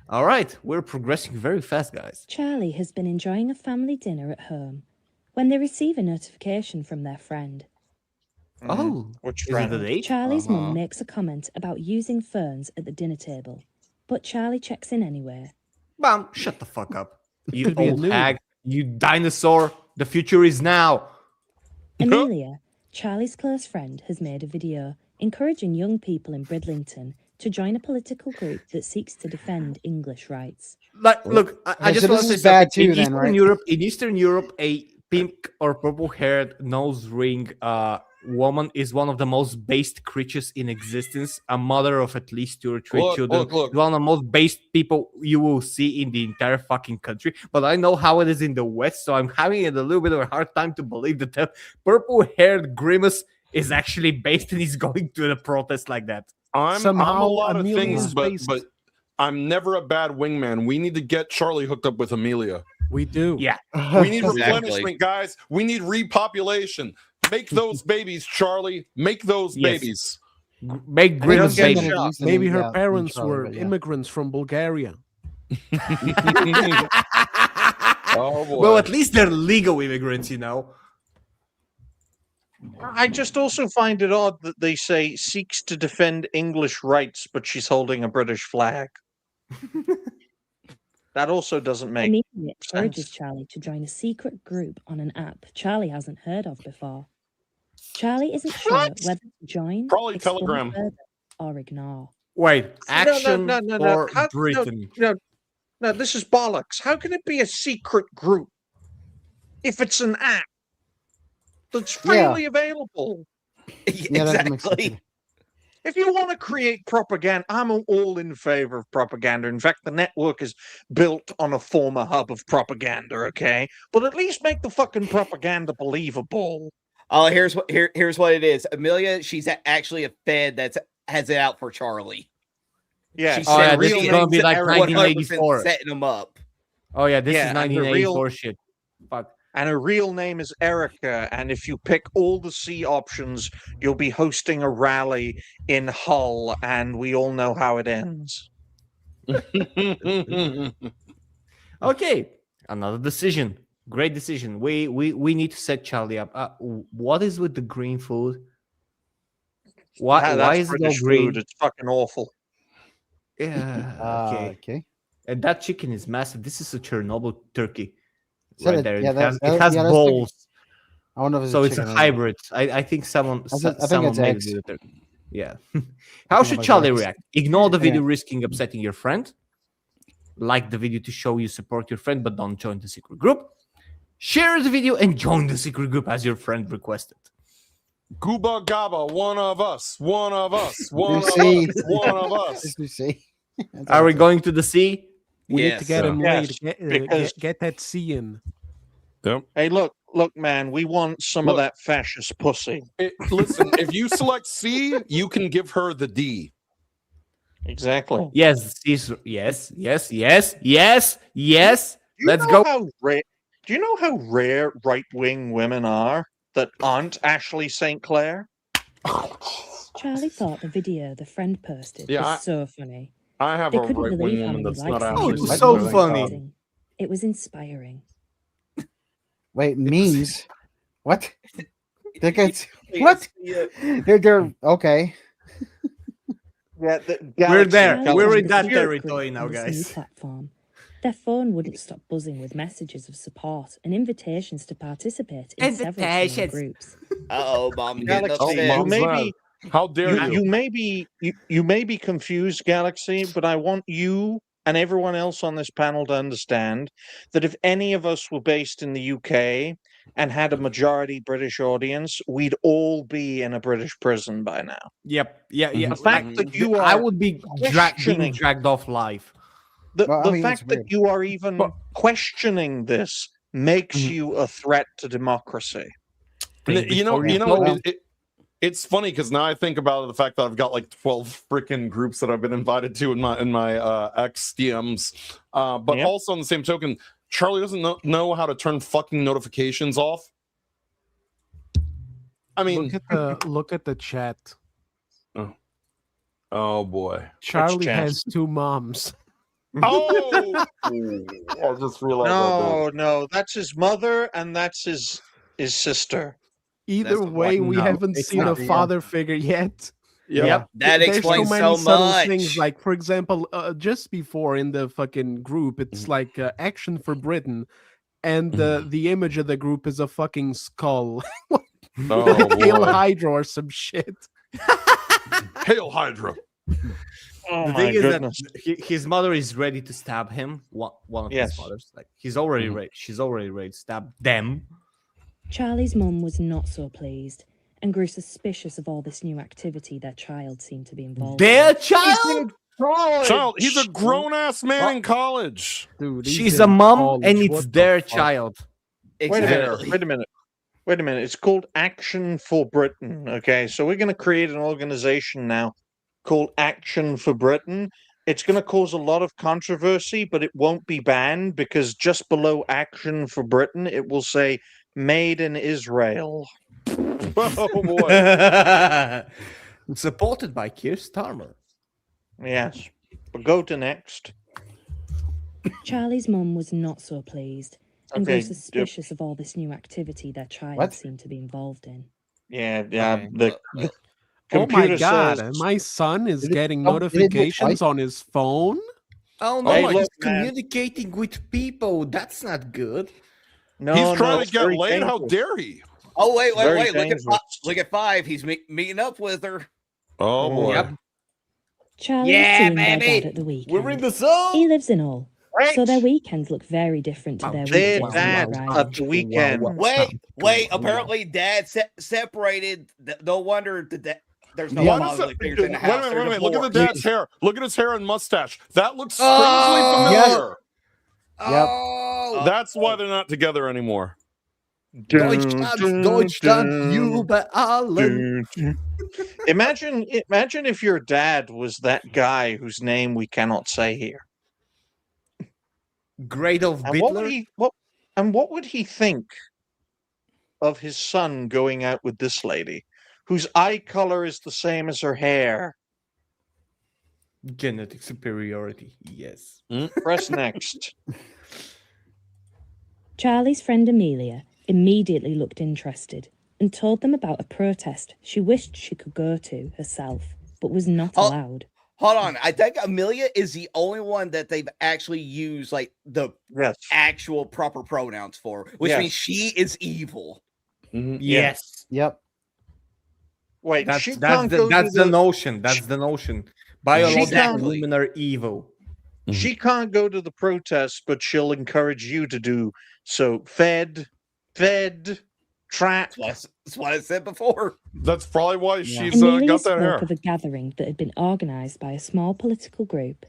A: All right, we're progressing very fast, guys.
F: Charlie has been enjoying a family dinner at home when they receive a notification from their friend.
A: Oh,
B: Which
A: is it
B: friend?
A: the date?
F: Charlie's
E: Uh-huh.
F: mum makes a comment about using ferns at the dinner table, but Charlie checks in anyway.
A: Mom, shut the fuck up. You
G: Could be a
A: old
G: nude.
A: hag. You dinosaur. The future is now.
F: Amelia, Charlie's close friend, has made a video encouraging young people in Bridlington to join a political group that seeks to defend English rights.
A: Like, look, I
C: Okay,
A: just
C: so
A: want
C: this
A: to say
C: is bad
A: something.
C: too then, right?
A: In Eastern Europe, a pink or purple-haired nose ring woman is one of the most based creatures in existence. A mother of at least 2 or 3 children.
D: Look.
A: One of the most based people you will see in the entire fucking country. But I know how it is in the West, so I'm having a little bit of a hard time to believe that the purple-haired grimace is actually based and he's going to the protest like that.
D: I'm a
G: Somehow
D: lot of
G: Amelia
D: things,
G: is
D: but
G: based.
D: I'm never a bad wingman. We need to get Charlie hooked up with Amelia.
G: We do.
A: Yeah.
D: We need
E: Exactly.
D: replenishment, guys. We need repopulation. Make those babies, Charlie. Make those
A: Yes.
D: babies.
A: Make
C: I
A: grimace
C: don't get
A: baby.
C: that it used to
G: Maybe
C: be,
G: her
C: yeah,
G: parents
C: Charlie,
G: were
C: but yeah.
G: immigrants from Bulgaria.
D: Oh boy.
A: Well, at least they're legal immigrants, you know.
B: I just also find it odd that they say seeks to defend English rights, but she's holding a British flag. That also doesn't make
F: Amelia encourages
B: sense.
F: Charlie to join a secret group on an app Charlie hasn't heard of before. Charlie isn't sure
B: What?
F: whether to join,
D: Probably
F: explore
D: Telegram.
F: further, or ignore.
A: Wait, action
B: no.
A: or
B: How-
A: Britain?
B: No, this is bollocks. How can it be a secret group if it's an app that's freely available?
C: Yeah, that makes sense.
E: Exactly.
B: If you want to create propaganda, I'm all in favor of propaganda. In fact, the network is built on a former hub of propaganda, okay? But at least make the fucking propaganda believable.
E: Oh, here's what it is. Amelia, she's actually a Fed that has it out for Charlie.
B: Yeah,
E: She's
A: Oh, yeah,
E: sent
A: this
E: real
A: is gonna be
E: names
A: like
E: that are
A: 1984.
E: 100% setting them up.
A: Oh yeah, this
B: Yeah,
A: is
B: and the
A: 1984 shit. Fuck.
B: And her real name is Erica. And if you pick all the C options, you'll be hosting a rally in Hull. And we all know how it ends.
A: Okay, another decision. Great decision. We need to set Charlie up. What is with the green food? Why
B: That's
A: is it all
B: British
A: green?
B: food. It's fucking awful.
A: Yeah. Okay.
C: Okay.
A: And that chicken is massive. This is a Chernobyl turkey.
C: Is that
A: Right
C: a-
A: there.
C: yeah,
A: It has,
C: that-
A: it has
C: yeah, that's
A: balls.
C: I wonder if it's
A: So it's a
C: chicken or not.
A: hybrid. I think someone
C: I think
A: someone
C: it's
A: made
C: eggs.
A: it with it. Yeah. How should
C: like
A: Charlie
C: eggs.
A: react? Ignore the
C: Yeah.
A: video, risking upsetting your friend. Like the video to show you support your friend, but don't join the secret group. Share the video and join the secret group as your friend requested.
D: Gooba Gaba, one of us, one of us, one of
C: see.
D: us, one of us.
C: As you see. That's
A: Are we
C: awesome.
A: going to the sea?
G: We need
E: Yes.
G: to get him
B: Yes,
G: laid.
B: because-
G: Get that C in.
B: Hey, look, man, we want some of
D: Look.
B: that fascist pussy.
D: Listen, if you select C, you can give her the D.
B: Exactly.
A: Yes, yes, yes, yes, yes, yes, yes.
B: Do you
A: Let's
B: know
A: go.
B: How do you know how rare right-wing women are that aren't Ashley St. Clair?
F: Charlie thought the video the friend posted
D: Yeah,
F: was so funny.
D: I have
F: They
D: a
F: couldn't
D: right
F: believe
D: wing
F: how
D: woman
F: many
D: that's not
F: likes
A: Oh,
F: it
A: it's
F: was.
A: was so funny.
F: Amazing. It was inspiring.
C: Wait, memes? What? They get what? They're okay.
B: Yeah,
A: We're there.
F: Charlie
A: We're
F: joined
A: in
F: a
A: that
F: secret
A: territory
F: group
A: now,
F: on this new
A: guys.
F: platform. Their phone wouldn't stop buzzing with messages of support and invitations to participate in several small
A: Invitations.
F: groups.
E: Uh-oh, mom getting
B: Galaxy,
E: upset.
B: you
D: Mom's
B: may
D: mad.
B: be
D: How dare you?
B: you may be confused, Galaxy, but I want you and everyone else on this panel to understand that if any of us were based in the UK and had a majority British audience, we'd all be in a British prison by now.
A: Yep. Yeah. Yeah.
B: The fact that you
A: I
B: are
A: would be being
B: questioning-
A: dragged off live.
B: The,
C: Well, I
B: the
C: mean, it's
B: fact that
C: weird.
B: you are even
D: But-
B: questioning this makes
A: Mhm.
B: you a threat to democracy.
D: You know,
C: Yeah.
D: it's funny because now I think about the fact that I've got like 12 freaking groups that I've been invited to in my X DMs. But
B: Yep.
D: also on the same token, Charlie doesn't know how to turn fucking notifications off. I mean,
G: Look at the chat.
D: Oh boy.
G: Charlie
B: chance.
G: has two moms.
D: Oh, I just realized.
B: No, that's his mother and that's his sister.
G: Either
E: That's
G: way, we
A: no,
G: haven't
A: it's
G: seen a
A: not.
G: father figure yet.
A: Yep.
E: That
G: There's so
E: explains
G: many
E: so
G: subtle
E: much.
G: things. Like, for example, just before in the fucking group, it's
E: Mm-hmm.
G: like Action for Britain, and the image of the group is a fucking skull.
D: Oh
G: Hail
D: boy.
G: Hydra or some shit.
D: Hail Hydra.
B: Oh
A: The
B: my
A: thing is
B: goodness.
A: that his mother is ready to stab him. One of
B: Yes.
A: his mothers, like he's already ready. She's already ready to stab them.
F: Charlie's mum was not so pleased and grew suspicious of all this new activity their child seemed to be involved
A: Their
F: in.
A: child.
D: Child, he's a grown ass man in college.
G: Dude, he's
A: She's
G: in
A: a mom,
G: college.
A: and
G: What
A: it's
G: the
A: their
G: fuck?
A: child.
B: Wait a
E: Exactly.
B: minute. It's called Action for Britain. Okay, so we're going to create an organization now called Action for Britain. It's going to cause a lot of controversy, but it won't be banned because just below Action for Britain, it will say Made in Israel.
D: Oh boy.
A: Supported by Keir Starmer.
B: Yes. But go to next.
F: Charlie's mum was not so pleased and grew
B: Okay,
F: suspicious of all this new activity their child
C: What?
F: seemed to be involved in.
B: Yeah.
A: Okay.
B: The
G: Oh my
B: computer
G: god,
B: says,
G: my son is
C: Did it-
G: getting
C: oh, did it do it
G: notifications
C: twice?
G: on his phone?
A: Oh no,
D: Hey,
A: he's
B: look, man.
A: communicating with people. That's not good.
B: no,
D: He's trying
B: it's
D: to get
B: very
D: laid. How
B: dangerous.
D: dare he?
E: Oh wait.
B: Very
E: Look at
B: dangerous.
E: look at 5. He's meeting up with her.
D: Oh boy.
A: Yep.
F: Charlie
A: Yeah,
F: was seeing their
A: baby.
F: dad at the weekend.
A: We're in the zone.
F: He lives in Hull, so their
B: Right.
F: weekends look very different to their
B: Their
F: weekdays.
B: dad
F: right?
B: at the weekend.
E: Wait. Apparently, Dad separated. No wonder there's no
C: Yeah.
E: fatherly figures in the
D: Wait
E: house.
D: a
E: They're
D: minute. Look at the
E: divorced.
D: dad's hair. Look at his hair and mustache. That looks strangely
A: Oh,
D: familiar.
C: Yep.
A: Oh,
D: That's why they're not together anymore.
A: Deutschland, über allen.
B: Imagine if your dad was that guy whose name we cannot say here.
A: Great of
B: And what would
A: Bitler.
B: what would he think of his son going out with this lady, whose eye color is the same as her hair?
A: Genetic superiority. Yes.
B: Press next.
F: Charlie's friend Amelia immediately looked interested and told them about a protest she wished she could go to herself, but was not
E: Oh.
F: allowed.
E: Hold on. I think Amelia is the only one that they've actually used like the
B: Yes.
E: actual proper pronouns for, which
B: Yes.
E: means she is evil.
A: Yes.
C: Yep.
B: Wait,
A: That's
B: she
A: that's
B: can't
A: the
B: go
A: that's
B: to
A: the notion. That's the notion. Biological
E: Exactly.
A: women are evil.
B: she can't go to the protest, but she'll encourage you to do so. Fed, trap.
E: That's what I said before.
D: That's probably why
C: Yeah.
D: she's
F: Amelia
D: got that
F: spoke
D: hair.
F: of a gathering that had been organised by a small political group.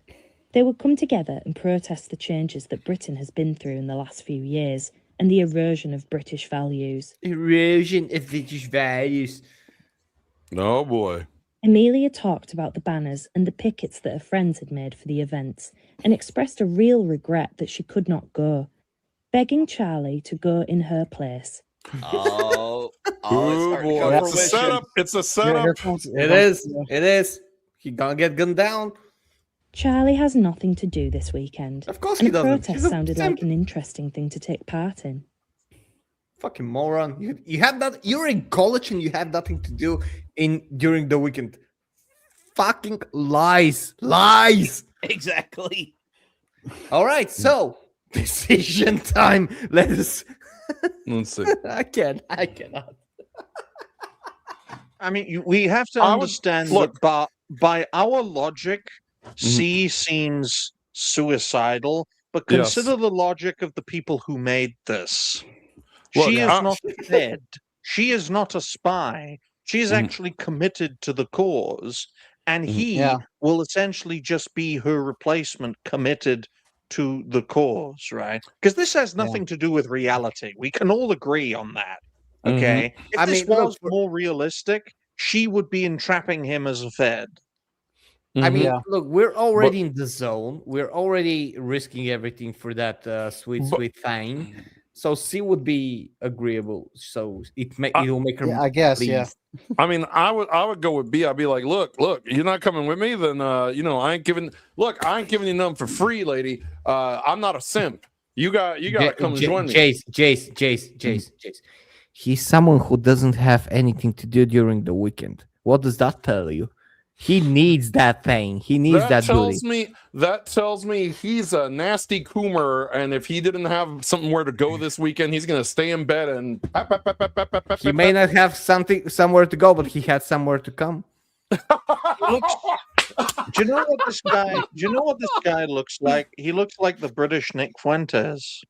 F: They would come together and protest the changes that Britain has been through in the last few years and the erosion of British values.
A: Erosion of British values.
D: Oh boy.
F: Amelia talked about the banners and the pickets that her friends had made for the events and expressed a real regret that she could not go, begging Charlie to go in her place.
E: Oh, it's
D: Oh
E: starting to
D: boy.
E: come
D: It's a
E: fruition.
D: setup. It's a
C: Here
D: setup.
C: comes,
A: It is. It is. He gonna get gunned down.
F: Charlie has nothing to do this weekend,
A: Of course
F: and
A: he
F: a
A: doesn't.
F: protest
A: He's a
F: sounded
A: simp.
F: like an interesting thing to take part in.
A: Fucking moron. You have that. You're in college and you have nothing to do during the weekend. Fucking lies.
E: Exactly.
A: All right. So decision time. Let's.
D: Let's see.
A: I cannot.
B: I mean, we have to
D: I would-
B: understand
D: look.
B: that by our logic, C seems suicidal, but
D: Yes.
B: consider the logic of the people who made this.
D: Look,
B: She is
D: I-
B: not dead. She is not a spy. She is
D: Mhm.
B: actually committed to the cause, and
D: Mhm.
B: he
C: Yeah.
B: will essentially just be her replacement committed to the cause, right? Because this has nothing to do with reality. We can all agree on that. Okay. If
A: I
B: this
A: mean, look,
B: was more realistic, she would be entrapping him as a Fed.
A: I mean,
C: Yeah.
A: look, we're already in the zone. We're already risking everything for that sweet thing. So C would be agreeable. So it will make her.
C: Yeah, I guess.
A: pleased.
C: Yeah.
D: I mean, I would go with B. I'd be like, look, you're not coming with me, then I ain't giving you nothing for free, lady. I'm not a simp. You got to come and join me.
A: Jace. He's someone who doesn't have anything to do during the weekend. What does that tell you? He needs that thing. He needs that booty.
D: That tells me he's a nasty coomer, and if he didn't have somewhere to go this weekend, he's gonna stay in bed and.
A: He may not have somewhere to go, but he had somewhere to come.
B: Do you know what this guy? Do you know what this guy looks like? He looks like the British Nick Fuentes.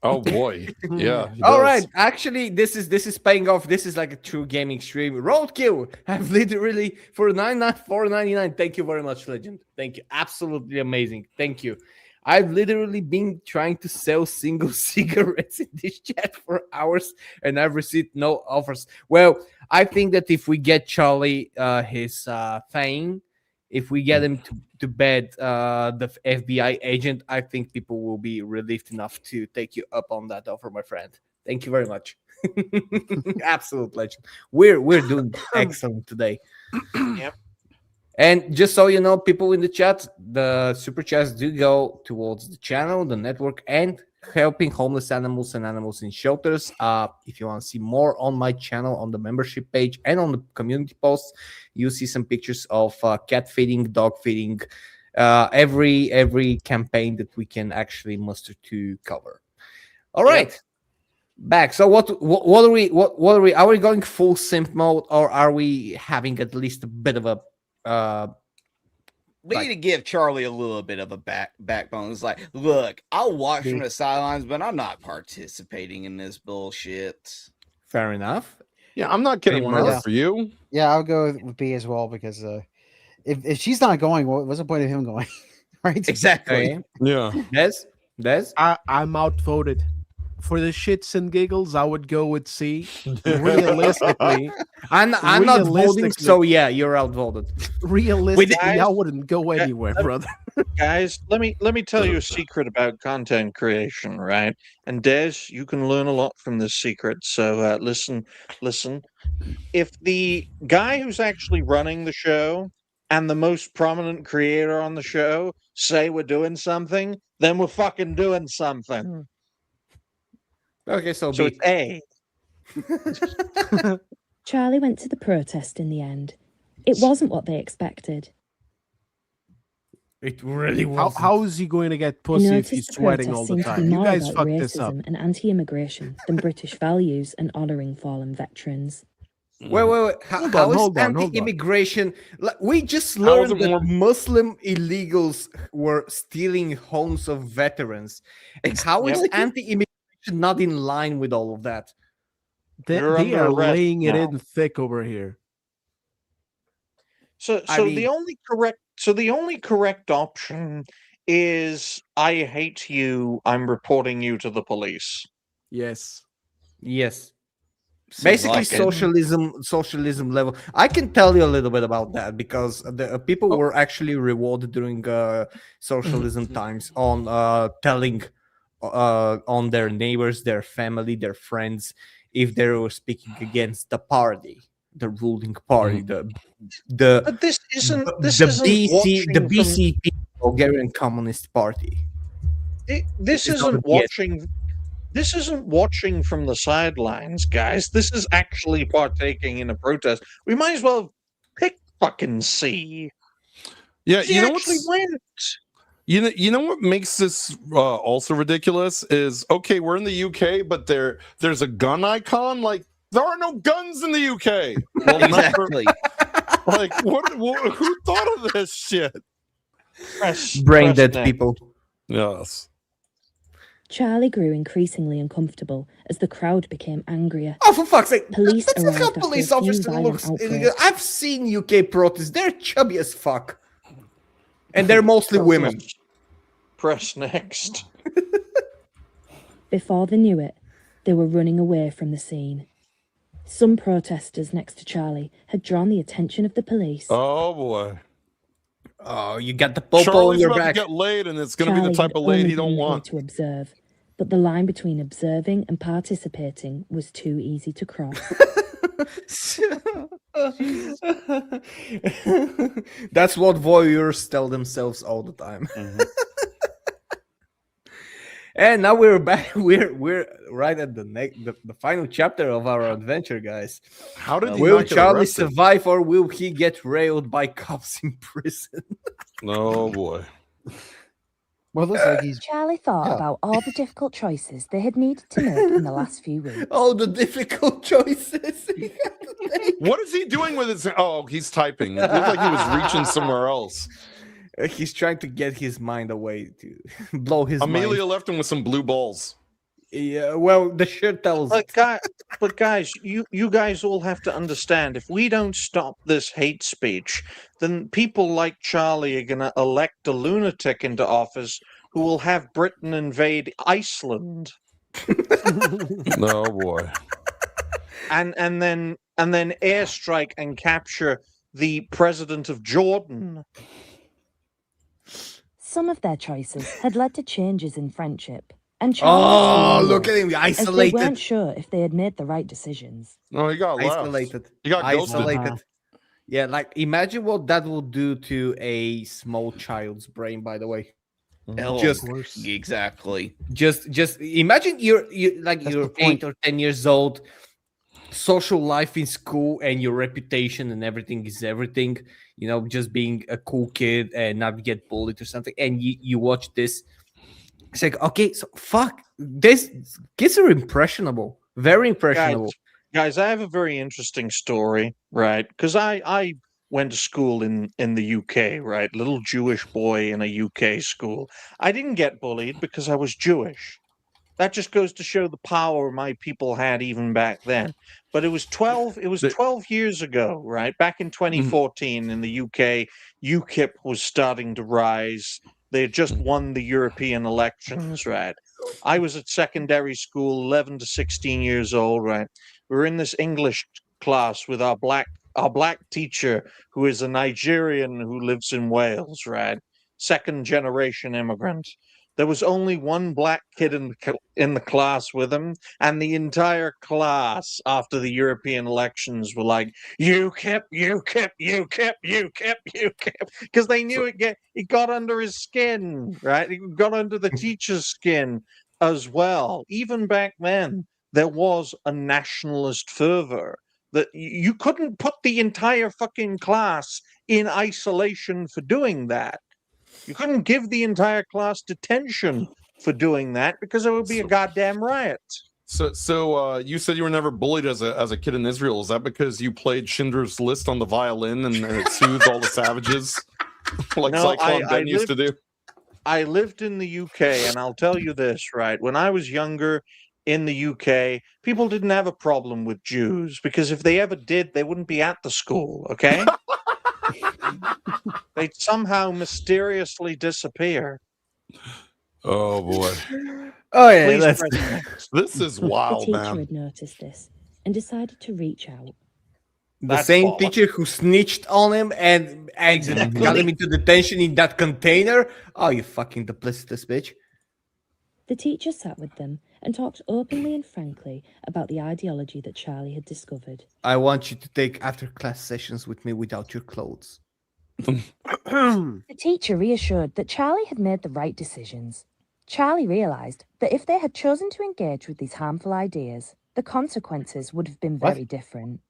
D: Oh boy, yeah.
A: All right, actually, this is paying off. This is like a true gaming stream. Roadkill, I've literally for $4.99. Thank you very much, Legend. Thank you, absolutely amazing. Thank you. I've literally been trying to sell single cigarettes in this chat for hours, and I've received no offers. Well, I think that if we get Charlie his thing, if we get him to bed, the FBI agent, I think people will be relieved enough to take you up on that offer, my friend. Thank you very much. Absolute legend. We're doing excellent today.
B: Yep.
A: And just so you know, people in the chat, the super chats do go towards the channel, the network, and helping homeless animals and animals in shelters. If you want to see more on my channel, on the membership page and on the community posts, you see some pictures of cat feeding, dog feeding, every campaign that we can actually muster to cover. All right. Back. So what are we? Are we going full simp mode, or are we having at least a bit of a
E: we need to give Charlie a little bit of a backbone. It's like, look, I'll watch from the sidelines, but I'm not participating in this bullshit.
A: Fair enough.
D: Yeah, I'm not getting one over for you.
C: Yeah, I'll go with B as well because if she's not going, what's the point of him going? Right?
E: Exactly.
A: Okay.
D: Yeah.
A: Des?
G: I'm outvoted. For the shits and giggles, I would go with C. Realistically,
A: I'm not voting, so yeah, you're outvoted.
G: Realistically, I wouldn't go anywhere, brother.
B: Guys, let me tell you a secret about content creation, right? And Des, you can learn a lot from this secret. So listen. If the guy who's actually running the show and the most prominent creator on the show say we're doing something, then we're fucking doing something.
A: Okay, so
B: it's A.
F: Charlie went to the protest in the end. It wasn't what they expected.
A: It really was.
G: How is he going to get pussy if he's sweating all the time? You guys fucked this up.
F: And anti-immigration than British values and honouring fallen veterans.
A: Wait. How is anti-immigration? We just learned that Muslim illegals were stealing homes of veterans. And how is anti-immigration not in line with all of that?
G: They are laying it in thick over here.
B: So the only correct option is I hate you, I'm reporting you to the police.
G: Yes.
A: Basically, socialism level. I can tell you a little bit about that because the people were actually rewarded during socialism times on telling on their neighbors, their family, their friends, if they were speaking against the party, the ruling party,
B: But this isn't
A: the BCP, Bulgarian Communist Party.
B: This isn't watching from the sidelines, guys. This is actually partaking in a protest. We might as well pick fucking C.
D: Yeah,
B: you know what?
D: You know what makes this also ridiculous is, okay, we're in the UK, but there's a gun icon. Like, there are no guns in the UK. Well,
E: exactly.
D: Like, who thought of this shit?
A: Brain dead people.
D: Yes.
F: Charlie grew increasingly uncomfortable as the crowd became angrier.
A: Oh, for fuck's sake!
F: Police
A: That's
F: arrived
A: how
F: after
A: police
F: a few
A: officers
F: violent
A: look.
F: outbreaks.
A: I've seen UK protests. They're chubby as fuck, and they're mostly women.
B: Press next.
F: Before they knew it, they were running away from the scene. Some protesters next to Charlie had drawn the attention of the police.
D: Oh boy.
A: Oh, you got the popo
D: Charlie's
A: on your
D: about
A: back.
D: to get laid, and it's going to be the type of laid he don't want.
F: To observe, but the line between observing and participating was too easy to cross.
A: That's what voyeurs tell themselves all the time. And now we're back. We're right at the final chapter of our adventure, guys.
D: How did he
A: Will
D: not get
A: Charlie
D: arrested?
A: survive, or will he get railed by cops in prison?
D: Oh boy.
C: Well, it looks like he's.
F: Charlie thought
C: Yeah.
F: about all the difficult choices they had needed to make in the last few weeks.
A: Oh, the difficult choices.
D: What is he doing with his? Oh, he's typing. It looked like he was reaching somewhere else.
A: He's trying to get his mind away to blow his
D: Amelia
A: mind.
D: left him with some blue balls.
A: Yeah, well, the shirt tells.
B: But guys, you guys all have to understand, if we don't stop this hate speech, then people like Charlie are going to elect a lunatic into office who will have Britain invade Iceland,
D: Oh boy.
B: and then airstrike and capture the president of Jordan.
F: Some of their choices had led to changes in friendship, and Charlie was feeling
A: look at him,
F: as they weren't
A: isolated.
F: sure if they had made the right decisions.
D: No, he got left.
A: Isolated.
D: He got ghosted.
A: Isolated. Yeah, like imagine what that will do to a small child's brain. By the way,
E: Hell,
A: Just-
E: exactly.
A: just imagine you're
C: That's the
A: you're
C: point.
A: 8 or 10 years old, social life in school, and your reputation and everything is everything. You know, just being a cool kid and not get bullied or something. And you watch this. It's like, okay, so fuck. This kids are impressionable, very impressionable.
B: Guys, I have a very interesting story, right? Because I went to school in the UK, right? Little Jewish boy in a UK school. I didn't get bullied because I was Jewish. That just goes to show the power my people had even back then. But it was 12 years ago, right? Back in 2014 in the UK, UKIP was starting to rise. They had just won the European elections, right? I was at secondary school, 11 to 16 years old, right? We were in this English class with our black teacher, who is a Nigerian who lives in Wales, right? Second generation immigrant. There was only one black kid in the class with him, and the entire class after the European elections were like, UKIP, UKIP, UKIP, UKIP, UKIP, because they knew it got under his skin, right? It got under the teacher's skin as well. Even back then, there was a nationalist fervor that you couldn't put the entire fucking class in isolation for doing that. You couldn't give the entire class detention for doing that because it would be a goddamn riot.
D: So you said you were never bullied as a kid in Israel. Is that because you played Schindler's List on the violin and it soothed all the savages, like
B: No,
D: Cyclone
B: I
D: Ben used to do?
B: I lived in the UK, and I'll tell you this, right? When I was younger in the UK, people didn't have a problem with Jews because if they ever did, they wouldn't be at the school, okay? They'd somehow mysteriously disappear.
D: Oh boy,
A: Oh yeah,
B: Please
A: let's.
B: press next.
D: this is
F: The
D: wild,
F: teacher
D: man.
F: had noticed this and decided to reach out.
A: The
B: That's
A: same
B: all.
A: teacher who snitched on him and got him into detention in that container. Oh, you fucking duplicitous bitch.
F: The teacher sat with them and talked openly and frankly about the ideology that Charlie had discovered.
A: I want you to take after class sessions with me without your clothes.
F: The teacher reassured that Charlie had made the right decisions. Charlie realised that if they had chosen to engage with these harmful ideas, the consequences would have been
C: What?
F: very different.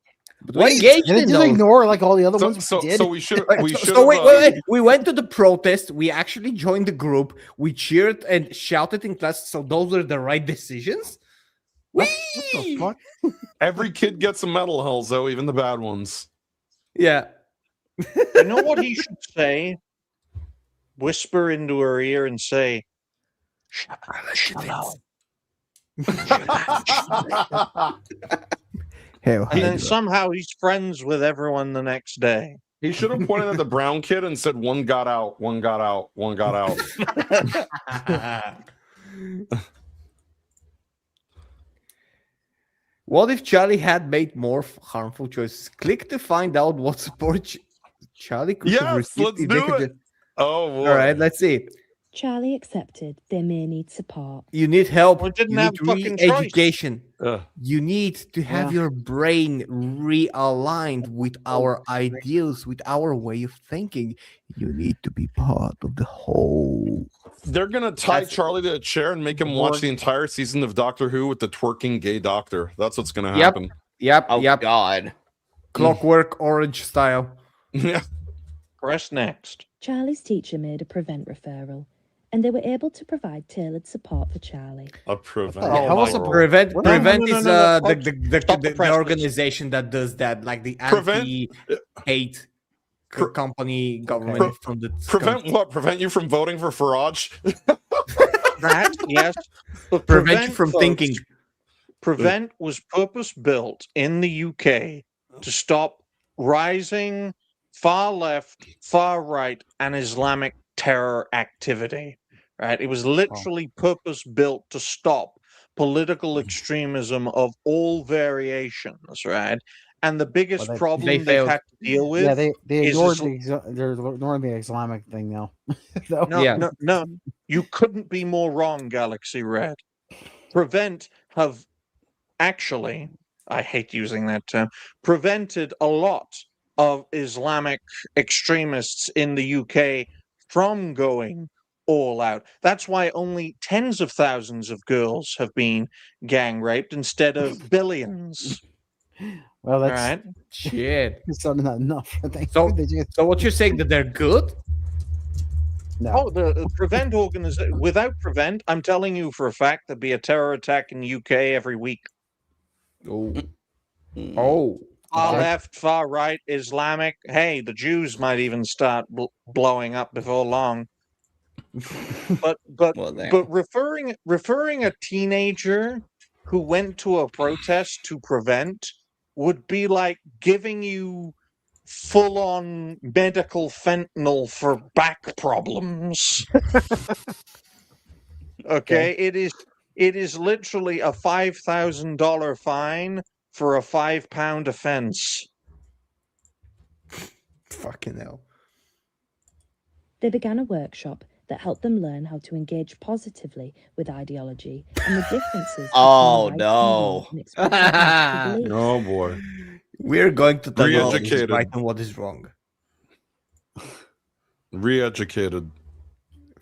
A: But
D: Wait,
A: we engaged
C: And
A: in
C: just
A: those.
C: ignore like all the other ones
D: So
C: we did.
D: we should
A: So wait. We went to the protest. We actually joined the group. We cheered and shouted in class. So those were the right decisions.
C: What the fuck?
D: Every kid gets a medal, Helzo, even the bad ones.
A: Yeah.
B: You know what he should say? Whisper into her ear and say, "Shalom."
C: Hell,
B: And then somehow he's friends with everyone the next day.
D: He should have pointed at the brown kid and said, "One got out, one got out, one got out."
A: What if Charlie had made more harmful choices? Click to find out what support Charlie could have
D: Yes,
A: received.
D: let's
A: if they
D: do
A: could
D: it. Oh, boy.
A: All right, let's see.
F: Charlie accepted they may need support.
A: You need help.
B: We didn't
A: You
B: have
A: need
B: fucking choice.
A: re-education.
D: Ugh.
A: You need to have your brain realigned with our ideals, with our way of thinking. You need to be part of the whole.
D: They're gonna tie Charlie to a chair and make him watch the entire season of Doctor Who with the twerking gay doctor. That's what's gonna happen.
A: Yep.
E: Oh God.
A: Clockwork Orange style.
D: Yeah.
B: Press next.
F: Charlie's teacher made a prevent referral, and they were able to provide tailored support for Charlie.
D: A prevent.
C: How was it
A: Prevent
B: No,
A: Prevent
B: no,
A: is
B: no, no,
A: the
B: press,
A: organization that does that, like the
D: Prevent-
A: anti-hate company, government funded.
D: Prevent what? Prevent you from voting for Farage?
B: That, yes. But
A: Prevent you from
B: folks,
A: thinking.
B: Prevent was purpose-built in the UK to stop rising far left, far right, and Islamic terror activity. Right? It was literally purpose-built to stop political extremism of all variations. Right? And the biggest
C: Well, they
B: problem they've
A: failed.
B: had to deal with.
C: Yeah, they
B: is
C: ignored
B: Islam-
C: they're ignoring the Islamic thing now. So-
B: No, you couldn't be more wrong, Galaxy Red. Prevent have actually, I hate using that term, prevented a lot of Islamic extremists in the UK from going all out. That's why only tens of thousands of girls have been gang raped instead of billions.
C: Well,
B: All
C: that's
B: right.
A: Shit.
C: it's not enough. I think.
A: So-
C: They just-
A: So what you're saying, that they're good?
C: no.
B: Oh, the Prevent organization. Without Prevent, I'm telling you for a fact there'd be a terror attack in the UK every week.
A: Oh. Oh.
B: Far
C: Okay.
B: left, far right, Islamic. Hey, the Jews might even start blowing up before long. But
E: Well, then.
B: but referring a teenager who went to a protest to Prevent would be like giving you full-on medical fentanyl for back problems. Okay, it is literally a $5,000 fine for a £5 offense.
A: Fucking hell.
F: They began a workshop that helped them learn how to engage positively with ideology and the differences.
E: Oh,
F: between right and
E: no.
F: wrong in expressing political beliefs.
D: Oh boy.
A: We're going to tell you what is
D: Re-educated.
A: right and what is wrong.
D: Re-educated.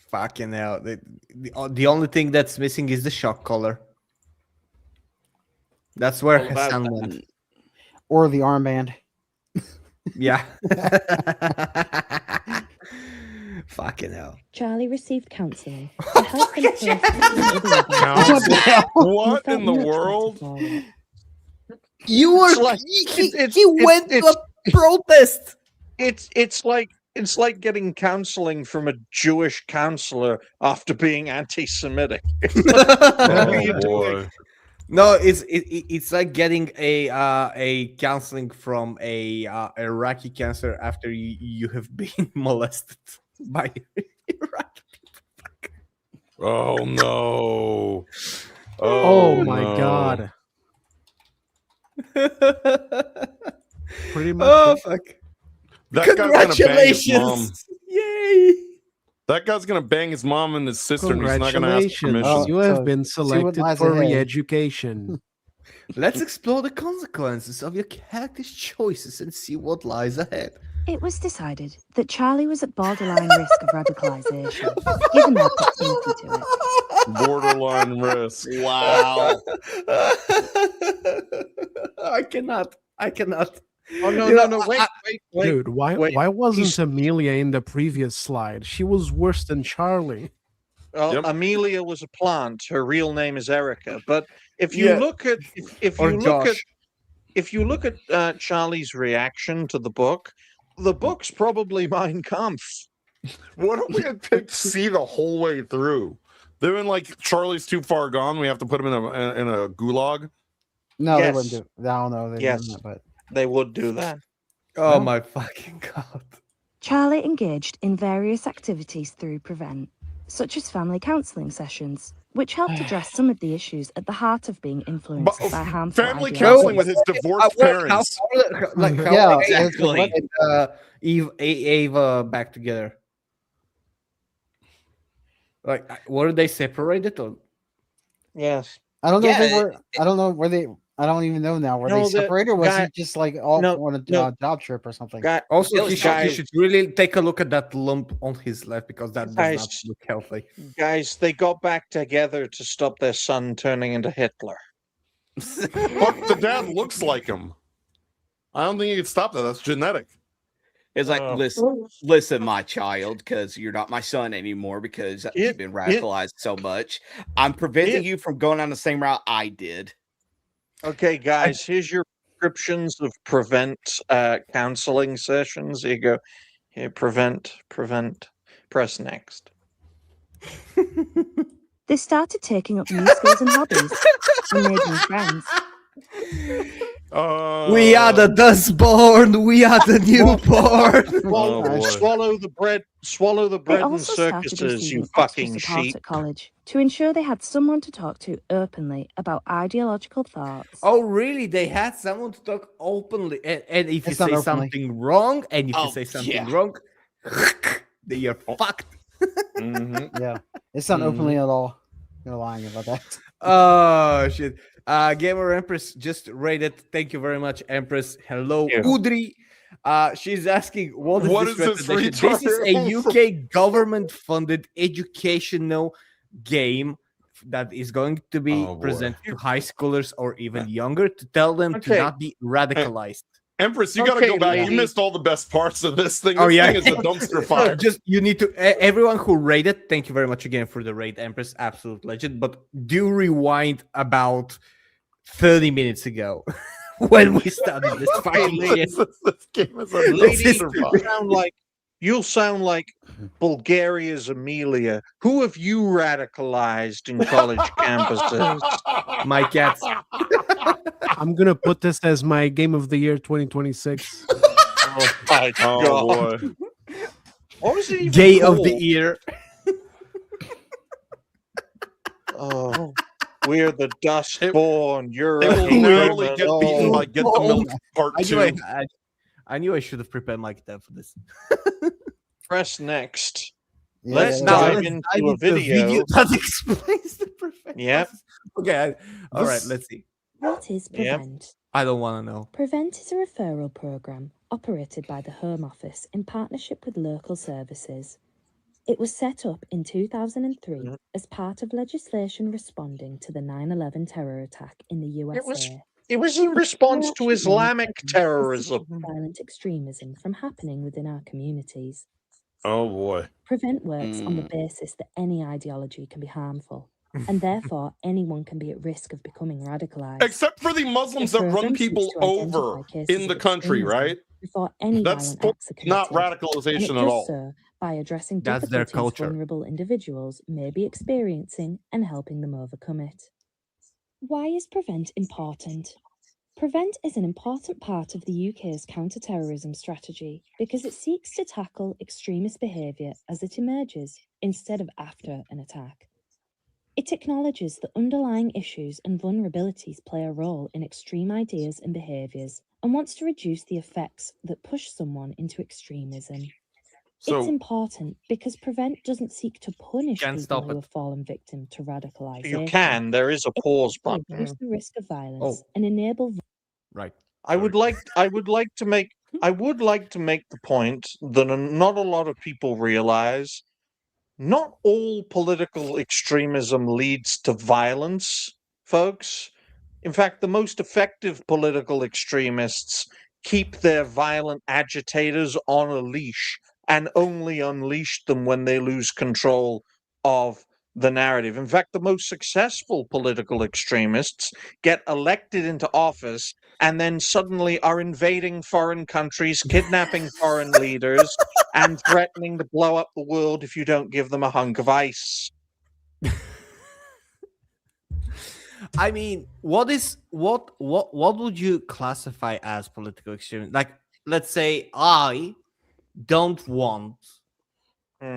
A: Fucking hell. The only thing that's missing is the shock collar. That's where
B: What about
A: Hassan
B: that?
A: went.
C: Or the armband.
A: Yeah. Fucking hell.
F: Charlie received counselling to help him process the
D: Counsel? What
F: He felt
D: in the
F: much better
D: world?
F: for it.
A: You were.
B: It's like-
A: He went to a protest.
B: It's like getting counseling from a Jewish counselor after being anti-Semitic. What are you
D: Oh
B: doing?
D: boy.
A: No, it's like getting a counseling from a Iraqi counselor after you have been molested by Iraqi
D: Oh no.
G: Oh, my
D: no.
G: God.
A: people.
G: Pretty much.
A: Oh fuck!
D: That guy's gonna bang his mom.
A: Congratulations! Yay!
D: That guy's gonna bang his mom and his sister, and he's not gonna ask
G: Congratulations.
D: permission.
C: Oh,
G: You have
C: so
G: been
C: see what
G: selected
C: lies
G: for
C: ahead.
G: re-education.
A: Let's explore the consequences of your character's choices and see what lies ahead.
F: It was decided that Charlie was at borderline risk of radicalisation, given their proximity to it.
D: Borderline risk.
E: Wow.
A: I cannot.
B: Oh no,
A: You
B: no,
A: know,
B: no! Wait.
G: Dude, why
B: wait.
G: wasn't
B: He's-
G: Amelia in the previous slide? She was worse than Charlie.
B: Well,
D: Yep.
B: Amelia was a plant. Her real name is Erica. But if you
A: Yeah.
B: look at if
A: Or
B: you look at
A: Josh.
B: if you look at Charlie's reaction to the book's probably Mein Kampf.
D: What if we had picked C the whole way through? They've been like, Charlie's too far gone. We have to put him in a gulag.
C: No, they
B: Yes.
C: wouldn't do it. I don't know. They
B: Yes.
C: wouldn't, but
B: They would do that.
A: Oh
C: No.
A: my fucking god!
F: Charlie engaged in various activities through Prevent, such as family counselling sessions, which helped address some of the issues at the heart of being influenced by harmful
D: Family
F: ideology.
D: counseling with his divorced parents.
C: Yeah,
E: exactly.
A: And, Eva back together. Like, were they separated or?
B: Yes.
C: I don't know if they
E: Yeah,
C: were. I don't know where they. I don't even know now. Were
B: No,
C: they
B: the
C: separated, or was
B: guy-
C: he just like off
B: no,
C: on a
B: no.
C: job trip or something?
A: Also,
E: Those
A: he should
B: guys-
A: really take a look at that lump on his left because that does not
B: Guys-
A: look healthy.
B: Guys, they got back together to stop their son turning into Hitler.
D: But the dad looks like him. I don't think you can stop that. That's genetic.
E: It's like, listen, my child, because you're not my son anymore because you've been radicalized so much. I'm preventing you from going on the same route I did.
B: Okay, guys, here's your prescriptions of prevent counseling sessions. Here you go. Here, prevent. Press next.
F: They started taking up new skills and hobbies and made new friends.
A: We are the dustborn. We are the newborn.
B: Swallow,
D: boy.
B: swallow the bread. Swallow the
F: They
B: bread and
F: also started
B: circuses, you
F: receiving extra
B: fucking
F: support
B: sheep.
F: at college to ensure they had someone to talk to openly about ideological thoughts.
A: Oh, really? They had someone to talk openly, and if you
C: It's not
A: say
C: openly.
A: something wrong, and if you
E: Oh,
A: say something
E: yeah.
A: wrong, then you're fucked.
D: Mhm.
C: Yeah, it's not openly at all. You're lying about that.
A: Oh shit! Gamer Empress just rated. Thank you very much, Empress. Hello,
B: Thank you.
A: Udri. She's asking, what
D: What
A: is
D: is
A: this
D: this
A: recommendation? This is a
D: retard?
A: UK government-funded educational game that is going to be
D: Oh, boy.
A: presented to high schoolers or even younger to tell them to
B: Okay.
A: not be radicalized.
D: Empress, you gotta
B: Okay,
D: go back.
B: lady.
D: You missed all the best parts of this thing.
A: Oh,
D: This
A: yeah.
D: thing is a dumpster fire.
A: Just you need to everyone who rated. Thank you very much again for the rate, Empress. Absolute legend. But do rewind about 30 minutes ago when we started this fucking shit.
D: This game is a
B: Lady,
D: dumpster fire.
B: you'll sound like Bulgaria's Amelia. Who have you radicalized in college campuses?
A: My cats.
G: I'm gonna put this as my game of the year 2026.
B: Oh my
D: Oh
B: god!
D: boy.
B: What was it even
A: Gay of the
B: called?
A: year.
B: Oh, we're the dustborn. You're
D: It
B: a
D: will narrowly get
B: criminal.
D: beaten by Get the Milk Part
A: I
D: 2.
A: knew I knew I should have prepared my cat for this.
B: Press next.
C: Yeah,
B: Let's
C: yeah,
A: Now
B: dive
A: let's
B: into
A: dive
B: a
A: into the
B: video.
A: that explains the perfect.
B: Yep.
A: process. Okay. All right.
D: This-
A: Let's see.
F: What is
B: Yep.
F: Prevent?
A: I don't want to know.
F: Prevent is a referral program operated by the Home Office in partnership with local services. It was set up in 2003 as part of legislation responding to the 9/11 terror attack in the USA.
B: It was in response to
F: Action
B: Islamic
F: aims to
B: terrorism.
F: stop violent extremism from happening within our communities.
D: Oh boy.
F: Prevent works on the basis that any ideology can be harmful, and therefore anyone can be at risk of becoming radicalized.
D: Except for the Muslims
F: The
D: that run
F: program
D: people
F: seeks to identify
D: over
F: cases
D: in the
F: of
D: country,
F: extremism
D: right?
F: before any
D: That's
F: violent acts are
D: not
F: committed, and it
D: radicalization at
F: does
D: all.
F: so by addressing
A: That's their
F: difficulties
A: culture.
F: vulnerable individuals may be experiencing and helping them overcome it. Why is Prevent important? Prevent is an important part of the UK's counter-terrorism strategy because it seeks to tackle extremist behaviour as it emerges instead of after an attack. It acknowledges that underlying issues and vulnerabilities play a role in extreme ideas and behaviours and wants to reduce the effects that push someone into extremism. It's
D: So
F: important because Prevent doesn't seek to punish
A: Can't
F: people
A: stop
F: who
A: it.
F: have fallen victim to radicalisation.
B: You can. There is a pause
F: To
B: button.
F: reduce the risk of violence
A: Oh.
F: and enable
A: Right.
B: I would like to make the point that not a lot of people realize not all political extremism leads to violence, folks. In fact, the most effective political extremists keep their violent agitators on a leash and only unleash them when they lose control of the narrative. In fact, the most successful political extremists get elected into office and then suddenly are invading foreign countries, kidnapping foreign leaders, and threatening to blow up the world if you don't give them a hunk of ice.
A: I mean, what would you classify as political extremism? Like, let's say I don't want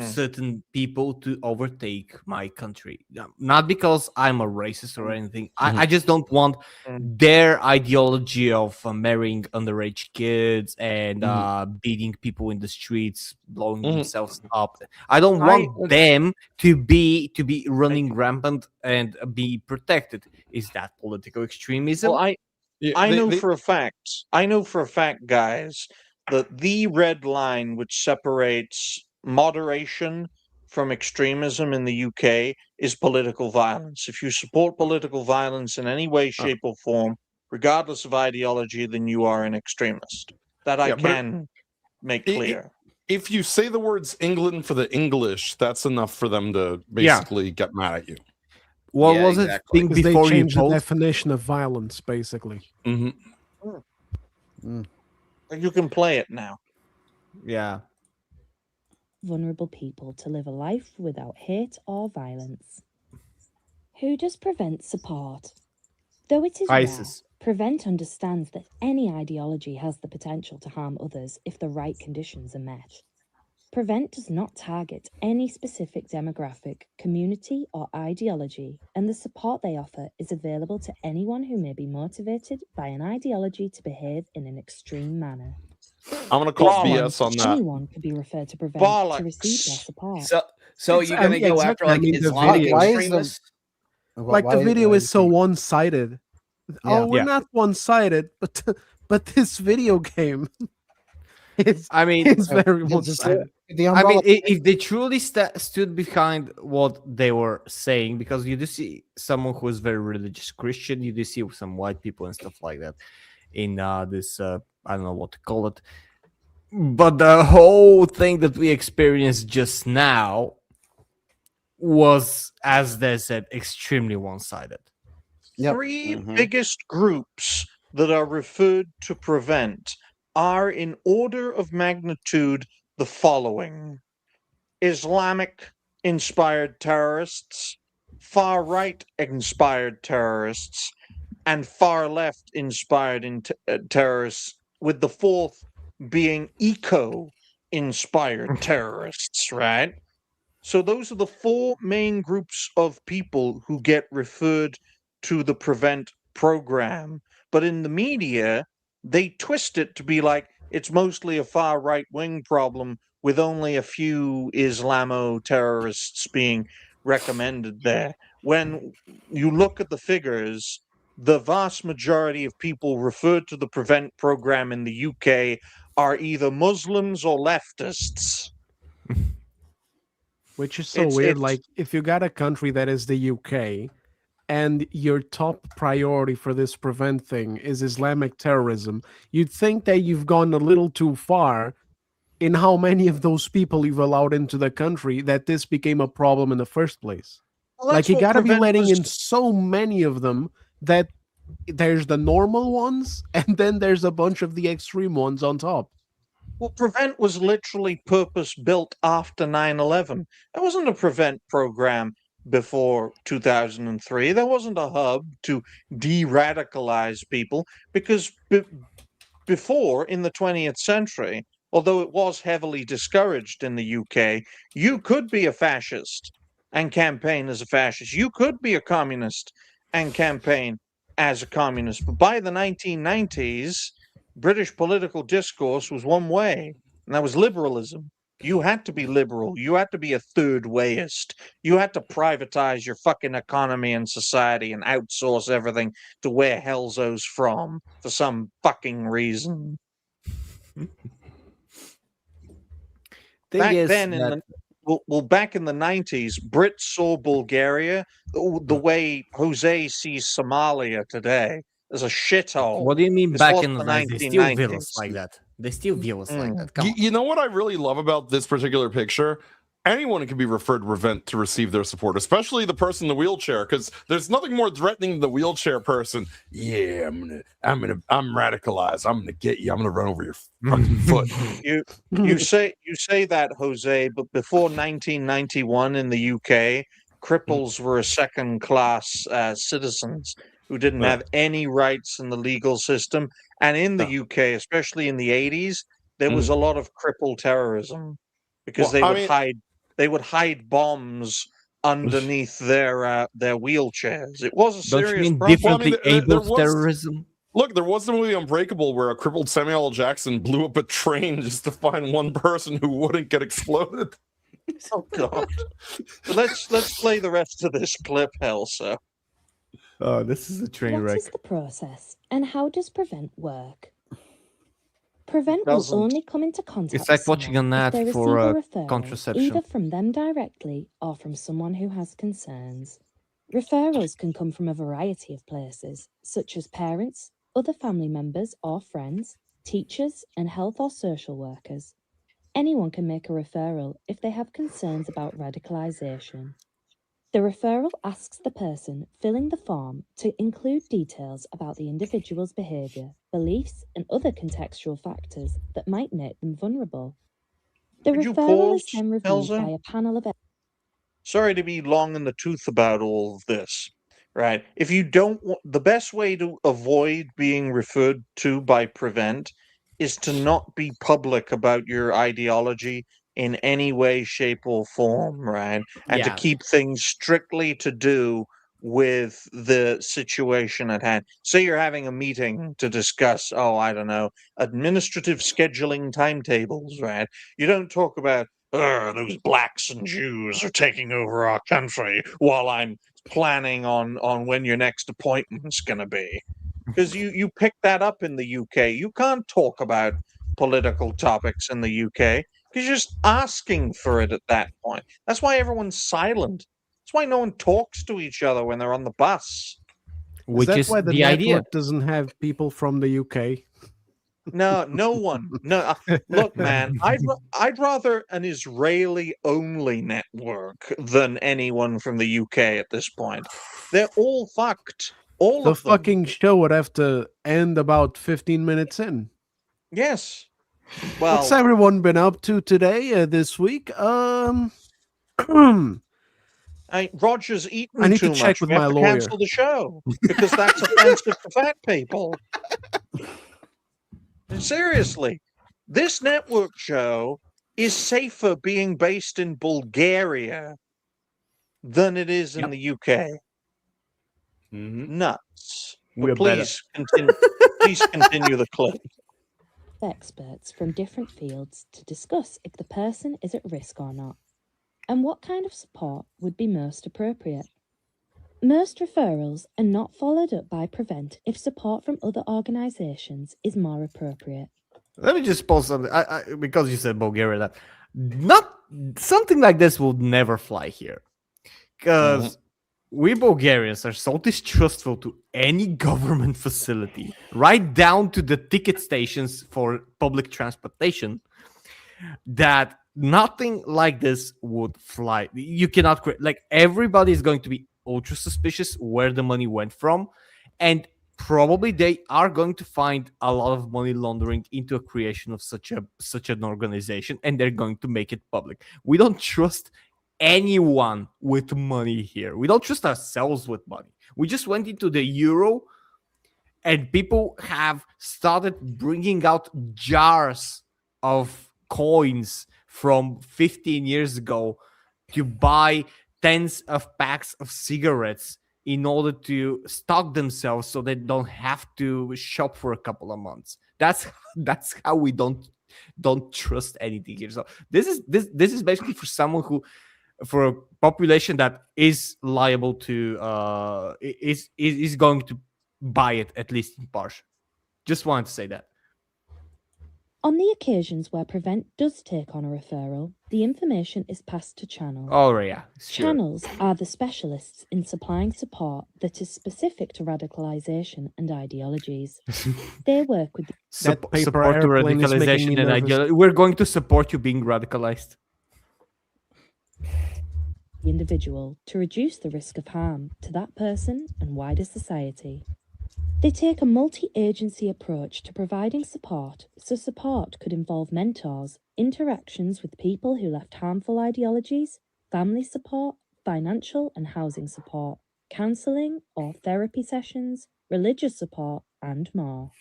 A: certain people to overtake my country. Not because I'm a racist or anything. I just don't want their ideology of marrying underage kids and beating people in the streets, blowing themselves up. I don't want them to be running rampant and be protected. Is that political extremism?
B: Well, I know for a fact, guys, that the red line which separates moderation from extremism in the UK is political violence. If you support political violence in any way, shape, or form, regardless of ideology, then you are an extremist. That I can make clear.
D: If you say the words England for the English, that's enough for them to basically get mad at you.
A: What was it? Thing
G: Because
A: before
G: they
A: you
G: changed the
A: post?
G: definition of violence, basically.
B: You can play it now.
A: Yeah.
F: Vulnerable people to live a life without hate or violence. Who does Prevent support? Though it is
A: ISIS.
F: rare, Prevent understands that any ideology has the potential to harm others if the right conditions are met. Prevent does not target any specific demographic, community, or ideology, and the support they offer is available to anyone who may be motivated by an ideology to behave in an extreme manner.
D: I'm going to call BS on that.
F: Anyone could be referred to Prevent to receive their support.
E: So you're going to go after like Islamic extremists?
G: Like the video is so one-sided. Oh, we're not one-sided, but this video game is very one-sided.
A: If they truly stood behind what they were saying, because you do see someone who is very religious Christian, you do see some white people and stuff like that in this, I don't know what to call it. But the whole thing that we experienced just now was, as they said, extremely one-sided.
B: Three biggest groups that are referred to Prevent are, in order of magnitude, the following: Islamic-inspired terrorists, far-right inspired terrorists, and far-left-inspired terrorists, with the fourth being eco-inspired terrorists, right? So those are the four main groups of people who get referred to the Prevent program. But in the media, they twist it to be like it's mostly a far right-wing problem with only a few Islamo-terrorists being recommended there. When you look at the figures, the vast majority of people referred to the Prevent program in the UK are either Muslims or leftists.
G: Which is so weird. Like, if you got a country that is the UK, and your top priority for this Prevent thing is Islamic terrorism, you'd think that you've gone a little too far in how many of those people you've allowed into the country that this became a problem in the first place.
B: Well,
G: like, you gotta be letting in so many of them that there's the normal ones, and then there's a bunch of the extreme ones on top.
B: Well, Prevent was literally purpose-built after 9/11. There wasn't a Prevent program before 2003. There wasn't a hub to de-radicalize people, because before, in the 20th century, although it was heavily discouraged in the UK, you could be a fascist and campaign as a fascist. You could be a communist and campaign as a communist. But by the 1990s, British political discourse was one way, and that was liberalism. You had to be liberal. You had to be a third wayist. You had to privatize your fucking economy and society and outsource everything to where hellzo's from for some fucking reason. Back in the 90s, Brits saw Bulgaria the way Jose sees Somalia today as a shithole.
A: What do you mean back in the 90s? They still view us like that. They still view us like that.
D: You know what I really love about this particular picture? Anyone can be referred to Prevent to receive their support, especially the person in the wheelchair, because there's nothing more threatening than the wheelchair person. Yeah, I'm radicalized. I'm gonna get you. I'm gonna run over your fucking foot.
B: You say that, Jose, but before 1991 in the UK, cripples were second-class citizens who didn't have any rights in the legal system. And in the UK, especially in the 80s, there was a lot of cripple terrorism because they would hide they would hide bombs underneath their wheelchairs. It was a
A: Don't you
B: serious
A: mean
B: problem.
D: Well, I mean,
A: differently
D: there
A: able
D: was-
A: terrorism?
D: Look, there was the movie Unbreakable where a crippled Samuel L. Jackson blew up a train just to find one person who wouldn't get exploded.
B: Oh God! Let's play the rest of this clip, Elsa.
A: Oh, this is a train
F: What
A: wreck.
F: is the process and how does Prevent work? Prevent
B: Doesn't.
F: will only come into contact
A: It's like
F: with
A: watching
F: someone
A: an
F: if they
A: ad
F: receive
A: for
F: a referral,
A: contraception.
F: either from them directly or from someone who has concerns. Referrals can come from a variety of places, such as parents, other family members or friends, teachers, and health or social workers. Anyone can make a referral if they have concerns about radicalization. The referral asks the person filling the form to include details about the individual's behaviour, beliefs, and other contextual factors that might make them vulnerable. The
B: Could you
F: referral is
B: pause,
F: then reviewed
B: Elsa?
F: by a panel of
B: Sorry to be long in the tooth about all of this, right? If you don't want, the best way to avoid being referred to by Prevent is to not be public about your ideology in any way, shape, or form, right? And to
A: Yeah.
B: keep things strictly to do with the situation at hand. Say you're having a meeting to discuss, oh, I don't know, administrative scheduling timetables, right? You don't talk about, those blacks and Jews are taking over our country while I'm planning on when your next appointment's going to be. Because you pick that up in the UK. You can't talk about political topics in the UK because you're just asking for it at that point. That's why everyone's silent. That's why no one talks to each other when they're on the bus.
A: Which
G: that
A: is
G: why the
A: the
G: network
A: idea.
G: doesn't have people from the UK?
B: No one. No, look, man. I'd rather an Israeli-only network than anyone from the UK at this point. They're all fucked. All
G: The
B: of them.
G: fucking show would have to end about 15 minutes in.
B: Yes. Well,
G: What's everyone been up to today, this week?
B: Roger's eaten
G: I need
B: too
G: to check
B: much.
G: with
B: We have
G: my
B: to
G: lawyer.
B: cancel the show because that's offensive to fat people. Seriously, this network show is safer being based in Bulgaria than it is in
A: Yep.
B: the UK.
A: Mm-hmm.
B: Nuts.
A: We're
B: But
A: better.
B: please continue the clip.
F: experts from different fields to discuss if the person is at risk or not, and what kind of support would be most appropriate. Most referrals are not followed up by Prevent if support from other organisations is more appropriate.
A: Let me just pause something. Because you said Bulgaria, that not something like this will never fly here, because we Bulgarians are so distrustful to any government facility, right down to the ticket stations for public transportation, that nothing like this would fly. You cannot create, like, everybody is going to be ultra suspicious where the money went from, and probably they are going to find a lot of money laundering into a creation of such an organization, and they're going to make it public. We don't trust anyone with money here. We don't trust ourselves with money. We just went into the euro, and people have started bringing out jars of coins from 15 years ago to buy tens of packs of cigarettes in order to stock themselves so they don't have to shop for a couple of months. That's how we don't trust anything here. So this is basically for someone who, for a population that is liable to is going to buy it, at least in part. Just wanted to say that.
F: On the occasions where Prevent does take on a referral, the information is passed to Channel.
A: Oh yeah, sure.
F: Channels are the specialists in supplying support that is specific to radicalization and ideologies. They work with
G: That paper
A: support to
G: airplane is making me
A: radicalization and
G: nervous.
A: ideology. We're going to support you being radicalized.
F: the individual to reduce the risk of harm to that person and wider society. They take a multi-agency approach to providing support, so support could involve mentors, interactions with people who left harmful ideologies, family support, financial and housing support, counselling or therapy sessions, religious support, and more.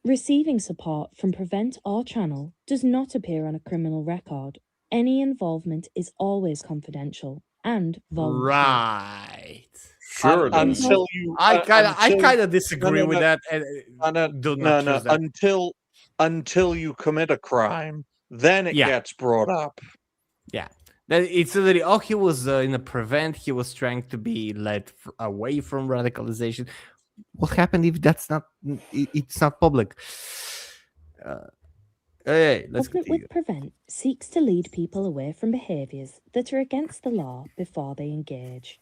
F: Receiving support from Prevent or Channel does not appear on a criminal record. Any involvement is always confidential and voluntary.
A: Right.
D: Sure. then.
B: Until you,
A: I kind of disagree
B: no,
A: with
B: no.
A: that. And do not choose that.
B: until you commit a crime, then it
A: Yeah.
B: gets brought up.
A: Yeah. Then it's literally, he was in a prevent. He was trying to be led away from radicalization. What happened if that's not? It's not public. Hey, let's
F: Government
A: continue.
F: with Prevent seeks to lead people away from behaviours that are against the law before they engage.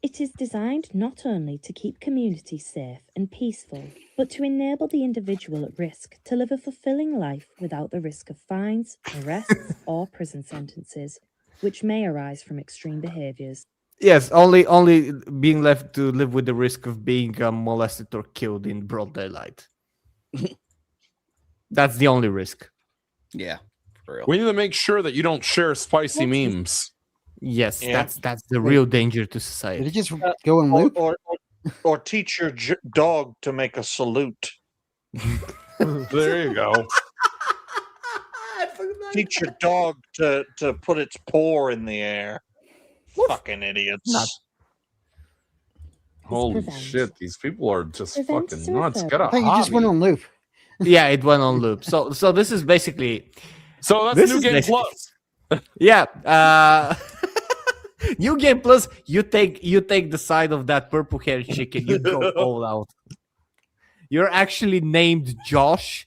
F: It is designed not only to keep communities safe and peaceful, but to enable the individual at risk to live a fulfilling life without the risk of fines, arrests, or prison sentences, which may arise from extreme behaviours.
A: Yes, only being left to live with the risk of being molested or killed in broad daylight. That's the only risk.
E: Yeah, for real.
D: We need to make sure that you don't share spicy
F: What is-
D: memes.
A: Yes,
B: Yeah.
A: that's the real danger to
C: Did
A: society.
C: it just go in loop?
B: Or teach your dog to make a salute.
D: There you go.
B: Teach your dog to put its paw in the air. Fucking idiots.
A: Not-
D: Holy
F: Prevent.
D: shit, these people are just
F: Prevent
D: fucking
F: is a
D: nuts.
F: referral.
D: Get a
C: I think you just went
D: hobby.
C: on loop.
A: Yeah, it went on loop. So this is basically
D: So that's
A: This
D: New
A: is
D: Game
A: basically-
D: Plus.
A: yeah. New Game Plus. You take the side of that purple haired chicken. You go all out. You're actually named Josh.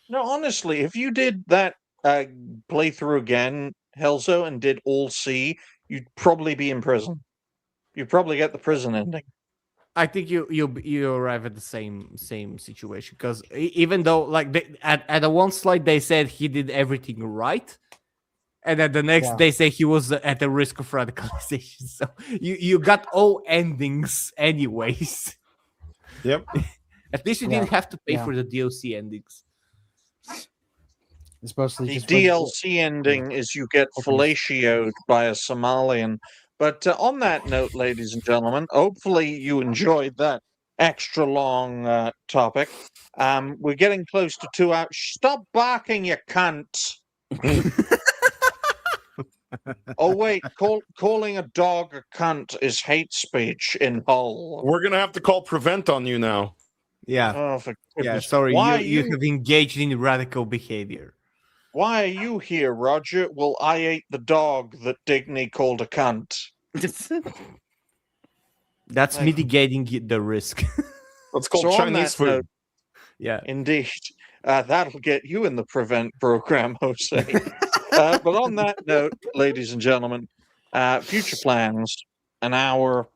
B: No, honestly, if you did that playthrough again, Helzo, and did all C, you'd probably be in prison. You'd probably get the prison ending.
A: I think you arrive at the same situation because even though like at the one slide they said he did everything right, and at the next
C: Yeah.
A: they say he was at the risk of radicalization. So you got all endings anyways.
D: Yep.
A: At least you
C: Yeah.
A: didn't have to pay
C: Yeah.
A: for the DLC endings.
C: It's supposed to
B: The
C: just
B: DLC ending is you get fellatioed by a Somalian. But on that note, ladies and gentlemen, hopefully you enjoyed that extra long topic. We're getting close to 2 hours. Stop barking, you cunt! Oh wait, calling a dog a cunt is hate speech in Hull.
D: We're gonna have to call Prevent on you now.
A: Yeah.
B: Oh, for
A: Yeah,
B: goodness!
A: sorry,
B: Why
A: you have engaged in radical behavior.
B: Why are you here, Roger? Well, I ate the dog that Digny called a cunt.
A: That's
B: Like-
A: mitigating the risk.
D: Let's call
B: So on
D: Chinese
B: that
D: food.
B: note,
A: Yeah.
B: indeed, that'll get you in the Prevent program, Jose. But on that note, ladies and gentlemen, future plans, an hour,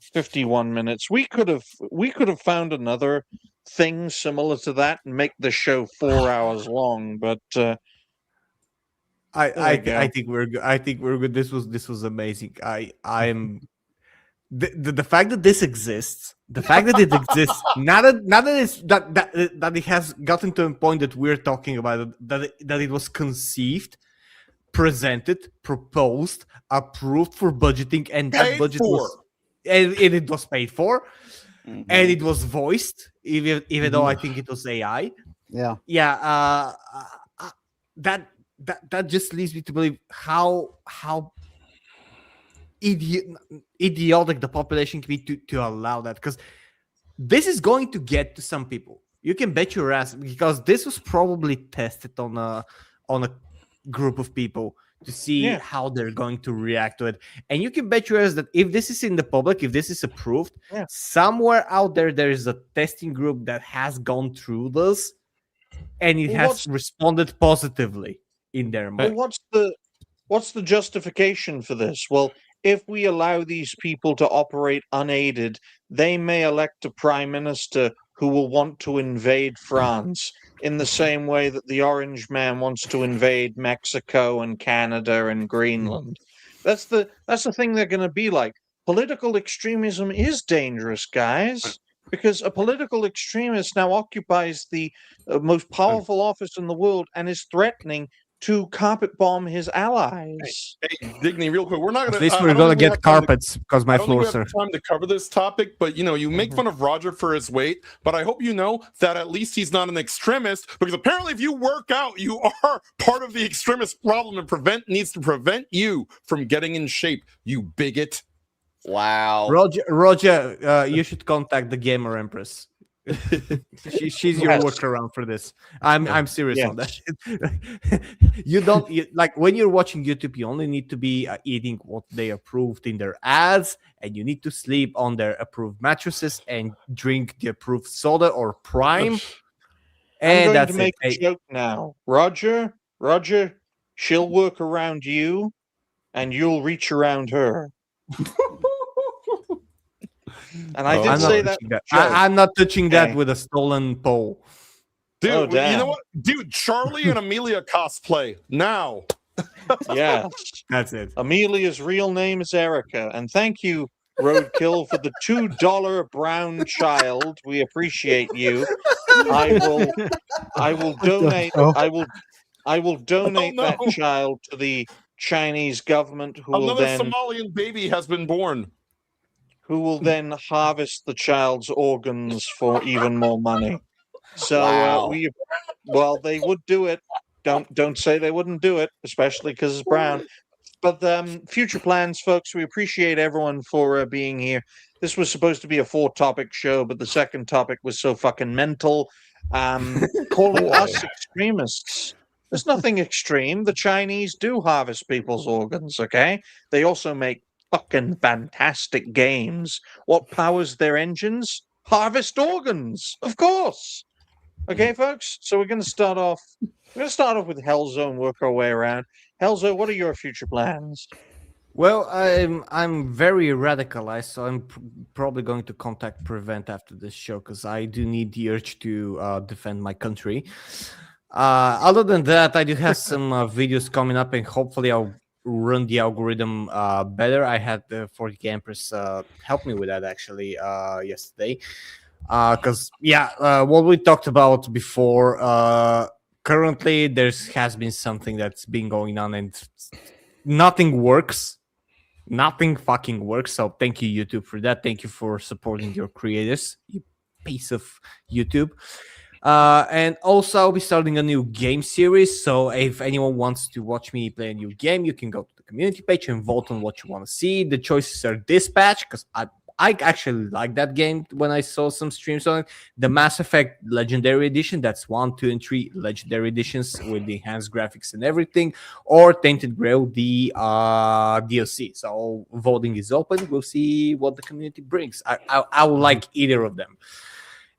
B: 51 minutes. We could have found another thing similar to that and make the show 4 hours long, but
A: I
B: go.
A: think we're good. I think we're good. This was amazing. I'm the fact that this exists, the fact that it exists, not that it has gotten to a point that we're talking about it, that it was conceived, presented, proposed, approved for budgeting, and that
D: Paid
A: budget
D: for.
A: was and it was paid for,
E: Mhm.
A: and it was voiced, even though I think it was AI.
C: Yeah.
A: Yeah, that just leads me to believe how idiotic the population can be to allow that, because this is going to get to some people. You can bet your ass, because this was probably tested on a group of people to see
B: Yeah.
A: how they're going to react to it. And you can bet your ass that if this is in the public, if this is approved,
B: Yeah.
A: somewhere out there is a testing group that has gone through this and it
B: Well,
A: has
B: what's-
A: responded positively in their
B: Well,
A: mind.
B: what's the justification for this? Well, if we allow these people to operate unaided, they may elect a prime minister who will want to invade France in the same way that the Orange Man wants to invade Mexico and Canada and Greenland. That's the thing they're going to be like. Political extremism is dangerous, guys, because a political extremist now occupies the most powerful office in the world and is threatening to carpet bomb his allies.
D: Hey, Digny, real quick, we're not gonna.
A: At least
D: I
A: we're
D: don't
A: gonna
D: think we
A: get
D: have time to-
A: carpets because my
D: I don't think we
A: floors
D: have
A: are.
D: time to cover this topic, but you make fun of Roger for his weight, but I hope you know that at least he's not an extremist, because apparently if you work out, you are part of the extremist problem, and Prevent needs to prevent you from getting in shape, you bigot.
E: Wow.
A: Roger, you should contact the Gamer Empress. She's your
B: Yes.
A: workaround for this. I'm serious on
B: Yes.
A: that. You don't like when you're watching YouTube. You only need to be eating what they approved in their ads, and you need to sleep on their approved mattresses and drink the approved soda or Prime.
B: I'm
A: And
B: going
A: that's
B: to make
A: it.
B: a joke now. Roger, she'll work around you, and you'll reach around her. And I
D: Oh,
B: did
A: I'm not
B: say that.
A: touching that.
B: joke.
A: I'm not touching that
B: Okay.
A: with a stolen pole.
D: Dude,
B: Oh,
D: you
B: damn.
D: know what? Dude, Charlie and Amelia cosplay now.
B: Yes.
A: That's it.
B: Amelia's real name is Erica. And thank you, Roadkill, for the $2 brown child. We appreciate you. I will donate
C: hell?
B: I will donate
D: no.
B: that child to the Chinese government who
D: Another Somalian baby has been born.
B: will then harvest the child's organs for even more money. So
E: Wow.
B: they would do it. Don't say they wouldn't do it, especially because it's brown. But future plans, folks. We appreciate everyone for being here. This was supposed to be a 4-topic show, but the second topic was so fucking mental. Calling us extremists. There's nothing extreme. The Chinese do harvest people's organs. Okay, they also make fucking fantastic games. What powers their engines? Harvest organs, of course. Okay, folks. So we're going to start off. We're going to start off with Hellzone. Work our way around. Hellzone, what are your future plans?
A: Well, I'm very radicalized, so I'm probably going to contact Prevent after this show because I do need the urge to defend my country. Other than that, I do have some videos coming up, and hopefully I'll run the algorithm better. I had the 40 Empress help me with that actually yesterday. Because what we talked about before, currently has been something that's been going on and nothing works. Nothing fucking works. So thank you, YouTube, for that. Thank you for supporting your creators, you piece of YouTube. And also I'll be starting a new game series. So if anyone wants to watch me play a new game, you can go to the community page and vote on what you want to see. The choices are Dispatch, because I actually like that game when I saw some streams on it. The Mass Effect Legendary Edition, that's 1, 2, and 3 Legendary Editions with the enhanced graphics and everything, or Tainted Grail, the DLC. So voting is open. We'll see what the community brings. I will like either of them.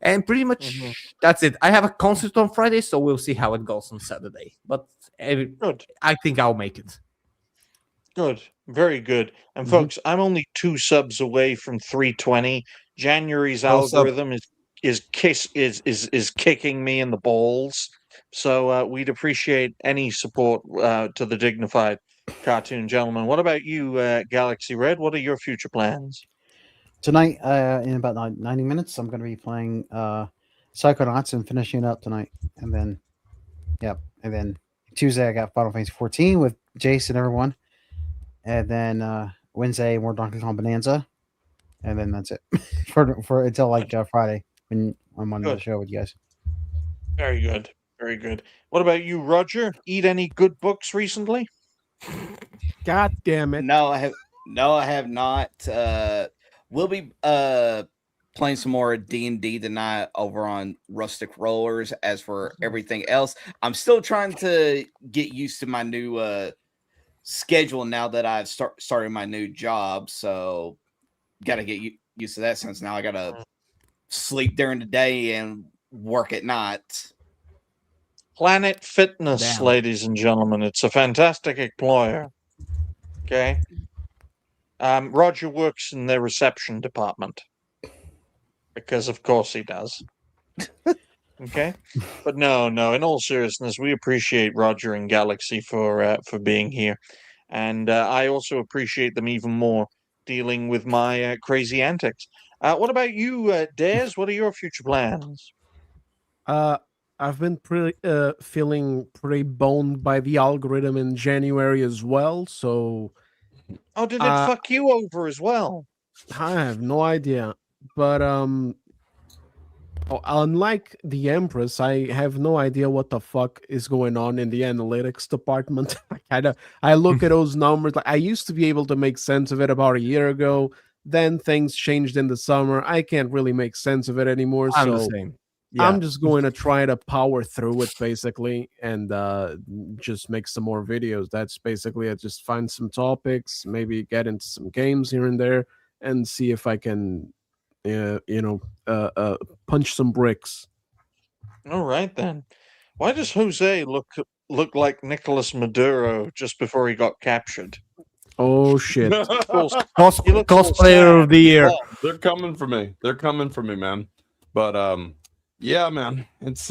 A: And pretty much that's it. I have a concert on Friday, so we'll see how it goes on Saturday. But
B: Good.
A: I think I'll make it.
B: Good. Very good. And folks, I'm only 2 subs away from 320. January's algorithm is kicking me in the balls. So we'd appreciate any support to the dignified cartoon gentleman. What about you, Galaxy Red? What are your future plans?
C: Tonight, in about 90 minutes, I'm going to be playing Psychonauts and finishing it up tonight. And then, and then Tuesday I got Final Fantasy 14 with Jace and everyone. And then Wednesday more Donkey Kong Bonanza. And then that's it for until like Friday when I'm on the show with you guys.
B: Very good. Very good. What about you, Roger? Eat any good books recently?
G: God damn it.
E: No, I have not. We'll be playing some more D&D tonight over on Rustic Rollers. As for everything else, I'm still trying to get used to my new schedule now that I've started my new job. So got to get used to that, since now I got to sleep during the day and work at night.
B: Planet Fitness, ladies and gentlemen. It's a fantastic employer. Okay. Roger works in their reception department. Because of course he does. Okay. But no, in all seriousness, we appreciate Roger and Galaxy for being here. And I also appreciate them even more dealing with my crazy antics. What about you, Dez? What are your future plans?
G: I've been feeling pretty boned by the algorithm in January as well. So
B: Oh, did it fuck you over as well?
G: I have no idea, but unlike the Empress, I have no idea what the fuck is going on in the analytics department. I look at those numbers. Like I used to be able to make sense of it about a year ago. Then things changed in the summer. I can't really make sense of it anymore.
A: I'm the
G: So
A: same. Yeah.
G: I'm just going to try to power through it basically and just make some more videos. That's basically it. Just find some topics, maybe get into some games here and there, and see if I can, punch some bricks.
B: All right then. Why does Jose look like Nicolas Maduro just before he got captured?
G: Oh shit!
B: He looks all
A: Cosplayer of the year.
B: sad.
D: They're coming for me. They're coming for me, man. But yeah, man. It's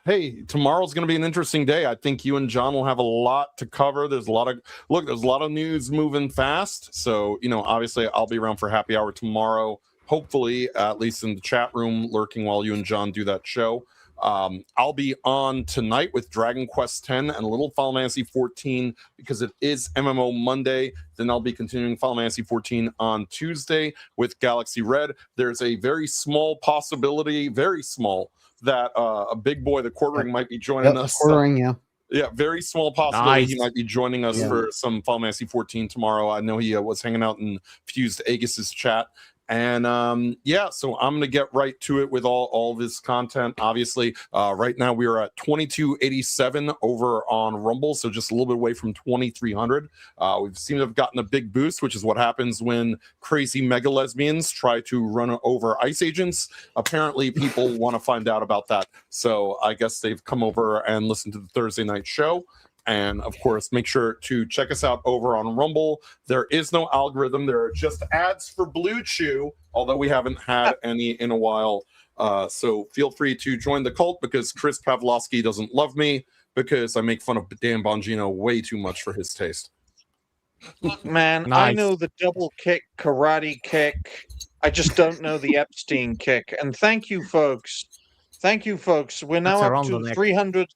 D: hey, tomorrow's gonna be an interesting day. I think you and John will have a lot to cover. There's a lot of news moving fast. So, obviously I'll be around for happy hour tomorrow. Hopefully, at least in the chat room, lurking while you and John do that show. I'll be on tonight with Dragon Quest X and a little Final Fantasy 14 because it is MMO Monday. Then I'll be continuing Final Fantasy 14 on Tuesday with Galaxy Red. There's a very small possibility, very small, that a big boy, the Quartering, might be joining us.
C: Quartering, yeah.
D: Yeah, very small possibility
A: Nice.
D: he might be joining us for some Final Fantasy 14 tomorrow. I know he was hanging out in Fused Aegis' chat. And so I'm gonna get right to it with all this content. Obviously, right now we are at 2287 over on Rumble, so just a little bit away from 2300. We've seemed to have gotten a big boost, which is what happens when crazy mega lesbians try to run over ICE agents. Apparently, people want to find out about that, so I guess they've come over and listened to the Thursday night show. And of course, make sure to check us out over on Rumble. There is no algorithm. There are just ads for Blue Chew, although we haven't had any in a while. So feel free to join the cult because Chris Pavlovsky doesn't love me because I make fun of Dan Bongino way too much for his taste.
B: Look, man, I
A: Nice.
B: know the double kick, karate kick. I just don't know the Epstein kick. And thank you, folks. Thank you, folks. We're now
A: That's
B: up
A: around the
B: to
A: neck.
B: 300.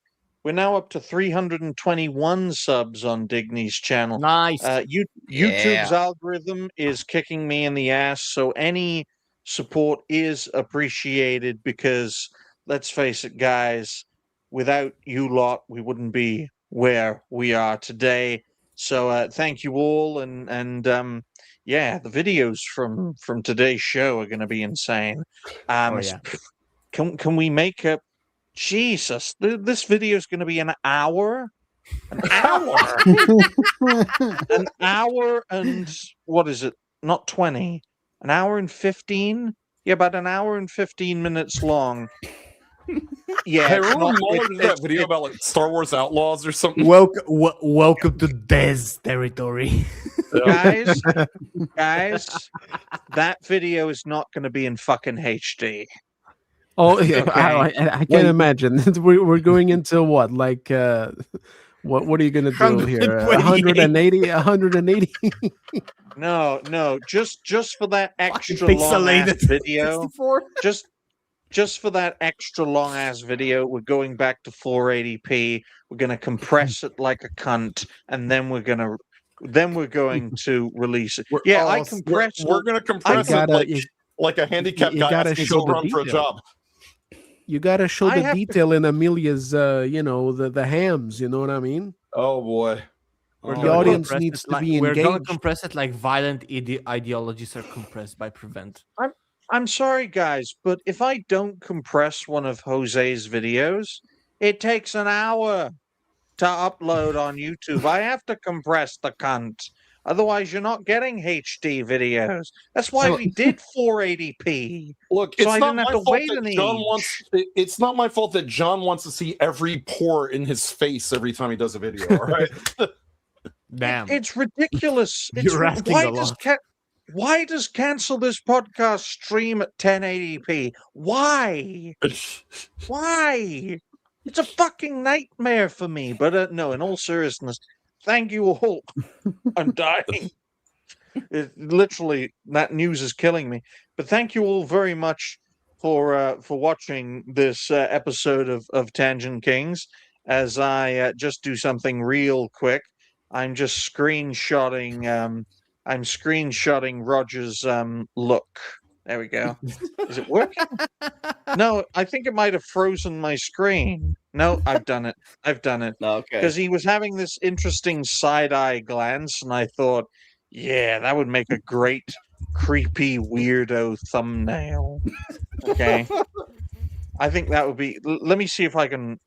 B: We're now up to 321 subs on Digny's channel.
A: Nice.
B: YouTube's algorithm is kicking me in the ass, so any support is appreciated because, let's face it, guys, without you lot, we wouldn't be where we are today. So thank you all, and the videos from today's show are going to be insane.
A: Yeah.
B: Can we make a Jesus, this video is going to be an hour. An hour. An hour and what is it? Not 20. An hour and 15? Yeah, about an hour and 15 minutes long. Yeah.
D: Hey, remember Mueller did that video about like Star Wars Outlaws or something?
A: Welcome to Des territory.
B: Guys, that video is not going to be in fucking HD.
G: Oh yeah,
B: Okay.
G: I can't imagine. We're going into what? Like what are you gonna do here? 180, 180.
B: No, just for that extra
A: Fucking
B: long ass
A: pixelated.
B: video.
A: 64.
B: Just for that extra long ass video, we're going back to 480p. We're gonna compress it like a cunt, and then we're going to release it. I compress.
D: We're gonna compress it like a handicapped guy
G: gotta
D: asking
G: show
D: to
G: the
D: run for a
G: detail.
D: job.
G: You gotta show
B: I
G: the
B: have to-
G: detail in Amelia's, the hams. You know what I mean?
D: Oh boy.
A: We're
G: The
A: gonna
G: audience
A: compress
G: needs
A: it
G: to
A: like,
G: be
A: We're gonna
G: engaged.
A: compress it like violent ideologies are compressed by Prevent.
B: I'm sorry, guys, but if I don't compress one of Jose's videos, it takes an hour to upload on YouTube. I have to compress the cunt. Otherwise, you're not getting HD videos. That's why we did 480p.
D: Look,
B: So
D: it's
B: I
D: not
B: didn't have
D: my
B: to
D: fault
B: wait
D: that
B: an
D: John
B: age.
D: wants. It's not my fault that John wants to see every pore in his face every time he does a video. All right.
A: Damn.
B: It's ridiculous.
A: You're asking a lot.
B: Why does Cancel This Podcast stream at 1080p? Why? Why? It's a fucking nightmare for me. But no, in all seriousness, thank you all. I'm dying. Literally, that news is killing me. But thank you all very much for watching this episode of Tangent Kings. As I just do something real quick, I'm just screenshotting. I'm screenshotting Roger's look. There we go. Is it working? No, I think it might have frozen my screen. No, I've done it. I've done it.
E: Okay.
B: Because he was having this interesting side-eye glance, and I thought, yeah, that would make a great creepy weirdo thumbnail. Okay. I think that would be. Let me see if I can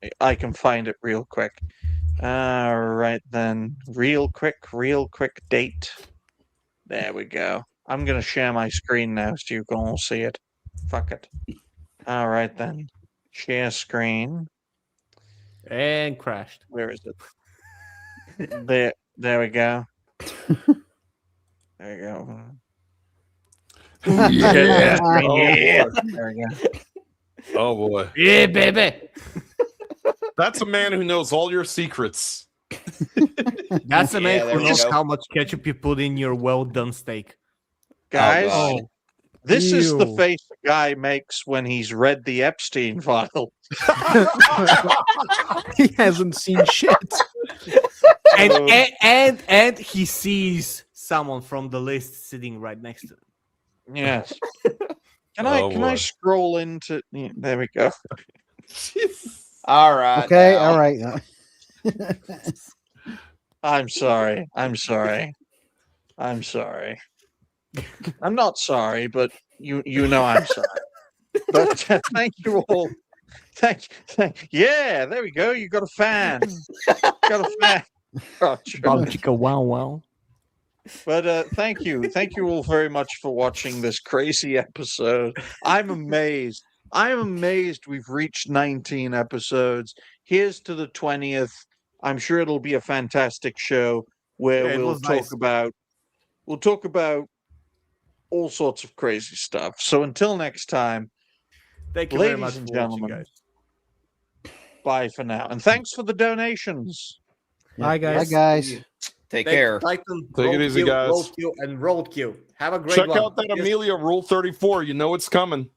B: find it real quick. All right then, real quick date. There we go. I'm gonna share my screen now so you can all see it. Fuck it. All right then, share screen.
A: And crashed.
B: Where is it? There we go. There you go.
D: Yeah.
B: Oh,
D: Yeah.
B: there we go.
D: Oh boy.
A: Yeah, baby.
D: That's a man who knows all your secrets.
A: That's a man
E: Yeah, there
A: who
E: we
A: knows
E: go.
A: how much ketchup you put in your well done steak.
B: Guys,
E: God.
B: this is the
G: Ew.
B: face a guy makes when he's read the Epstein file.
G: He hasn't seen shit.
A: And he sees someone from the list sitting right next to him.
B: Yes. Can
D: Oh,
B: I
D: boy.
B: scroll into? Yeah, there we go.
E: All right.
C: Okay,
E: now.
C: all right.
B: I'm sorry. I'm sorry. I'm sorry. I'm not sorry, but you know I'm sorry. But thank you all. Thank. Yeah, there we go. You got a fan. Got a fan. Oh, sure.
A: Chicka wow wow.
B: But thank you all very much for watching this crazy episode. I'm amazed. We've reached 19 episodes. Here's to the 20th. I'm sure it'll be a fantastic show where
A: Yeah, it
B: we'll
A: was
B: talk
A: nice.
B: about all sorts of crazy stuff. So until next time,
A: Thank you very
B: ladies
A: much
B: and
A: for watching,
B: gentlemen,
A: guys.
B: bye for now. And thanks for the donations.
G: Bye,
C: Bye,
G: guys.
C: guys.
E: Take
A: Thank
E: care.
A: Titan,
D: Take it easy, guys.
A: Roadkill, and Roadkill. Have a great
D: Check
A: one.
D: out that
A: Yes.
D: Amelia Rule 34. You know it's coming.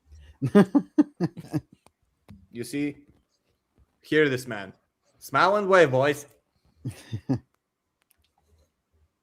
A: You see? Hear this man. Smile and wave, boys.